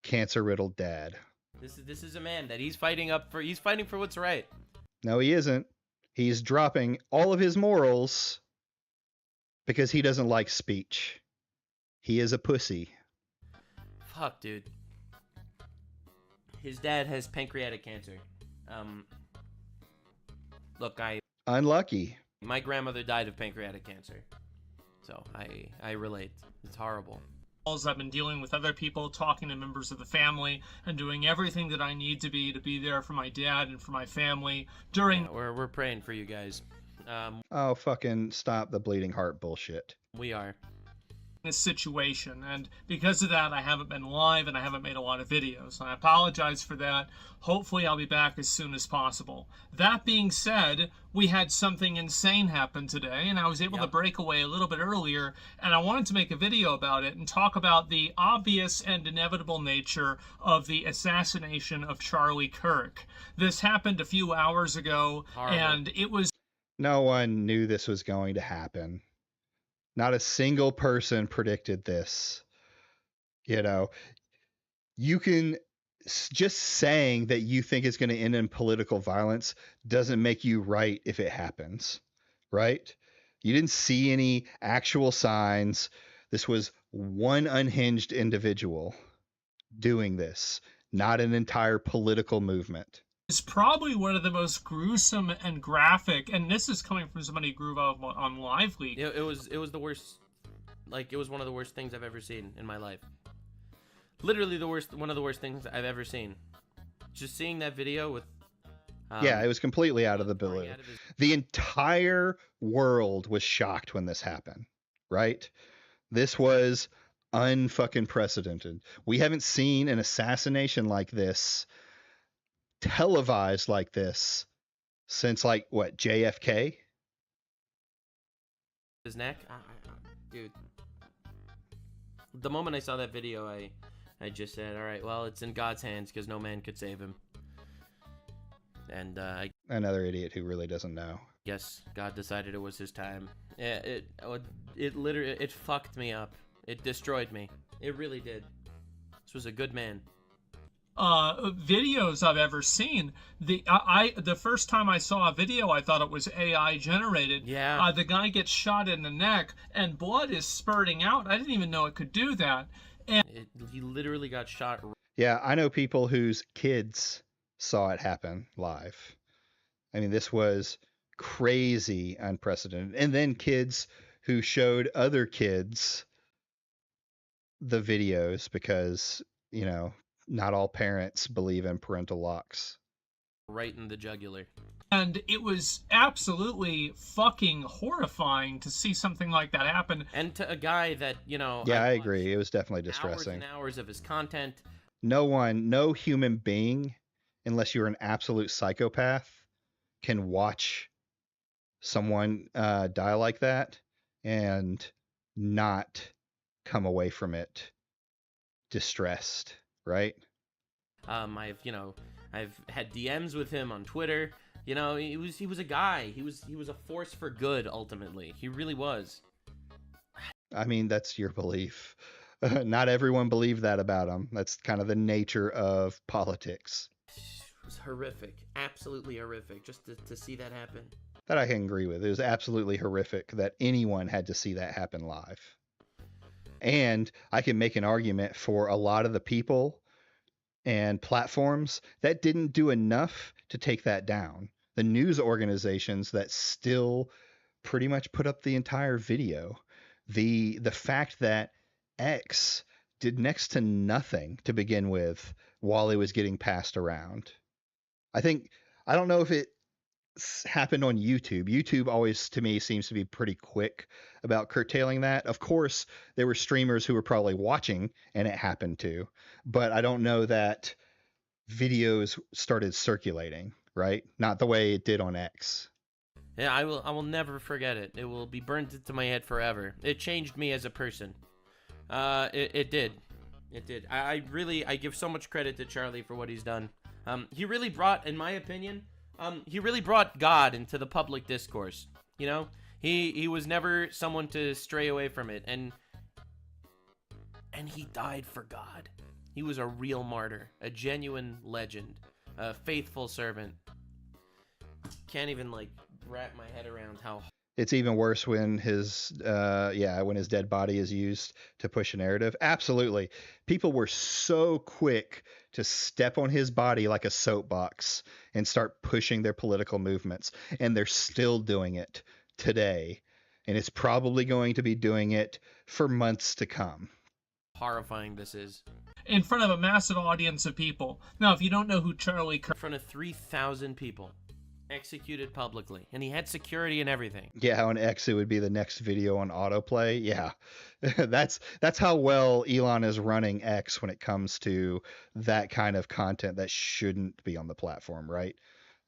cancer riddled dad. This is a man that he's fighting for what's right. No, he isn't. He's dropping all of his morals because he doesn't like speech. He is a pussy. Fuck, dude. His dad has pancreatic cancer. Look, Unlucky. my grandmother died of pancreatic cancer. So I relate. It's horrible. I've been dealing with other people, talking to members of the family, and doing everything that I need to be there for my dad and for my family during... Yeah, we're praying for you guys. Oh, fucking stop the bleeding heart bullshit. We are. this situation, and because of that I haven't been live and I haven't made a lot of videos. I apologize for that. Hopefully I'll be back as soon as possible. That being said, we had something insane happen today, and I was able to break away a little bit earlier, and I wanted to make a video about it and talk about the obvious and inevitable nature of the assassination of Charlie Kirk. This happened a few hours ago, and it was... No one knew this was going to happen. Not a single person predicted this. You know, you can just saying that you think it's going to end in political violence doesn't make you right if it happens, right? You didn't see any actual signs. This was one unhinged individual doing this, not an entire political movement. It's probably one of the most gruesome and graphic, and this is coming from somebody who grew up on Live Leak. It was the worst. Like, it was one of the worst things I've ever seen in my life. Literally one of the worst things I've ever seen. Just seeing that video with... yeah, it was completely out of the blue. The entire world was shocked when this happened, right? This was unfucking precedented. We haven't seen an assassination like this, televised like this, since, like, what, JFK? His neck? Dude. The moment I saw that video, I just said, all right, well, it's in God's hands because no man could save him. And another idiot who really doesn't know. Guess God decided it was his time. Yeah, it literally, it fucked me up. It destroyed me. It really did. This was a good man. Videos I've ever seen. The first time I saw a video, I thought it was AI generated. Yeah. The guy gets shot in the neck and blood is spurting out. I didn't even know it could do that. And he literally got shot. Yeah, I know people whose kids saw it happen live. I mean, this was crazy, unprecedented. And then kids who showed other kids the videos because, you know, not all parents believe in parental locks. Right in the jugular. And it was absolutely fucking horrifying to see something like that happen. And to a guy that, you know... Yeah, I agree. It was definitely distressing. Hours and hours of his content. No human being, unless you're an absolute psychopath, can watch someone die like that and not come away from it distressed, right? I've had DMs with him on Twitter. You know, he was a guy. He was a force for good. Ultimately, he really was. I mean, that's your belief. Not everyone believed that about him. That's kind of the nature of politics. It was horrific, absolutely horrific, just to see that happen. That I can agree with. It was absolutely horrific that anyone had to see that happen live. And I can make an argument for a lot of the people and platforms that didn't do enough to take that down. The news organizations that still pretty much put up the entire video. The fact that X did next to nothing to begin with while it was getting passed around. I don't know if it happened on YouTube. YouTube always, to me, seems to be pretty quick about curtailing that. Of course, there were streamers who were probably watching and it happened to, but I don't know that videos started circulating, right? Not the way it did on X. Yeah, I will never forget it. It will be burned into my head forever. It changed me as a person. It did. I give so much credit to Charlie for what he's done. He really brought, in my opinion, he really brought God into the public discourse. You know, he was never someone to stray away from it, and he died for God. He was a real martyr, a genuine legend, a faithful servant. Can't even wrap my head around how. It's even worse when his dead body is used to push a narrative. Absolutely. People were so quick to step on his body like a soapbox and start pushing their political movements. And they're still doing it today. And it's probably going to be doing it for months to come. Horrifying this is. In front of a massive audience of people. Now, if you don't know who Charlie Kirk... In front of 3,000 people. Executed publicly, and he had security and everything. Yeah, on X it would be the next video on autoplay. Yeah, that's how well Elon is running X when it comes to that kind of content that shouldn't be on the platform, right?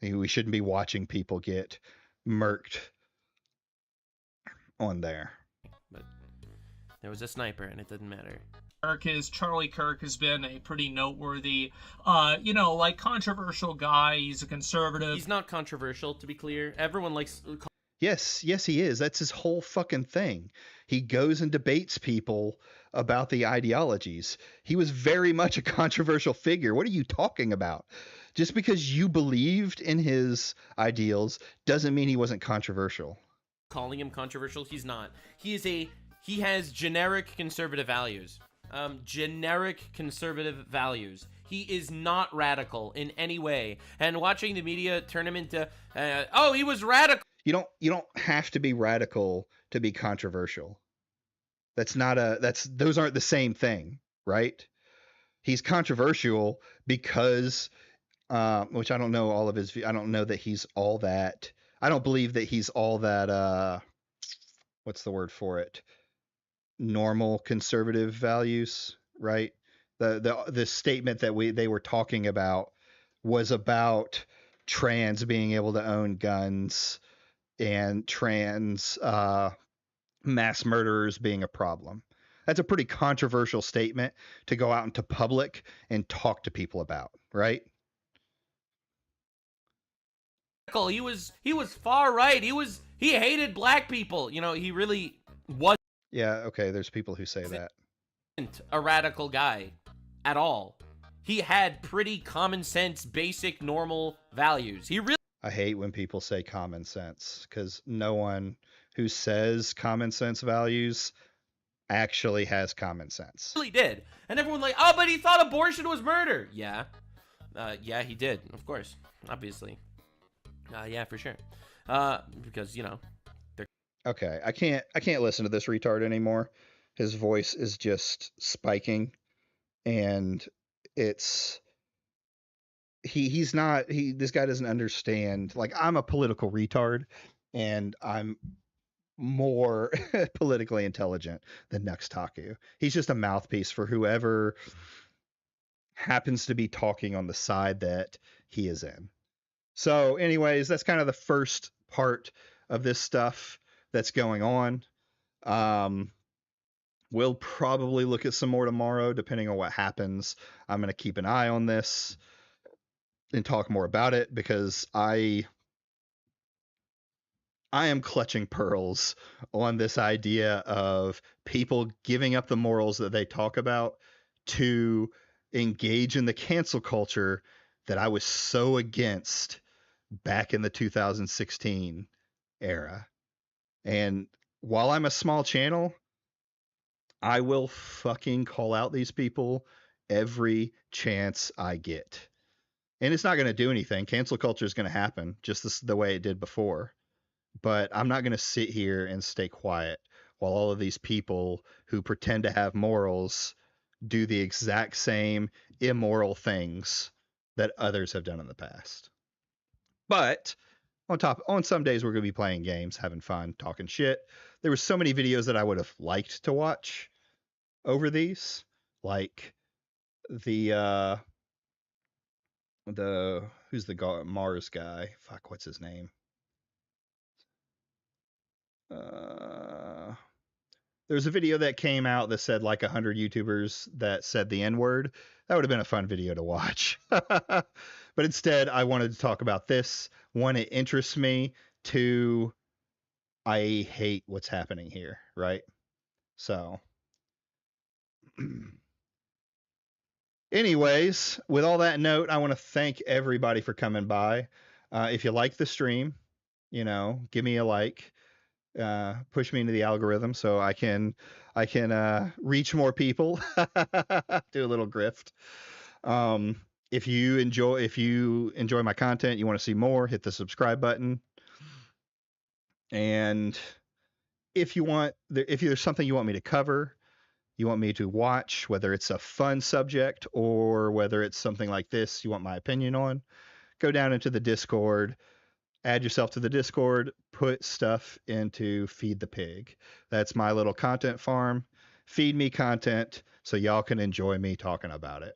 I mean, we shouldn't be watching people get murked on there. But there was a sniper, and it didn't matter. Charlie Kirk has been a pretty noteworthy, controversial guy. He's a conservative. He's not controversial, to be clear. Everyone likes... Yes, he is. That's his whole fucking thing. He goes and debates people about the ideologies. He was very much a controversial figure. What are you talking about? Just because you believed in his ideals doesn't mean he wasn't controversial. Calling him controversial, he's not. He has generic conservative values. Generic conservative values. He is not radical in any way. And watching the media turn him into, he was radical. You don't have to be radical to be controversial. Those aren't the same thing, right? He's controversial because, which I don't know all of his, I don't know that he's all that, I don't believe that he's all that, what's the word for it? Normal conservative values, right? The statement that they were talking about was about trans being able to own guns and trans mass murderers being a problem. That's a pretty controversial statement to go out into public and talk to people about, right? He was far right. He hated black people. You know, he really was. Yeah, okay, there's people who say that. A radical guy at all. He had pretty common sense, basic, normal values. I hate when people say common sense, because no one who says common sense values actually has common sense. Really did. And everyone but he thought abortion was murder. Yeah. Yeah, he did. Of course. Obviously. Yeah, for sure. Because, Okay, I can't listen to this retard anymore. His voice is just spiking, and it's he's not this guy doesn't understand. Like, I'm a political retard, and I'm more politically intelligent than Nuxtaku. He's just a mouthpiece for whoever happens to be talking on the side that he is in. So, anyways, that's kind of the first part of this stuff that's going on. We'll probably look at some more tomorrow, depending on what happens. I'm going to keep an eye on this and talk more about it, because I am clutching pearls on this idea of people giving up the morals that they talk about to engage in the cancel culture that I was so against back in the 2016 era. And while I'm a small channel, I will fucking call out these people every chance I get. And it's not going to do anything. Cancel culture is going to happen just the way it did before. But I'm not going to sit here and stay quiet while all of these people who pretend to have morals do the exact same immoral things that others have done in the past. But on some days we're going to be playing games, having fun, talking shit. There were so many videos that I would have liked to watch over these, like the who's the Mars guy? Fuck, what's his name? There's a video that came out that said like 100 YouTubers that said the N-word. That would have been a fun video to watch. But instead, I wanted to talk about this. One, it interests me. Two, I hate what's happening here, right? So, anyways, with all that note, I want to thank everybody for coming by. If you like the stream, give me a like. Push me into the algorithm so I can reach more people. Do a little grift. If you enjoy my content, you want to see more, hit the subscribe button. And if there's something you want me to cover, you want me to watch, whether it's a fun subject or whether it's something like this you want my opinion on, go down into the Discord. Add yourself to the Discord, put stuff into Feed the Pig. That's my little content farm. Feed me content so y'all can enjoy me talking about it.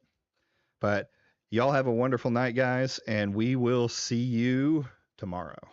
But y'all have a wonderful night, guys, and we will see you tomorrow.